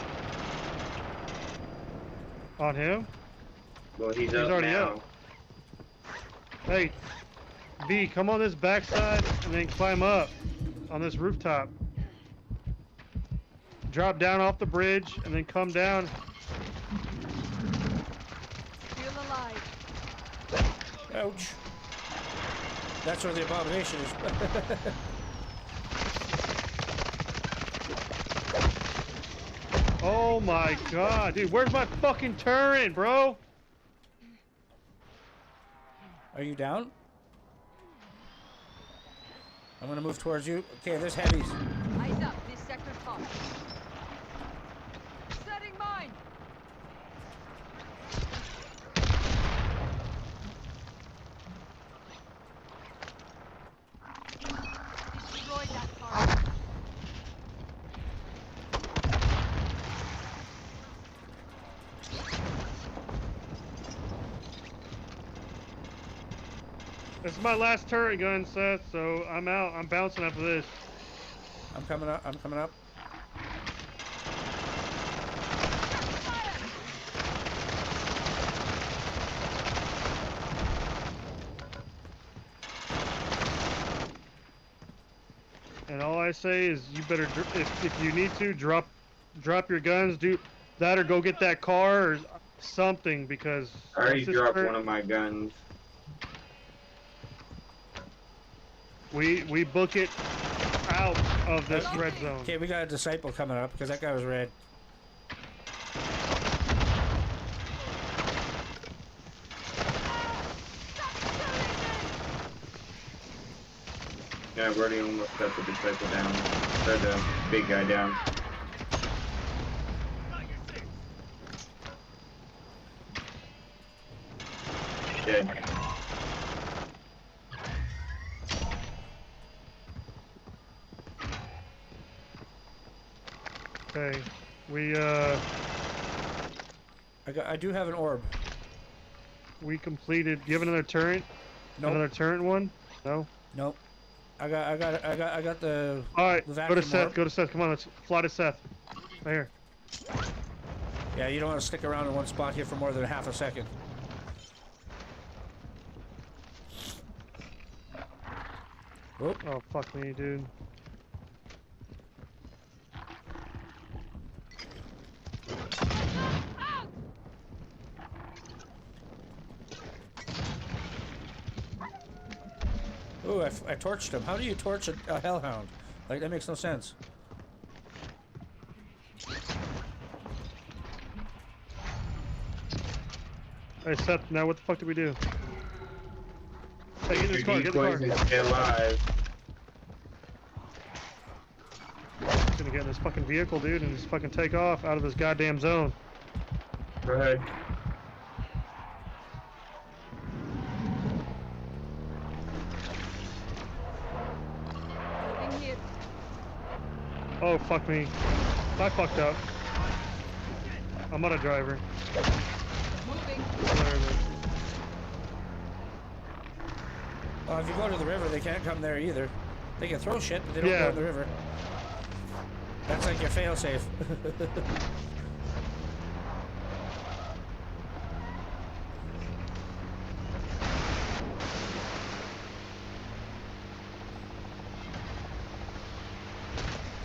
On him? Well, he's up already now. up. Hey, V, come on this backside and then climb up on this rooftop. Drop down off the bridge and then come down. Still alive. Ouch. That's where the abomination is. Oh my god, dude, where's my fucking turret, bro? Are you down? I'm gonna move towards you. Okay, there's heavies. Eyes up. This sector's hot. Setting mine. Destroy that part. This is my last turret gun, Seth, so I'm out. I'm bouncing after this. I'm coming up. I'm coming up. And all I say is, you better, if you need to, drop your guns, do that, or go get that car or something, because I already once this dropped turret- one of my guns. We book it out of this red zone. Okay, we got a disciple coming up because that guy was red. Yeah, I've already almost got the disciple down. Or the big guy down. Dead. Okay, I do have an orb. we completed. Do you have another turret? Nope. Another turret one? No. Nope. I got the. All right, the go to vacuum Seth. orb. Go to Seth. Come on, let's fly to Seth. Right here. Yeah, you don't want to stick around in one spot here for more than half a second. Oh, Oh fuck me, dude. ooh, I torched him. How do you torch a hellhound? Like, that makes no sense. Hey Seth, now what the fuck do we do? Hey, get in this Your car. Get in the car. decoys and stay alive. It's gonna get in this fucking vehicle, dude, and just fucking take off out of this goddamn zone. Go ahead. In here. Oh, fuck me. I fucked up. I'm not a driver. Moving. If you go to the river, they can't come there either. They can throw shit, but they don't Yeah. go in the river. That's like your fail-safe.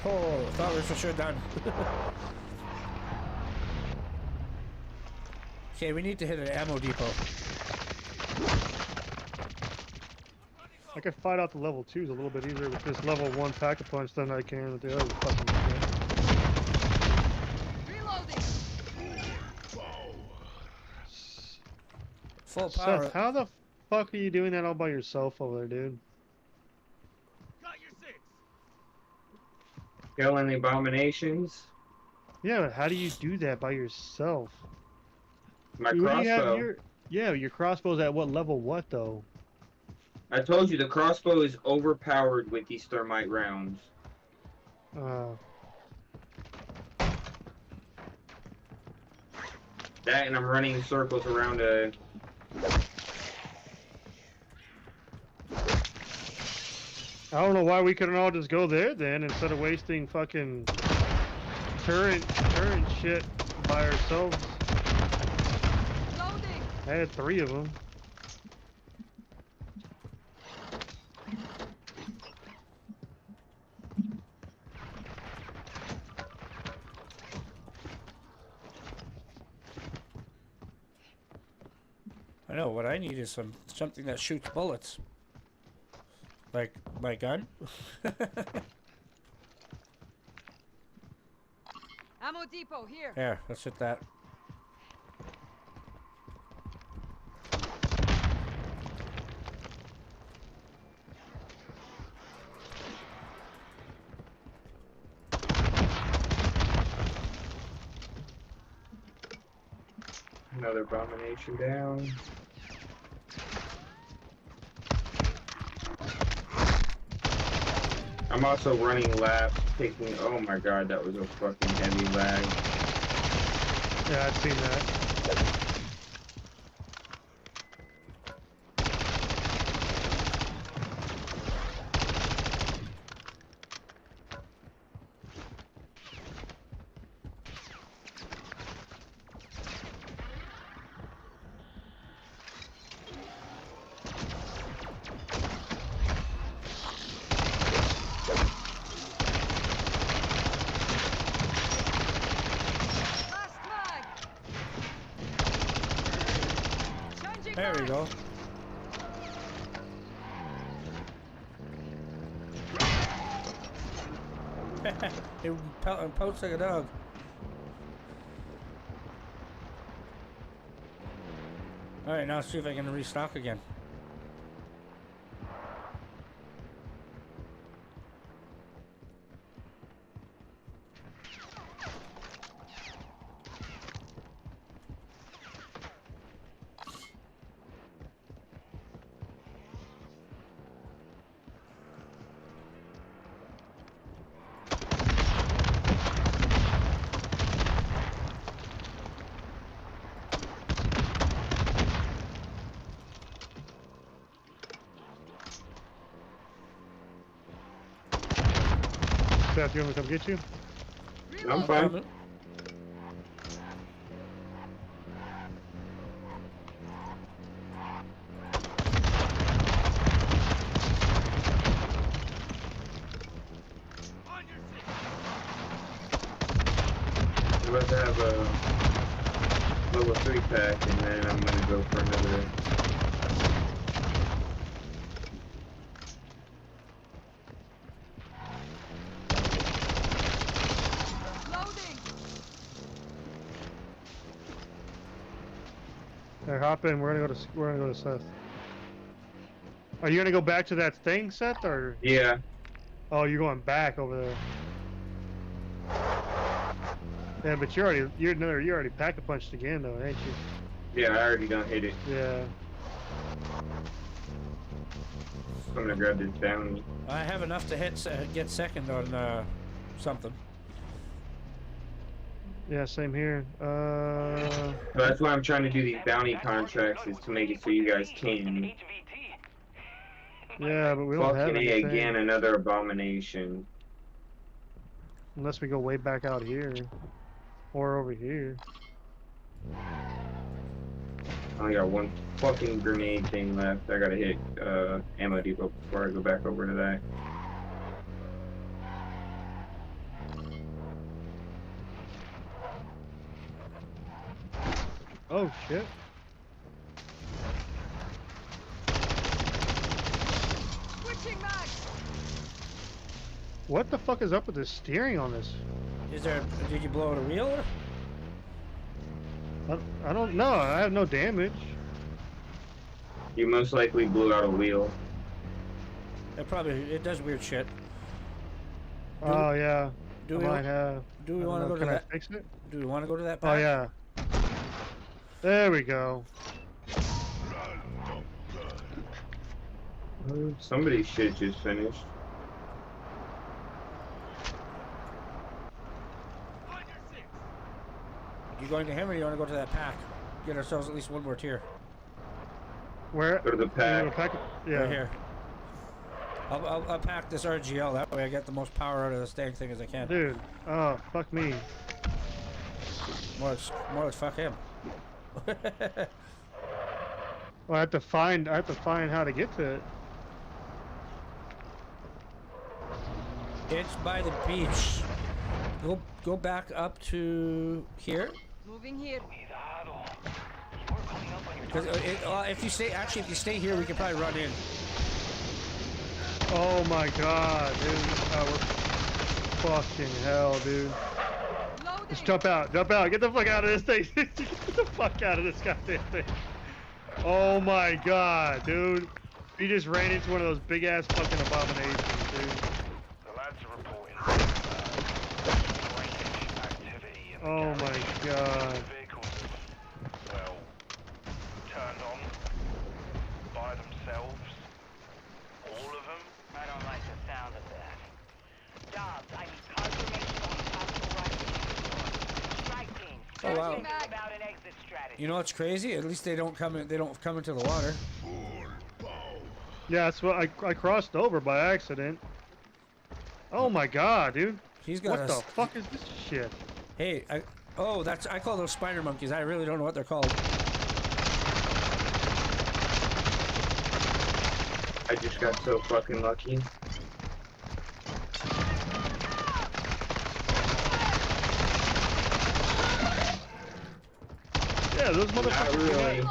Oh, thought we were for sure done. Okay, we need to hit an ammo depot. I can fight out the level 2s a little bit easier with this level 1 pack-a-punch than I can with the other fucking shit. Reloading. Full power. Seth, how the fuck are you doing that all by yourself over there, dude? Killing the abominations. Yeah, but how do you do that by yourself? My Dude, what do you have crossbow. your crossbow's at what level what, though? I told you the crossbow is overpowered with these thermite rounds. That and I'm running circles around a... I don't know why we couldn't all just go there then instead of wasting fucking turret shit by ourselves. Loading. I had 3 of them. I know, what I need is something that shoots bullets. Like my gun. Ammo depot here. Yeah, let's hit that. Another abomination down. I'm also running laps, taking... Oh my god, that was a fucking heavy lag. Yeah, I've seen that. There we go. It pouts like a dog. Alright, now let's see if I can restock again. Seth, you want me to come get you? I'm fine. I'm about to have a level 3 pack, and then I'm gonna go for another. Hey, hop in. We're gonna go to Seth. Are you gonna go back to that thing, Seth, or? Yeah. Oh, you're going back over there. Yeah, but you already pack a punched again though, ain't you? Yeah, I already done hit it. Yeah. I'm gonna grab this bounty. I have enough to get second on something. Yeah, same here. So that's why I'm trying to do these bounty contracts, is to make it so you guys can. Yeah, but we don't have Fucking A anything. again, another abomination. Unless we go way back out here. Or over here. I only got one fucking grenade thing left. I gotta hit ammo depot before I go back over to that. Oh shit. Switching mag. What the fuck is up with the steering on this? Is there? Did you blow out a wheel? I don't know. I have no damage. You most likely blew out a wheel. It does weird shit. Oh yeah. Do I we might have. Do we want to go to Can that? I fix it? Do we want to go to that? Oh pack? yeah. There we go. Somebody's shit just finished. You going to him or you want to go to that pack? Get ourselves at least one more tier. Where? Go to the pack. Yeah. Right here. I'll pack this RGL. That way I get the most power out of this dang thing as I can. Dude. Oh, fuck me. More like fuck him. Well, I have to find how to get to it. It's by the beach. Go back up to here. Moving here. Because if you stay here, we can probably run in. Oh my god, dude. Oh, we're fucking hell, dude. Just jump out, get the fuck out of this thing. Get the fuck out of this goddamn thing. Oh my god, dude. You just ran into one of those big ass fucking abominations, dude. The lads are reporting activity in the Oh garage. my god. Vehicles have, well, turned on by themselves. All of them. I don't like the sound of that. Dobbs, I need confirmation on possible right. Strike team. Oh, wow. About an exit strategy. You know what's crazy? At least they don't come into the water. Yeah, that's what I crossed over by accident. Oh my god, dude. He's got What the fuck is this shit? Hey, I call those spider monkeys. I really don't know what they're called. I just got so fucking lucky. Yeah, those motherfuckers. Really.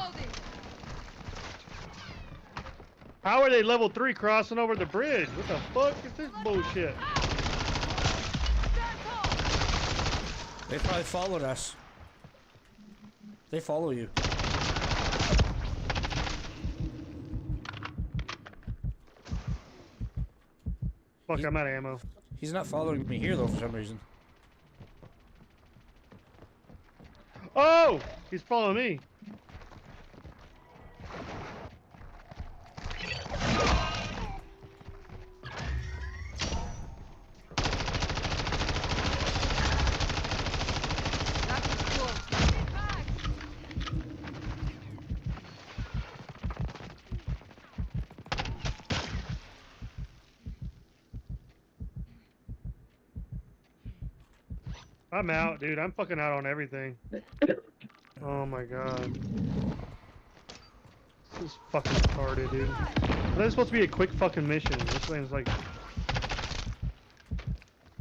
How are they level 3 crossing over the bridge? What the fuck is this bullshit? They probably followed us. They follow you. Fuck, I'm out of ammo. He's not following me here though for some reason. Oh! He's following me. I'm out, dude. I'm fucking out on everything. Oh my god. This is fucking retarded, dude. That's supposed to be a quick fucking mission. This thing's like...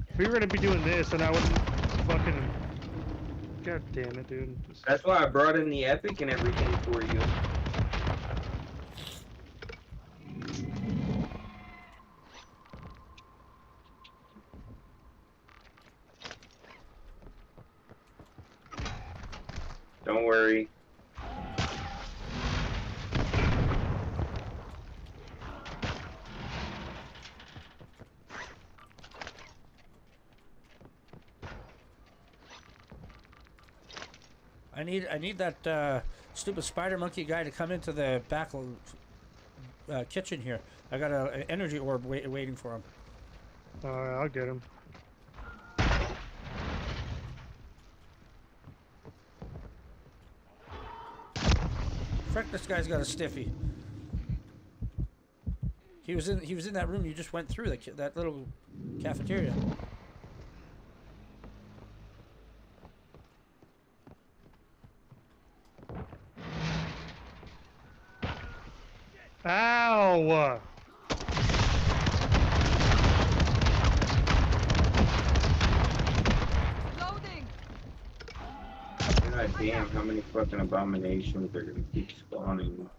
If we were gonna be doing this, then I wouldn't fucking... God damn it, dude. That's why I brought in the epic and everything for you. Don't worry. I need that stupid spider monkey guy to come into the back kitchen here. I got an energy orb waiting for him. Alright, I'll get him. Frick, this guy's got a stiffy. He was in that room you just went through, that little cafeteria. Ow! Loading. God damn, how many fucking abominations are gonna keep spawning?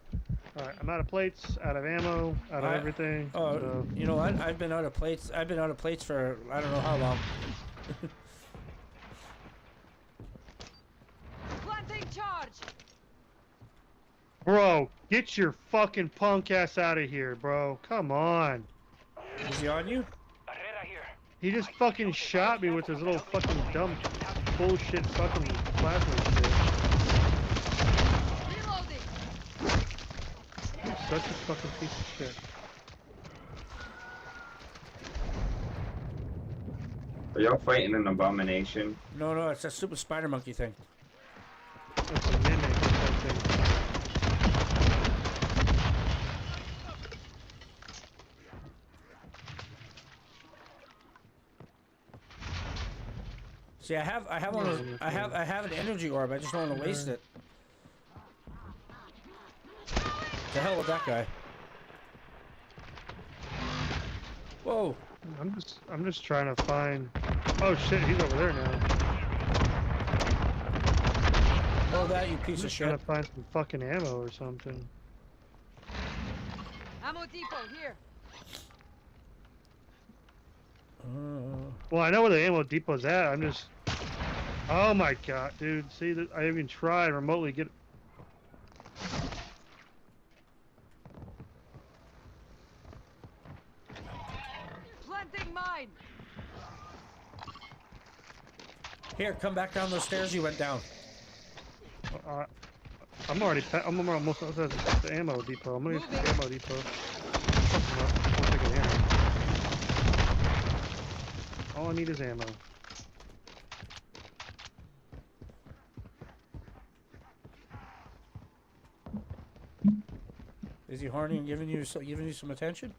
Alright, I'm out of plates, out of ammo, out of everything. Oh, So. you know what? I've been out of plates. I've been out of plates for I don't know how long. Planting charge. Bro, get your fucking punk ass out of here, bro. Come on. Is he on you? He just fucking shot me with his little fucking dumb bullshit fucking plasma shit. Reloading. You're such a fucking piece of shit. Are y'all fighting an abomination? No, it's that stupid spider monkey thing. That's a mimic or something. See, I have one of those, I have an energy orb. I just don't want to waste it. The hell with that guy. Whoa. I'm just trying to find. Oh shit, he's over there now. Oh, that you piece of I'm shit. trying to find some fucking ammo or something. Ammo depot here. Well, I know where the ammo depot's at. I'm just. Oh my god, dude! See that? I even tried remotely get. Planting mine. Here, come back down those stairs you went down. I'm almost at the ammo depot. I'm gonna use the ammo depot. Fuck 'em up. I'll take an ammo. All I need is ammo. Is he horny and giving you some attention?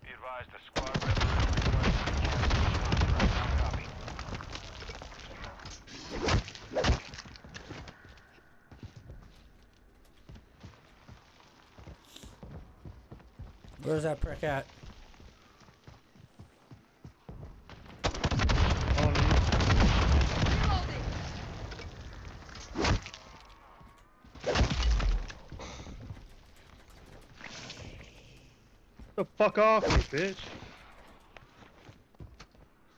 Be advised, the squad rep copy. Where's that prick at? The fuck off me, bitch.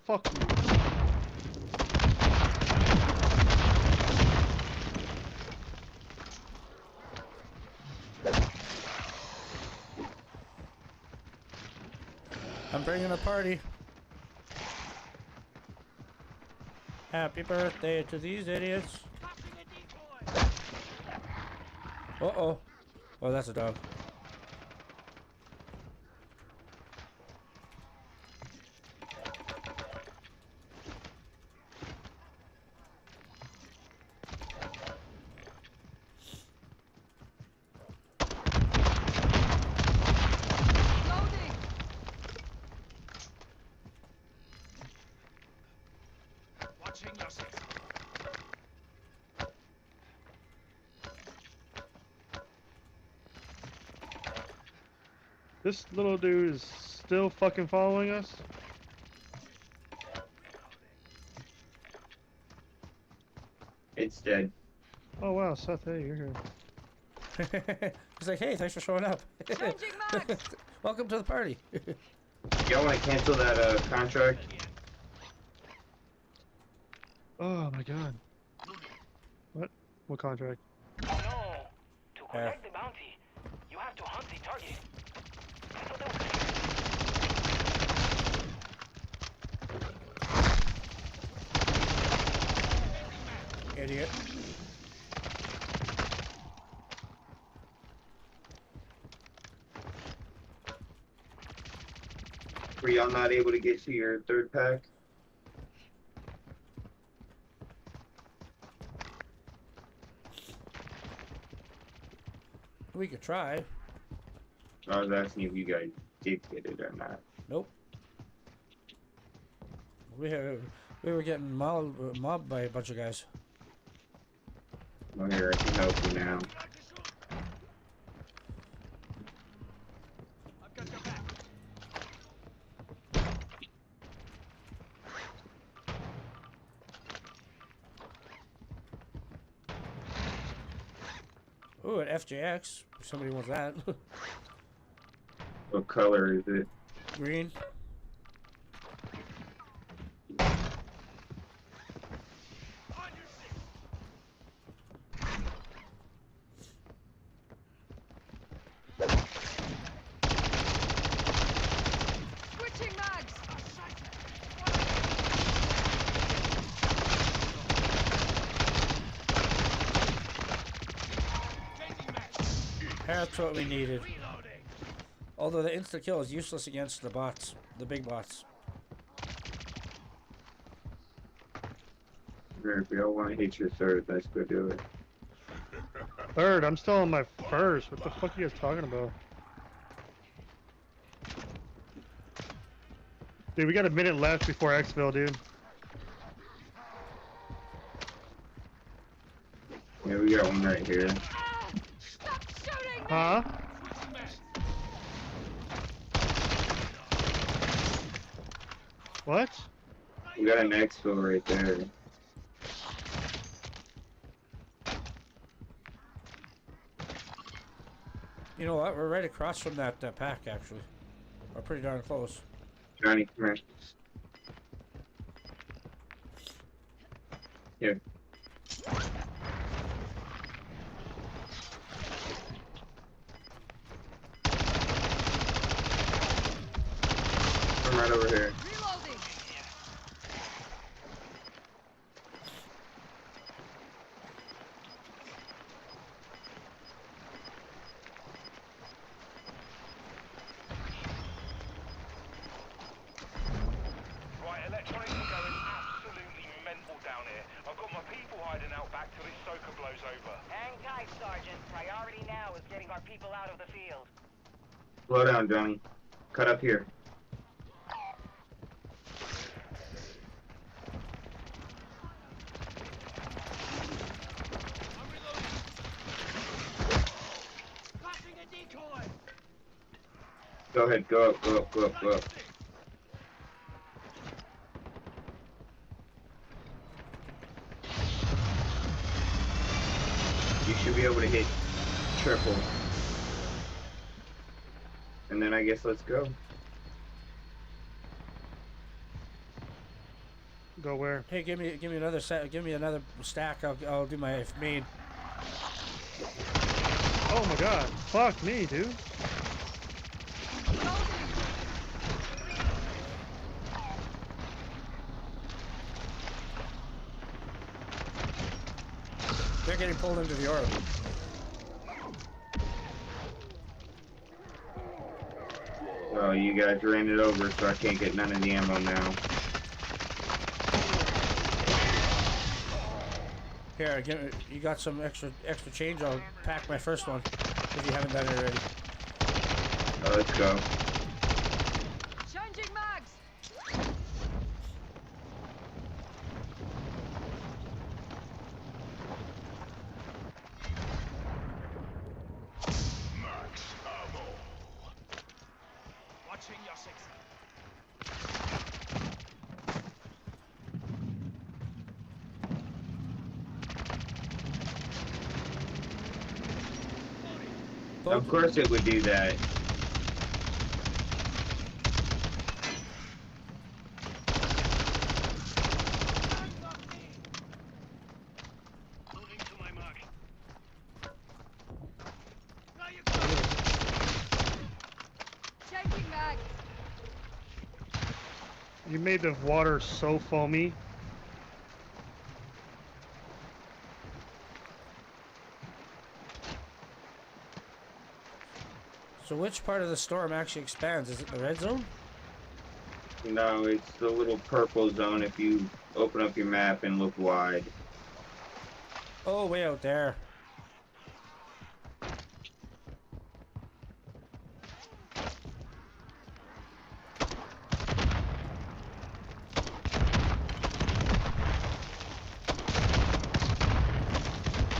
Fuck you. I'm bringing a party. Happy birthday to these idiots. Uh-oh. Oh, that's a dog. This little dude is still fucking following us? It's dead. Oh wow, Seth, hey, you're here. He's like, hey, thanks for showing up. Welcome to the party. Y'all want to cancel that contract? Oh my god. What? What contract? Oh no! To collect the bounty, you have to hunt the target. Idiot. Were y'all not able to get to your third pack? We could try. I was asking if you guys did get it or not. Nope. We were getting mobbed by a bunch of guys. Well, here, I can help you now. Ooh, an FJX. If somebody wants that. What color is it? Green. Switching mags. That's what we needed. Although the insta kill is useless against the bots, the big bots. If y'all want to hit your third, let's go do it. Third, I'm still on my first. What the fuck are you guys talking about? Dude, we got a minute left before Xville, dude. Yeah, we got one right here. Stop shooting! Huh? What? We got an exfil right there. You know what? We're right across from that pack, actually. We're pretty darn close. Johnny, come here. Here. Come right over here. Reloading. Right, electronics are going absolutely mental down here. I've got my people hiding out back till this soaker blows over. Hang tight, Sergeant. Priority now is getting our people out of the field. Slow down, Johnny. Cut up here. Go ahead, go up, go up, go up, go up. You should be able to hit triple. And then I guess let's go. Go where? Hey, give me another set. Give me another stack. I'll do my main. Oh my god. Fuck me, dude. They're getting pulled into the orb. Well, you guys ran it over, so I can't get none of the ammo now. Here, you got some extra change. I'll pack my first one if you haven't done it already. Let's go. Changing mags. Max ammo. Watching your six. Of course it would do that. Moving to my mark. Changing mags. You made the water so foamy. So which part of the storm actually expands? Is it the red zone? No, it's the little purple zone if you open up your map and look wide. Oh, way out there.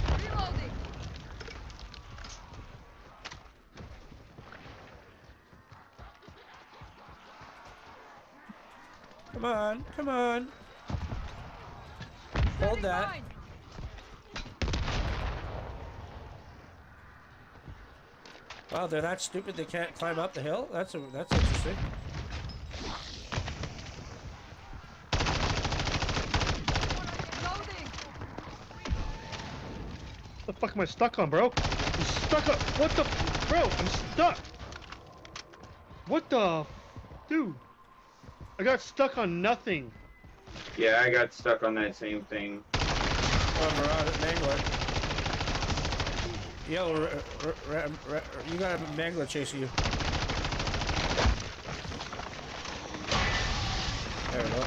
Reloading. Come on, come on. Hold that. Mine. Wow, they're that stupid they can't climb up the hill? That's interesting. Loading. What the fuck am I stuck on, bro? I'm stuck on. What the? Bro, I'm stuck. What the? Dude. I got stuck on nothing. Yeah, I got stuck on that same thing. Oh, Marauder, Mangler. Yo, you got a Mangler chasing you. There we go.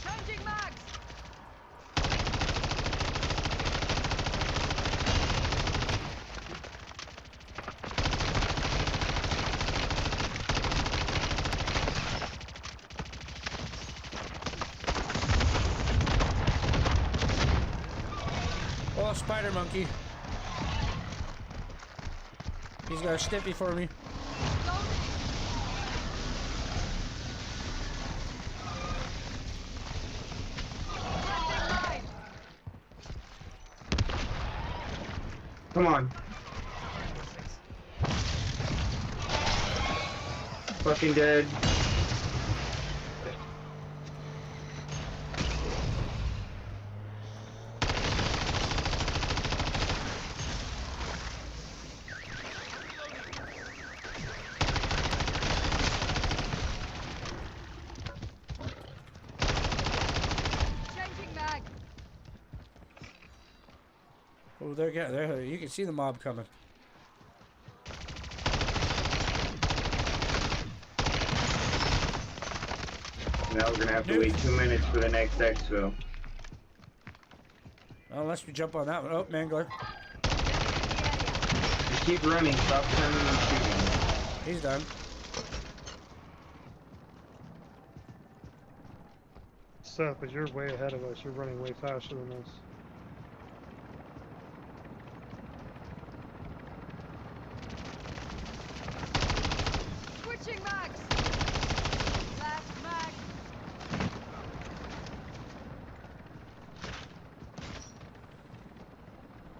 Changing mags. Oh, spider monkey. He's got a stiffy for me. Come on. Fucking dead. Changing mag. Oh, they're you can see the mob coming. Now we're gonna have to wait 2 minutes for the next exfil. Unless we jump on that one. Oh, Mangler. Just keep running, stop turning and shooting. He's done. Seth, but you're way ahead of us. You're running way faster than us. Switching mags. Last mag.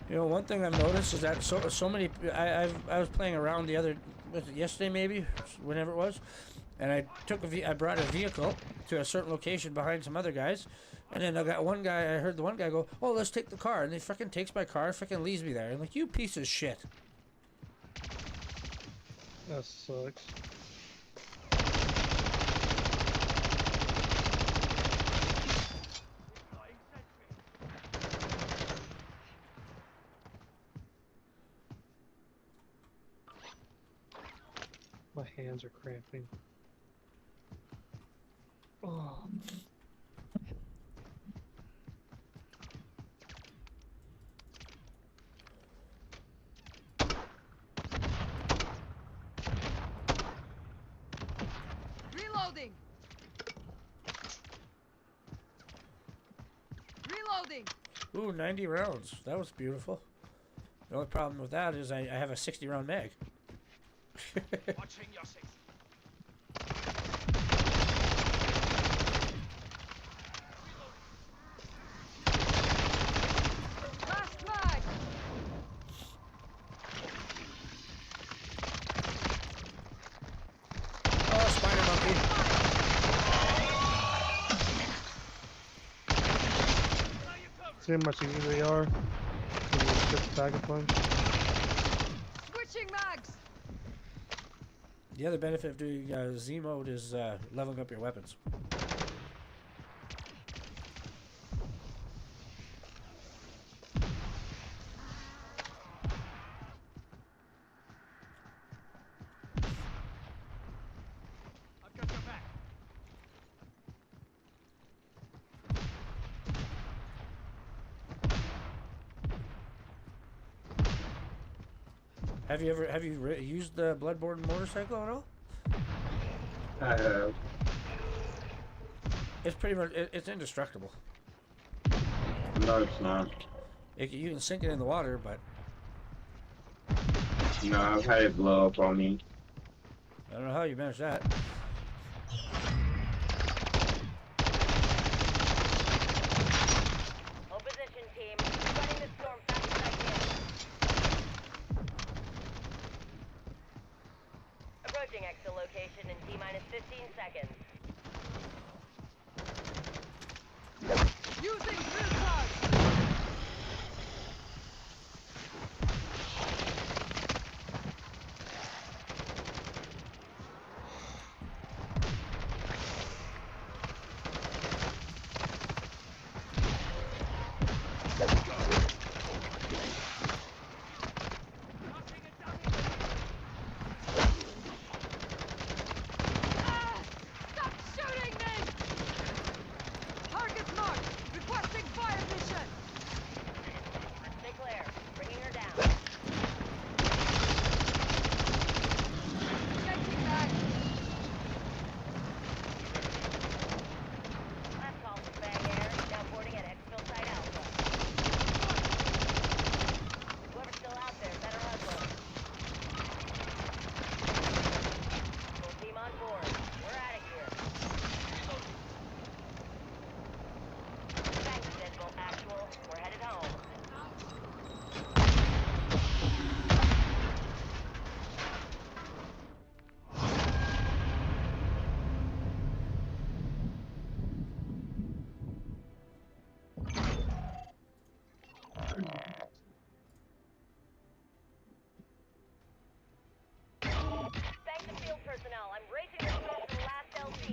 You know, one thing I've noticed is that so many. I was playing around the other, was it yesterday maybe, whenever it was, and I brought a vehicle to a certain location behind some other guys, and then I got one guy. I heard the one guy go, "Oh, let's take the car," and he freaking takes my car, freaking leaves me there. I'm like, you piece of shit. That sucks. My hands are cramping. Oh. Reloading. Reloading. Ooh, 90 rounds. That was beautiful. The only problem with that is I have a 60 round mag. Watching your six. Last mag. Oh, spider monkey. See how much easier they are? Just tag a punch. Switching mags. The other benefit of doing Z mode is leveling up your weapons. Have you used the Bloodborne motorcycle at all? I have. It's pretty much it's indestructible. No, it's not. You can sink it in the water, but No, I've had it blow up on me. I don't know how you managed that. Hold position, team. Running the storm fast as I can. Approaching exit location in T-minus 15 seconds. Using drill plugs. Ah! Stop shooting me! Target marked. Requesting fire mission. Stay clear. Bringing her down. Changing back. Last call for Fang Air. Now boarding at Exfil Site Alpha. Whoever's still out there, better hustle. Full team on board. We're out of here. Thanks, Deadbolt Actual. We're headed home. Thanks to field personnel. I'm racing the storm to the last LT.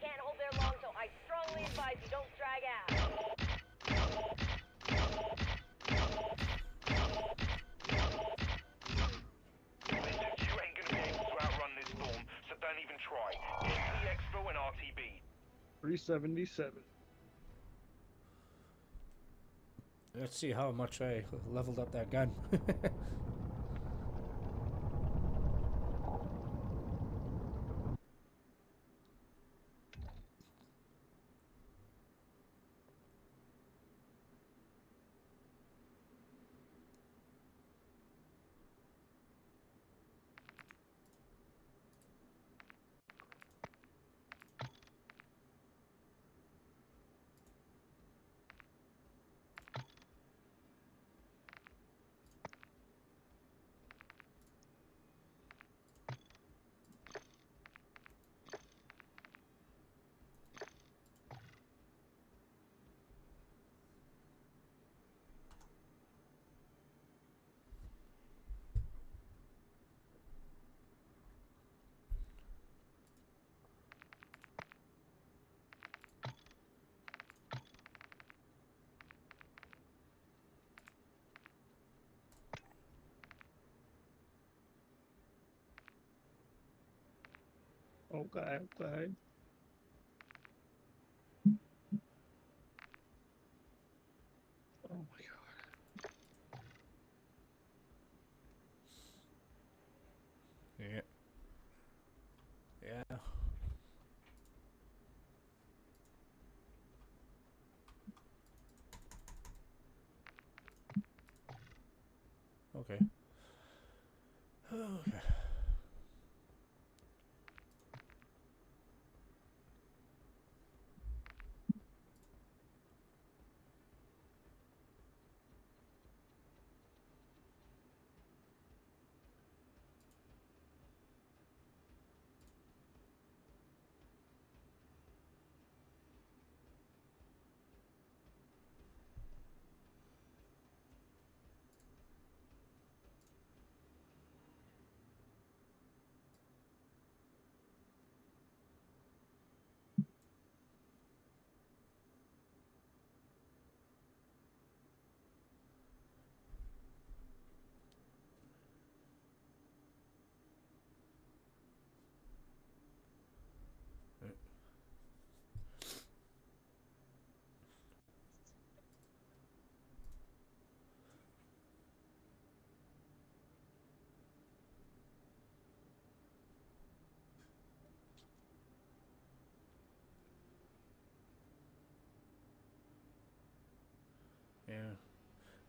Can't hold there long, so I strongly advise you don't drag out. Listen, you ain't gonna be able to outrun this storm, so don't even try. Get to the expo and RTB. 377. Let's see how much I leveled up that gun. Okay, okay. Oh my god. Yeah. Yeah. Okay. Okay.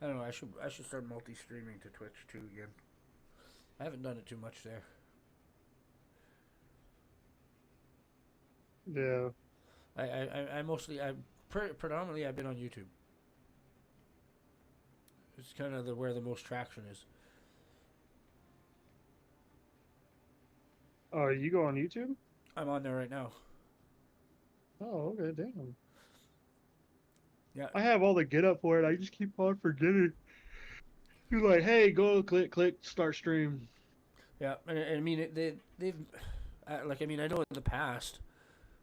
I don't know. I should start multi-streaming to Twitch too again. I haven't done it too much there. Yeah. I mostly predominantly I've been on YouTube. It's kind of where the most traction is. Oh, you go on YouTube? I'm on there right now. Oh, okay, damn. Yeah. I have all the get up for it. I just keep on forgetting. You're like, hey, go click, start stream. Yeah, and I mean they've like I mean I know in the past,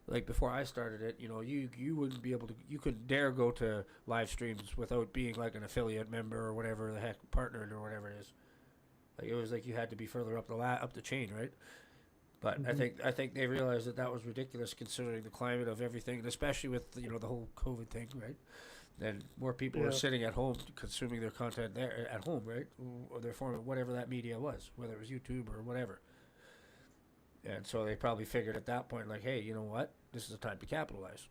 like before I started it, you wouldn't be able to, you couldn't dare go to live streams without being like an affiliate member or whatever the heck, partnered or whatever it is. Like it was like you had to be further up the chain, right? But I think they realized that was ridiculous considering the climate of everything, and especially with the whole COVID thing, right? Then more people are sitting at home consuming their content there at home, right? Or their form of whatever that media was, whether it was YouTube or whatever. And so they probably figured at that point, like, hey, you know what? This is a time to capitalize.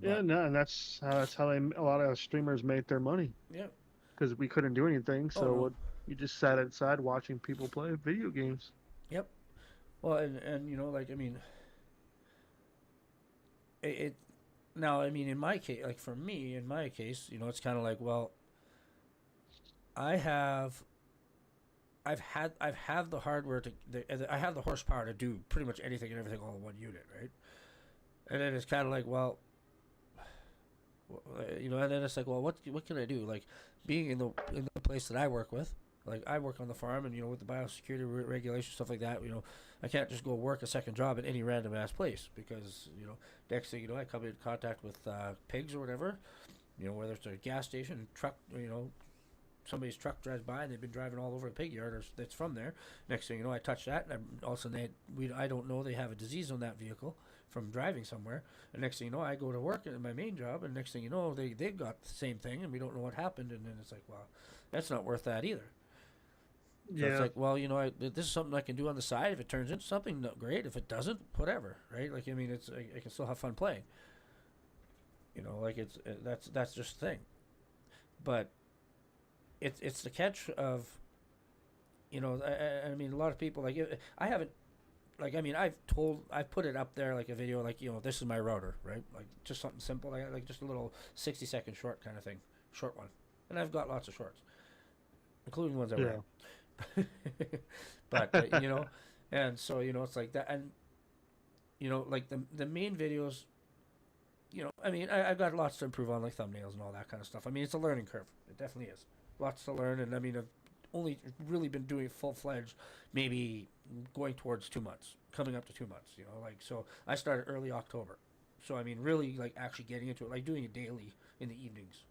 Yeah, no, and that's how a lot of streamers made their money. Yeah. Because we couldn't do anything, so you just sat outside watching people play video games. Yep. Well, and like I mean, it now I mean in my case, like for me in my case, it's kind of like, well, I've had the hardware I have the horsepower to do pretty much anything and everything all in one unit, right? And then it's kind of like, well, and then it's like, well, what can I do? Like being in the place that I work with, like I work on the farm, and with the biosecurity regulations, stuff like that, I can't just go work a second job at any random ass place because next thing I come in contact with pigs or whatever, whether it's a gas station, truck, somebody's truck drives by and they've been driving all over the pig yard or that's from there. Next thing you know, I touch that, and all of a sudden I don't know they have a disease on that vehicle from driving somewhere. And next thing you know, I go to work at my main job, and next thing you know, they've got the same thing, and we don't know what happened. And then it's like, well, that's not worth that either. So it's like, well, this is something I can do on the side. If it turns into something, great. If it doesn't, whatever, right? Like, I mean, I can still have fun playing. Like that's just the thing. But it's the catch of, I mean, a lot of people, like, I haven't, like, I mean, I've put it up there, like a video, like, this is my router, right? Like, just something simple, like just a little 60-second short kind of thing, short one. And I've got lots of shorts, including ones I wear. But, and so, it's like that. And, like the main videos, I mean, I've got lots to improve on, like thumbnails and all that kind of stuff. I mean, it's a learning curve. It definitely is. Lots to learn, and I mean, I've only really been doing full-fledged maybe going towards 2 months, coming up to 2 months, like, so I started early October. So, I mean, really, like, actually getting into it, like doing it daily in the evenings,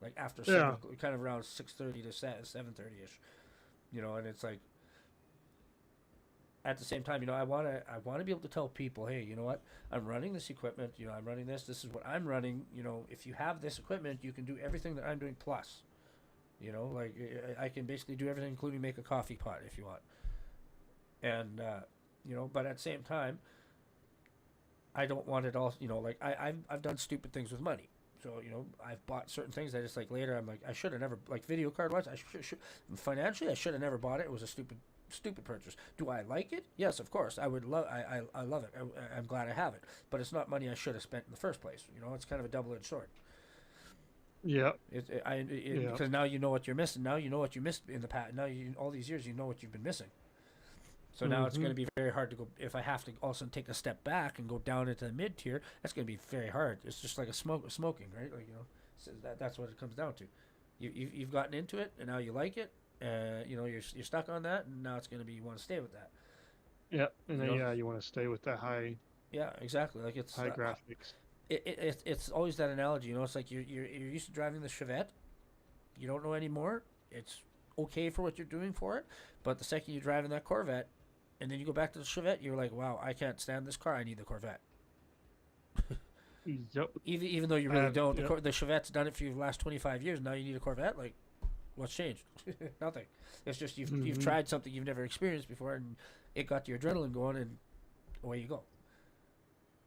like after kind of around 6:30 to 7:30ish, and it's like, at the same time, I want to be able to tell people, hey, you know what, I'm running this equipment, I'm running this is what I'm running, if you have this equipment, you can do everything that I'm doing plus. Like I can basically do everything, including make a coffee pot if you want. And, but at the same time, I don't want it all, like I've done stupid things with money. So, I've bought certain things. I just, like, later I'm like, I should have never, like, video card wise, financially, I should have never bought it. It was a stupid purchase. Do I like it? Yes, of course. I would love, I love it. I'm glad I have it. But it's not money I should have spent in the first place. It's kind of a double-edged sword. Yeah. Because now you know what you're missing. Now you know what you missed in the past. Now all these years you know what you've been missing. So now it's going to be very hard to go. If I have to also take a step back and go down into the mid tier, that's going to be very hard. It's just like smoking, right? Like so that's what it comes down to. You've gotten into it and now you like it. You're stuck on that, and now it's going to be you want to stay with that. Yeah, and then you want to stay with that high. Yeah, exactly. Like it's high graphics. It's always that analogy, it's like you're used to driving the Chevette, you don't know anymore. It's okay for what you're doing for it, but the second you're driving that Corvette, and then you go back to the Chevette, you're like, wow, I can't stand this car. I need the Corvette. Yep. Even though you really don't. Yep. The Chevette's done it for you the last 25 years. Now you need a Corvette. Like, what's changed? Nothing. It's just you've tried something you've never experienced before, and it got your adrenaline going, and away you go.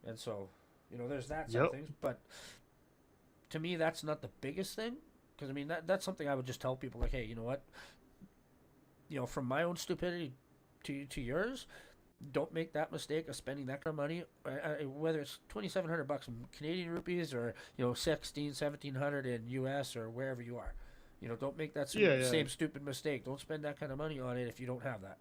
And so. There's that side of things, but to me, that's not the biggest thing. Because, I mean, that's something I would just tell people, like, hey, you know what? From my own stupidity to yours, don't make that mistake of spending that kind of money, whether it's $2,700 in Canadian rupees or, 1,700 in US or wherever you are. Don't make that same stupid mistake. Don't spend that kind of money on it if you don't have that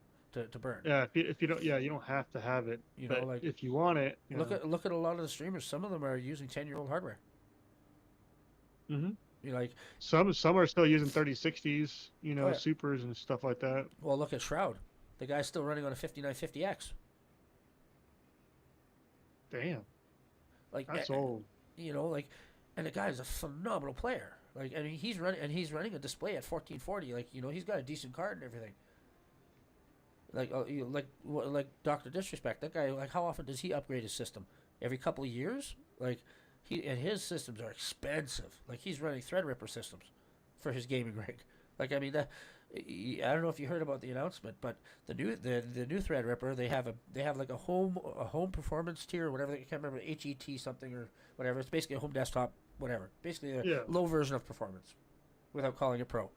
to burn. Yeah, if you don't, you don't have to have it. But Like, if you want it, look at a lot of the streamers. Some of them are using 10-year-old hardware. Mm-hmm. Like some are still using 3060s, supers and stuff like that. Well, look at Shroud. The guy's still running on a 5950X. Damn. Like that's old. And the guy's a phenomenal player. Like, I mean, he's running a display at 1440. Like, he's got a decent card and everything. Like Dr. Disrespect. That guy, like, how often does he upgrade his system? Every couple of years? Like, his systems are expensive. Like, he's running Threadripper systems for his gaming rig. Like, I mean, I don't know if you heard about the announcement, but the new Threadripper, they have like a home performance tier or whatever. I can't remember, HET something or whatever. It's basically a home desktop, whatever. Basically a low version of performance, without calling it pro.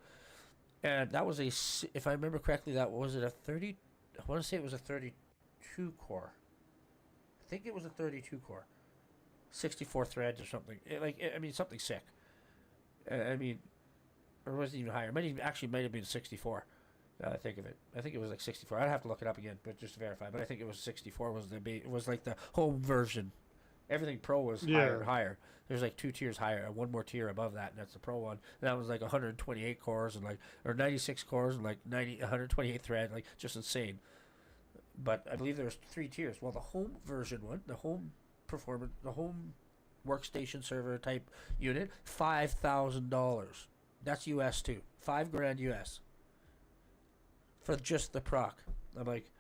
And that was if I remember correctly, I want to say it was a 32 core. I think it was a 32 core. 64 threads or something. Something sick. I mean, or was it even higher? It might have been 64. Now I think of it. I think it was like 64. I'd have to look it up again, but just to verify. But I think it was 64. Was like the home version. Everything pro was higher and higher. There's like 2 tiers higher, one more tier above that, and that's the pro one. And that was like 128 cores or 96 cores and like 128 thread, like just insane. But I believe there's 3 tiers. Well, the home version one, the home performance, the home workstation server type unit, $5,000. That's US too. $5,000 US for just the proc. I'm like,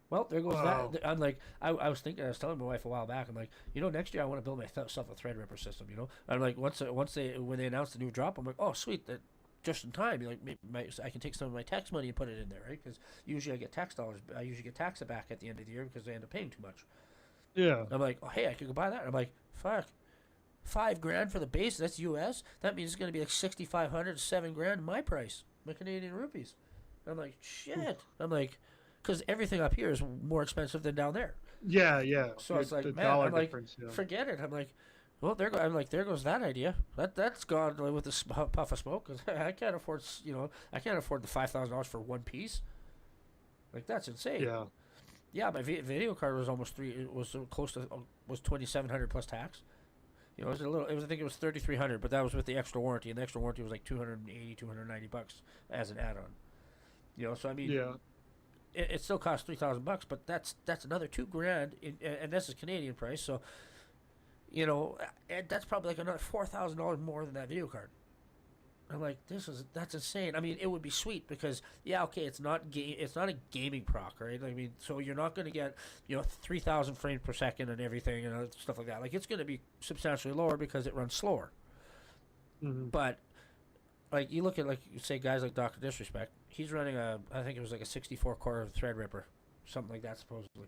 well, there goes that. I'm like, I was telling my wife a while back. I'm like, next year I want to build myself a Threadripper system. I'm like, when they announce the new drop, I'm like, oh sweet, that just in time. I can take some of my tax money and put it in there, right? Because usually I get tax dollars. I usually get tax back at the end of the year because I end up paying too much. Yeah. I'm like, oh hey, I could go buy that. I'm like, fuck, $5,000 for the base. That's US. That means it's gonna be like $6,500, $7,000 my price, my Canadian rupees. I'm like, shit. I'm like, because everything up here is more expensive than down there. Yeah, yeah. So it's like, man, I'm like, forget it. I'm like, well, there goes that idea. That's gone with a puff of smoke. Cause I can't afford, the $5,000 for one piece. Like, that's insane. Yeah. Yeah, my video card was was 2,700 plus tax. I think it was 3,300, but that was with the extra warranty, and the extra warranty was like $280, $290 as an add-on. So I mean, yeah. It still costs $3,000, but that's another $2,000, and this is Canadian price, so and that's probably like another $4,000 more than that video card. I'm like, that's insane. I mean, it would be sweet because it's not a gaming proc, right? I mean, so you're not going to get 3,000 frames per second and everything and stuff like that. Like, it's going to be substantially lower because it runs slower. Mm-hmm. But like, you look at, like, say guys like Dr. Disrespect, he's running I think it was like a 64 core Threadripper, something like that supposedly.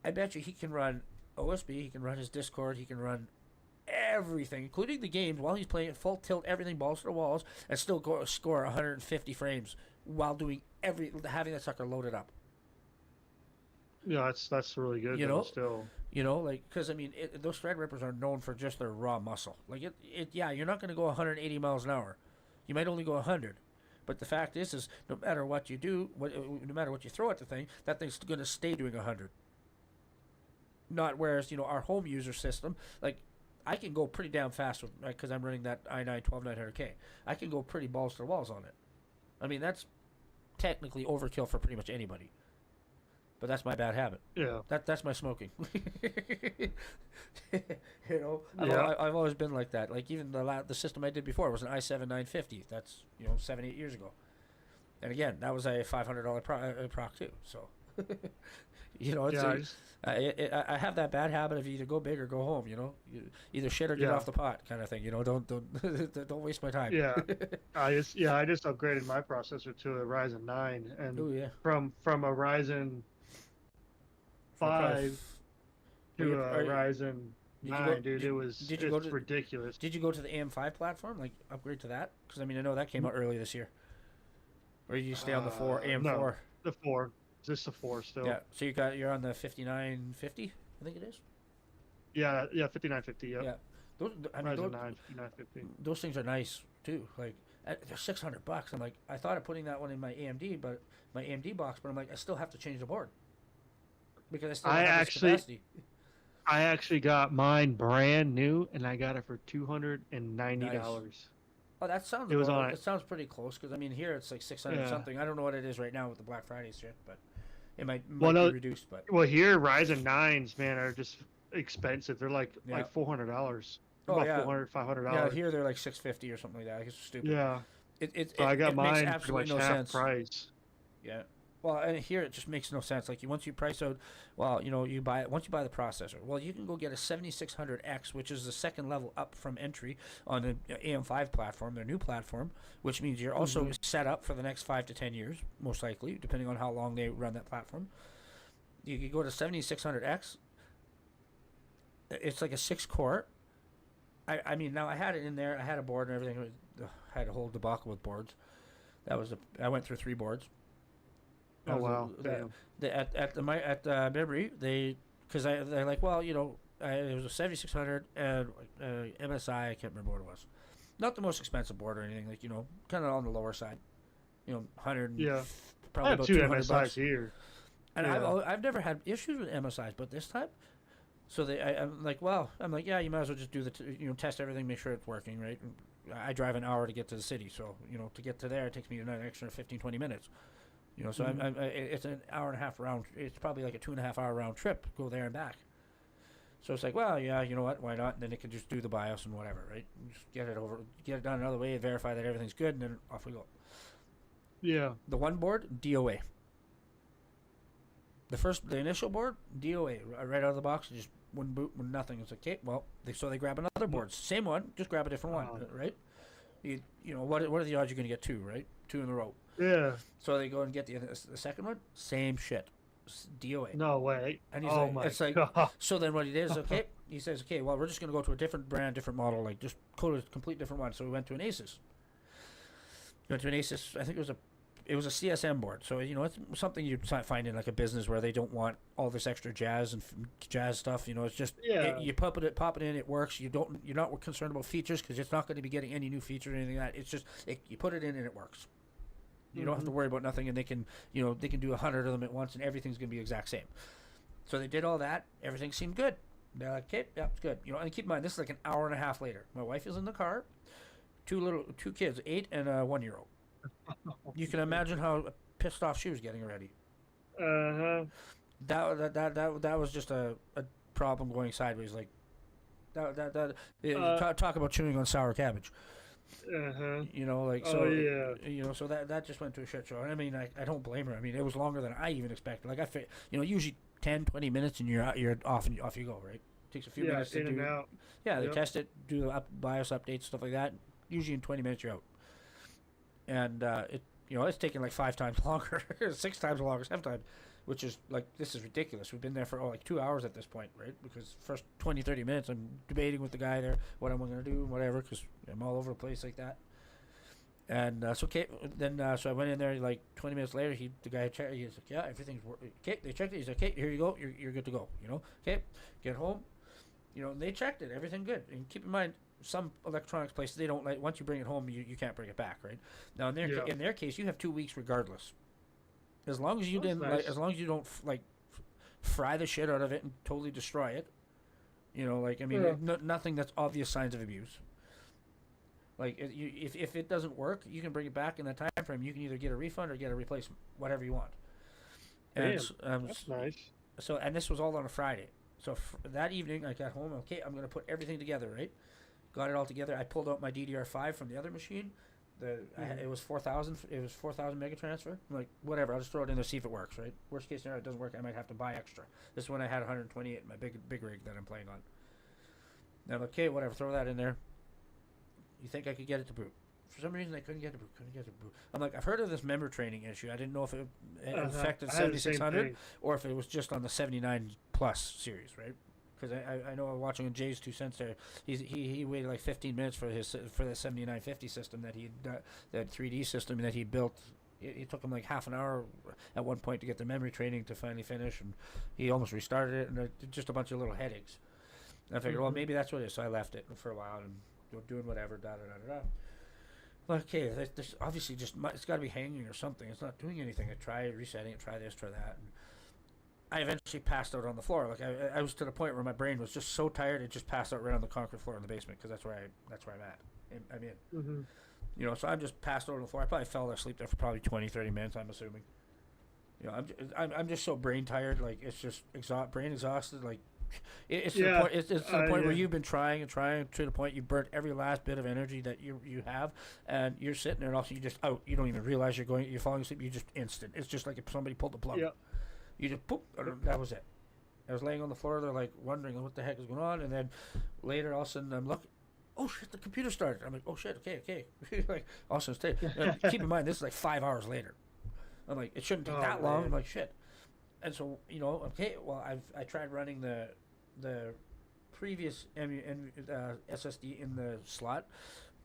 I bet you he can run OSB, he can run his Discord, he can run everything, including the games, while he's playing at full tilt, everything balls to the walls, and still score 150 frames while doing having that sucker loaded up. Yeah, that's really good. Still, because I mean, those Threadrippers are known for just their raw muscle. Like you're not going to go 180 miles an hour. You might only go 100. But the fact is no matter what you do, no matter what you throw at the thing, that thing's going to stay doing 100. Not whereas our home user system, like, I can go pretty damn fast because I'm running that i9 12900K. I can go pretty balls to the walls on it. I mean, that's technically overkill for pretty much anybody. But that's my bad habit. Yeah. That's my smoking. Yeah. I've always been like that. Like, even the system I did before was an i7 950. That's 7-8 years ago. And again, that was a $500 proc too. So. I have that bad habit of either go big or go home. You either shit or get off the pot, kind of thing. Don't waste my time. Yeah, I just upgraded my processor to a Ryzen 9, and from a Ryzen 5 to a Ryzen Nine, dude, it's ridiculous. Did you go to the AM5 platform? Like upgrade to that? Because I mean, I know that came out early this year. Or you stay on the AM4? No, the 4. Is this the 4 still? Yeah. So you're on the 5950, I think it is. Yeah, 5950. Yep. Yeah. Those, I mean, Ryzen 9, 5950. those things are nice too. Like they're $600. I'm like, I thought of putting that one in my AMD, but my AMD box, but I'm like, I still have to change the board because I still have this capacity. I actually got mine brand new, and I got it for $290. Nice. Oh, that sounds. It sounds pretty close because I mean here it's like 600 something. I don't know what it is right now with the Black Friday shit, but it might be reduced. But here Ryzen 9s, man, are just expensive. They're like $400. About $400, $500. Yeah, here they're like $650 or something like that. It's stupid. Yeah. So I got mine makes absolutely pretty much no half sense. price. Yeah. Well, and here it just makes no sense. Like once you price out, well, you buy it. Once you buy the processor, well, you can go get a 7600X, which is the second level up from entry on the AM5 platform, their new platform, which means you're also set up for the next 5 to 10 years, most likely, depending on how long they run that platform. You can go to 7600X. It's like a 6-core. I mean, now I had it in there. I had a board and everything. I had a whole debacle with boards. I went through 3 boards. Oh wow! At memory, they're like, well, it was a 7600 and MSI. I can't remember what it was. Not the most expensive board or anything. Like kind of on the lower side. 100. Yeah. Probably I have about 2 $200 MSIs here. And I've never had issues with MSIs, but this time. So I'm like, yeah, you might as well just do test everything, make sure it's working, right? I drive an hour to get to the city, so to get to there, it takes me an extra 15-20 minutes. So it's an hour and a half round. It's probably like a 2.5 hour round trip, go there and back. So it's like, well, yeah, you know what? Why not? And then it can just do the BIOS and whatever, right? Just get it done another way, verify that everything's good, and then off we go. Yeah. The one board, DOA. The initial board, DOA, right out of the box, just wouldn't boot, nothing. It's like, okay, well, they grab another board, same one, just grab a different one, right? What are the odds you're going to get 2, right? 2 in a row. Yeah. So they go and get the second one, same shit, DOA. No way. And he's God. So then what he did is, okay, he says, okay, well, we're just going to go to a different brand, different model, like just code a complete different one. So we went to an Asus. I think it was a CSM board, so it's something you'd find in like a business where they don't want all this extra jazz and jazz stuff. It's just you pop it in, it works. You're not concerned about features because it's not going to be getting any new features or anything like that. It's just you put it in and it works. You don't have to worry about nothing, and they can do 100 of them at once, and everything's going to be exact same. So they did all that. Everything seemed good. They're like, okay, yeah, it's good. And keep in mind, this is like an hour and a half later. My wife is in the car, 2 kids, 8 and a 1-year-old. You can imagine how pissed off she was getting already. That was just a problem going sideways. Like talk about chewing on sour cabbage. So that just went to a shit show. I mean, I don't blame her. I mean, it was longer than I even expected. Like usually 10, 20 minutes and you're off and off you go, right? Takes a few minutes to do. Out. Yeah, they test it, do the BIOS updates, stuff like that. Usually in 20 minutes you're out. And it's taken like 5 times longer, 6 times longer, 7 times, which is like, this is ridiculous. We've been there for like 2 hours at this point, right? Because first 20, 30 minutes I'm debating with the guy there what I'm going to do, whatever, because I'm all over the place like that. And so okay, then so I went in there like 20 minutes later. The guy checked. He's like, yeah, everything's okay. They checked it. He's like, okay, here you go. You're good to go. Okay, get home. They checked it. Everything good. And keep in mind, some electronics places, they don't once you bring it home, you can't bring it back, right? Now in their case, you have 2 weeks regardless. As long as you don't fry the shit out of it and totally destroy it. Nothing that's obvious signs of abuse. Like if it doesn't work, you can bring it back in that time frame. You can either get a refund or get a replacement, whatever you want. Damn, that's nice. So and this was all on a Friday. So that evening I got home. Okay, I'm gonna put everything together, right? Got it all together. I pulled out my DDR5 from the other machine. It was 4,000. It was 4,000 mega transfer. I'm like, whatever. I'll just throw it in there, see if it works. Right. Worst case scenario, it doesn't work. I might have to buy extra. This one I had 128 in my big rig that I'm playing on. And I'm like, okay, whatever. Throw that in there. You think I could get it to boot? For some reason, I couldn't get it to boot. I'm like, I've heard of this member training issue. I didn't know if it affected 7600 or if it was just on the 79 plus series, right? because I know I'm watching Jay's 2 cents there. He waited like 15 minutes for the 7950 system that that 3D system that he built. It took him like half an hour at one point to get the memory training to finally finish, and he almost restarted it, and just a bunch of little headaches. And I figured, well, maybe that's what it is. So I left it for a while and doing whatever. Da da da da. Well, okay, there's obviously it's got to be hanging or something. It's not doing anything. I try resetting it, try this, try that. And I eventually passed out on the floor. Like I was to the point where my brain was just so tired, it just passed out right on the concrete floor in the basement because that's where I'm at. I mean, you know, so I'm just passed out on the floor. I probably fell asleep there for probably 20, 30 minutes. I'm assuming. You know, I'm just so brain tired. Like it's just brain exhausted. Like it's to the point. It's to the point where you've been trying and trying to the point you burnt every last bit of energy that you have, and you're sitting there and also you just out. You don't even realize you're falling asleep. You just instant. It's just like if somebody pulled the plug. Yeah. You just poop. That was it. I was laying on the floor there, like wondering what the heck is going on, and then later, all of a sudden, I'm looking. Oh shit! The computer started. I'm like, oh shit. Okay. Like, all of a sudden, keep in mind, this is like 5 hours later. I'm like, it shouldn't take that long. I'm like, shit. And so, you know, okay. Well, I tried running the previous SSD in the slot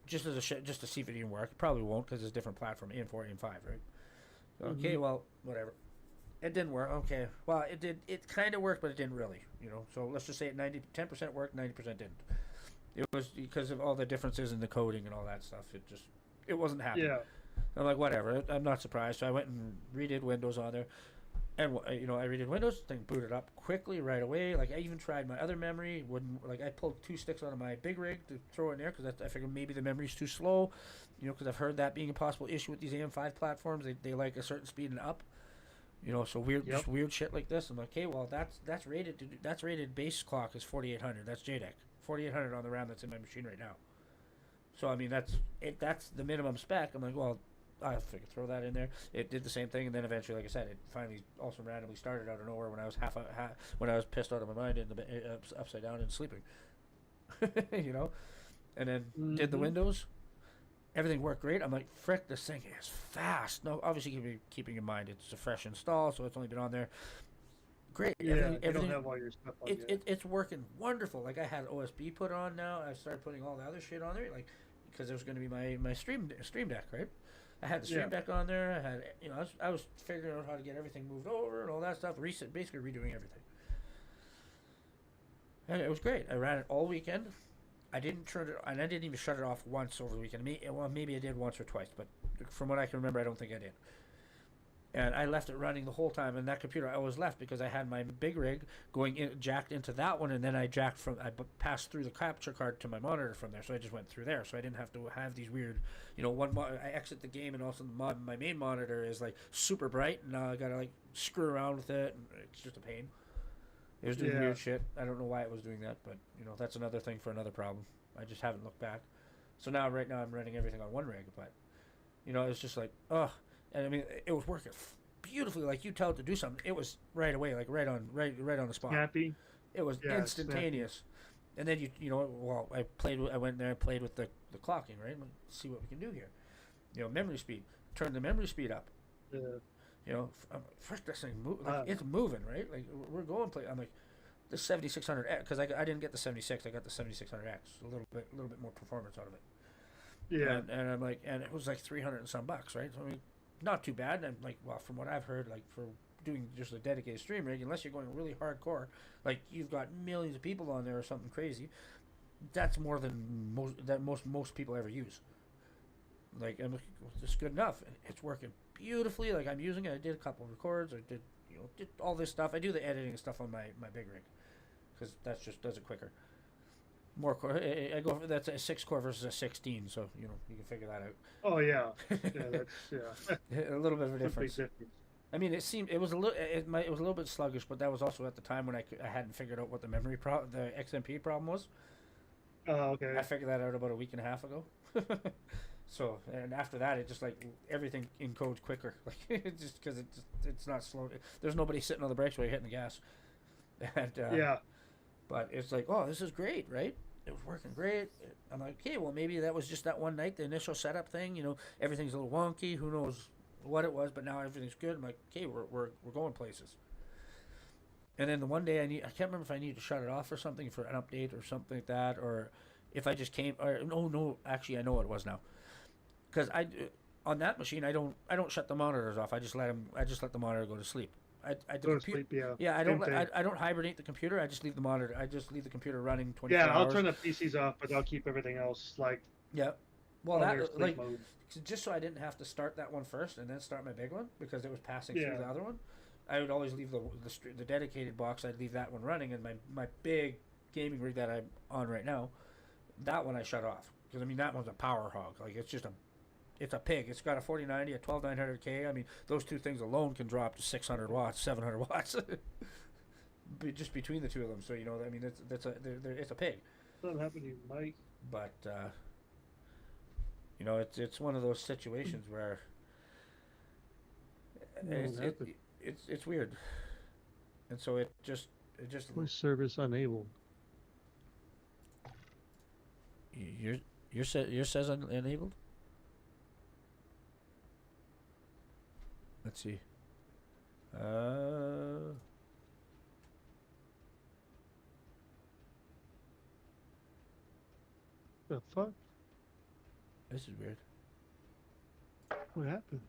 just as just to see if it even worked. It probably won't because it's a different platform, AM4, AM5, right? So, okay, well, whatever. It didn't work. Okay. Well, it did. It kind of worked, but it didn't really. You know. So let's just say 10% worked, 90% didn't. It was because of all the differences in the coding and all that stuff. It wasn't happening. Yeah. I'm like, whatever. I'm not surprised. So I went and redid Windows on there, and you know, I redid Windows. Thing booted up quickly right away. Like I even tried my other memory. Wouldn't like I pulled 2 sticks out of my big rig to throw in there because I figured maybe the memory's too slow. You know, because I've heard that being a possible issue with these AM5 platforms. They like a certain speed and up. You know, so just weird shit like this. I'm like, okay, well, that's rated base clock is 4800. That's JDEC 4800 on the RAM that's in my machine right now. So I mean, that's the minimum spec. I'm like, well, I figured throw that in there. It did the same thing, and then eventually, like I said, it finally also randomly started out of nowhere when I was when I was pissed out of my mind in the upside down and sleeping. You know, and then did the Windows. Everything worked great. I'm like, frick, this thing is fast. No, obviously keeping in mind it's a fresh install, so it's only been on there. Great. Yeah, you don't have all your stuff on yet. It's working wonderful. Like I had OSB put on now. I started putting all the other shit on there, like because there was going to be my stream deck, right? I had the stream deck on there. I had, you know, I was figuring out how to get everything moved over and all that stuff. Basically redoing everything, and it was great. I ran it all weekend. I didn't turn it, and I didn't even shut it off once over the weekend. Maybe I did once or twice, but from what I can remember, I don't think I did. And I left it running the whole time, and that computer I always left because I had my big rig jacked into that one, and then I passed through the capture card to my monitor from there, so I just went through there, so I didn't have to have these weird, you know, I exit the game, and also my main monitor is like super bright, and now I gotta like screw around with it, and it's just a pain. It was doing weird shit. I don't know why it was doing that, but you know, that's another thing for another problem. I just haven't looked back. So right now I'm running everything on one rig, but you know, it's just like, ugh. And I mean, it was working beautifully. Like you tell it to do something, it was right away, like right on the spot. Snappy. It was instantaneous. And then you know, well, I went there and played with the clocking, right? Let's see what we can do here. You know, memory speed. Turn the memory speed up. Yeah. You know, frick, this thing it's moving, right? Like we're going play. I'm like, the 7600X, because I didn't get the 76, I got the 7600X, a little bit more performance out of it. Yeah. And I'm like, and it was like 300 and some bucks, right? So I mean, not too bad. And like, well, from what I've heard, like for doing just a dedicated stream rig, unless you're going really hardcore, like you've got millions of people on there or something crazy, that's more than most people ever use. Like, I'm like, it's good enough. It's working beautifully. Like I'm using it. I did a couple of records. I did all this stuff. I do the editing and stuff on my big rig because that just does it quicker. More core. I go for that's a 6-core versus a 16, so you know you can figure that out. Oh yeah, that's a little bit of a difference. I mean, it was a little bit sluggish, but that was also at the time when I hadn't figured out what the the XMP problem was. Oh, okay. I figured that out about a week and a half ago. So, and after that, it just like everything encodes quicker, like it's just because it's not slow. There's nobody sitting on the brakes while you're hitting the gas, and but it's like, oh, this is great, right? It was working great. I'm like, okay, well maybe that was just that one night, the initial setup thing. You know, everything's a little wonky. Who knows what it was? But now everything's good. I'm like, okay, we're going places. And then the one day I can't remember if I needed to shut it off or something for an update or something like that, or if I just came, or no, actually I know what it was now, because on that machine I don't shut the monitors off. I just let the monitor go to sleep. Go to sleep, yeah. Yeah, Same thing. I don't hibernate the computer. I just leave the monitor. I just leave the computer running 24 Yeah, I'll hours. turn the PCs off, but I'll keep everything else like Yeah. Well, on their that sleep like mode. just so I didn't have to start that one first and then start my big one because it was passing Yeah. through the other one. I would always leave the dedicated box. I'd leave that one running, and my big gaming rig that I'm on right now, that one I shut off because I mean that one's a power hog. Like it's a pig. It's got a 4090, a 12900K. I mean those two things alone can drop to 600 watts, 700 watts, just between the two of them. So you know I mean it's a pig. Something happened to you, Mike? But you know it's one of those situations where it's weird, and so it just Voice service unable. your says enabled. Let's see. The fuck? This is weird. What happened?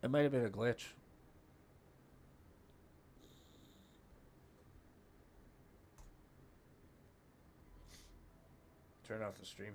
It might have been a glitch. Turn off the streaming.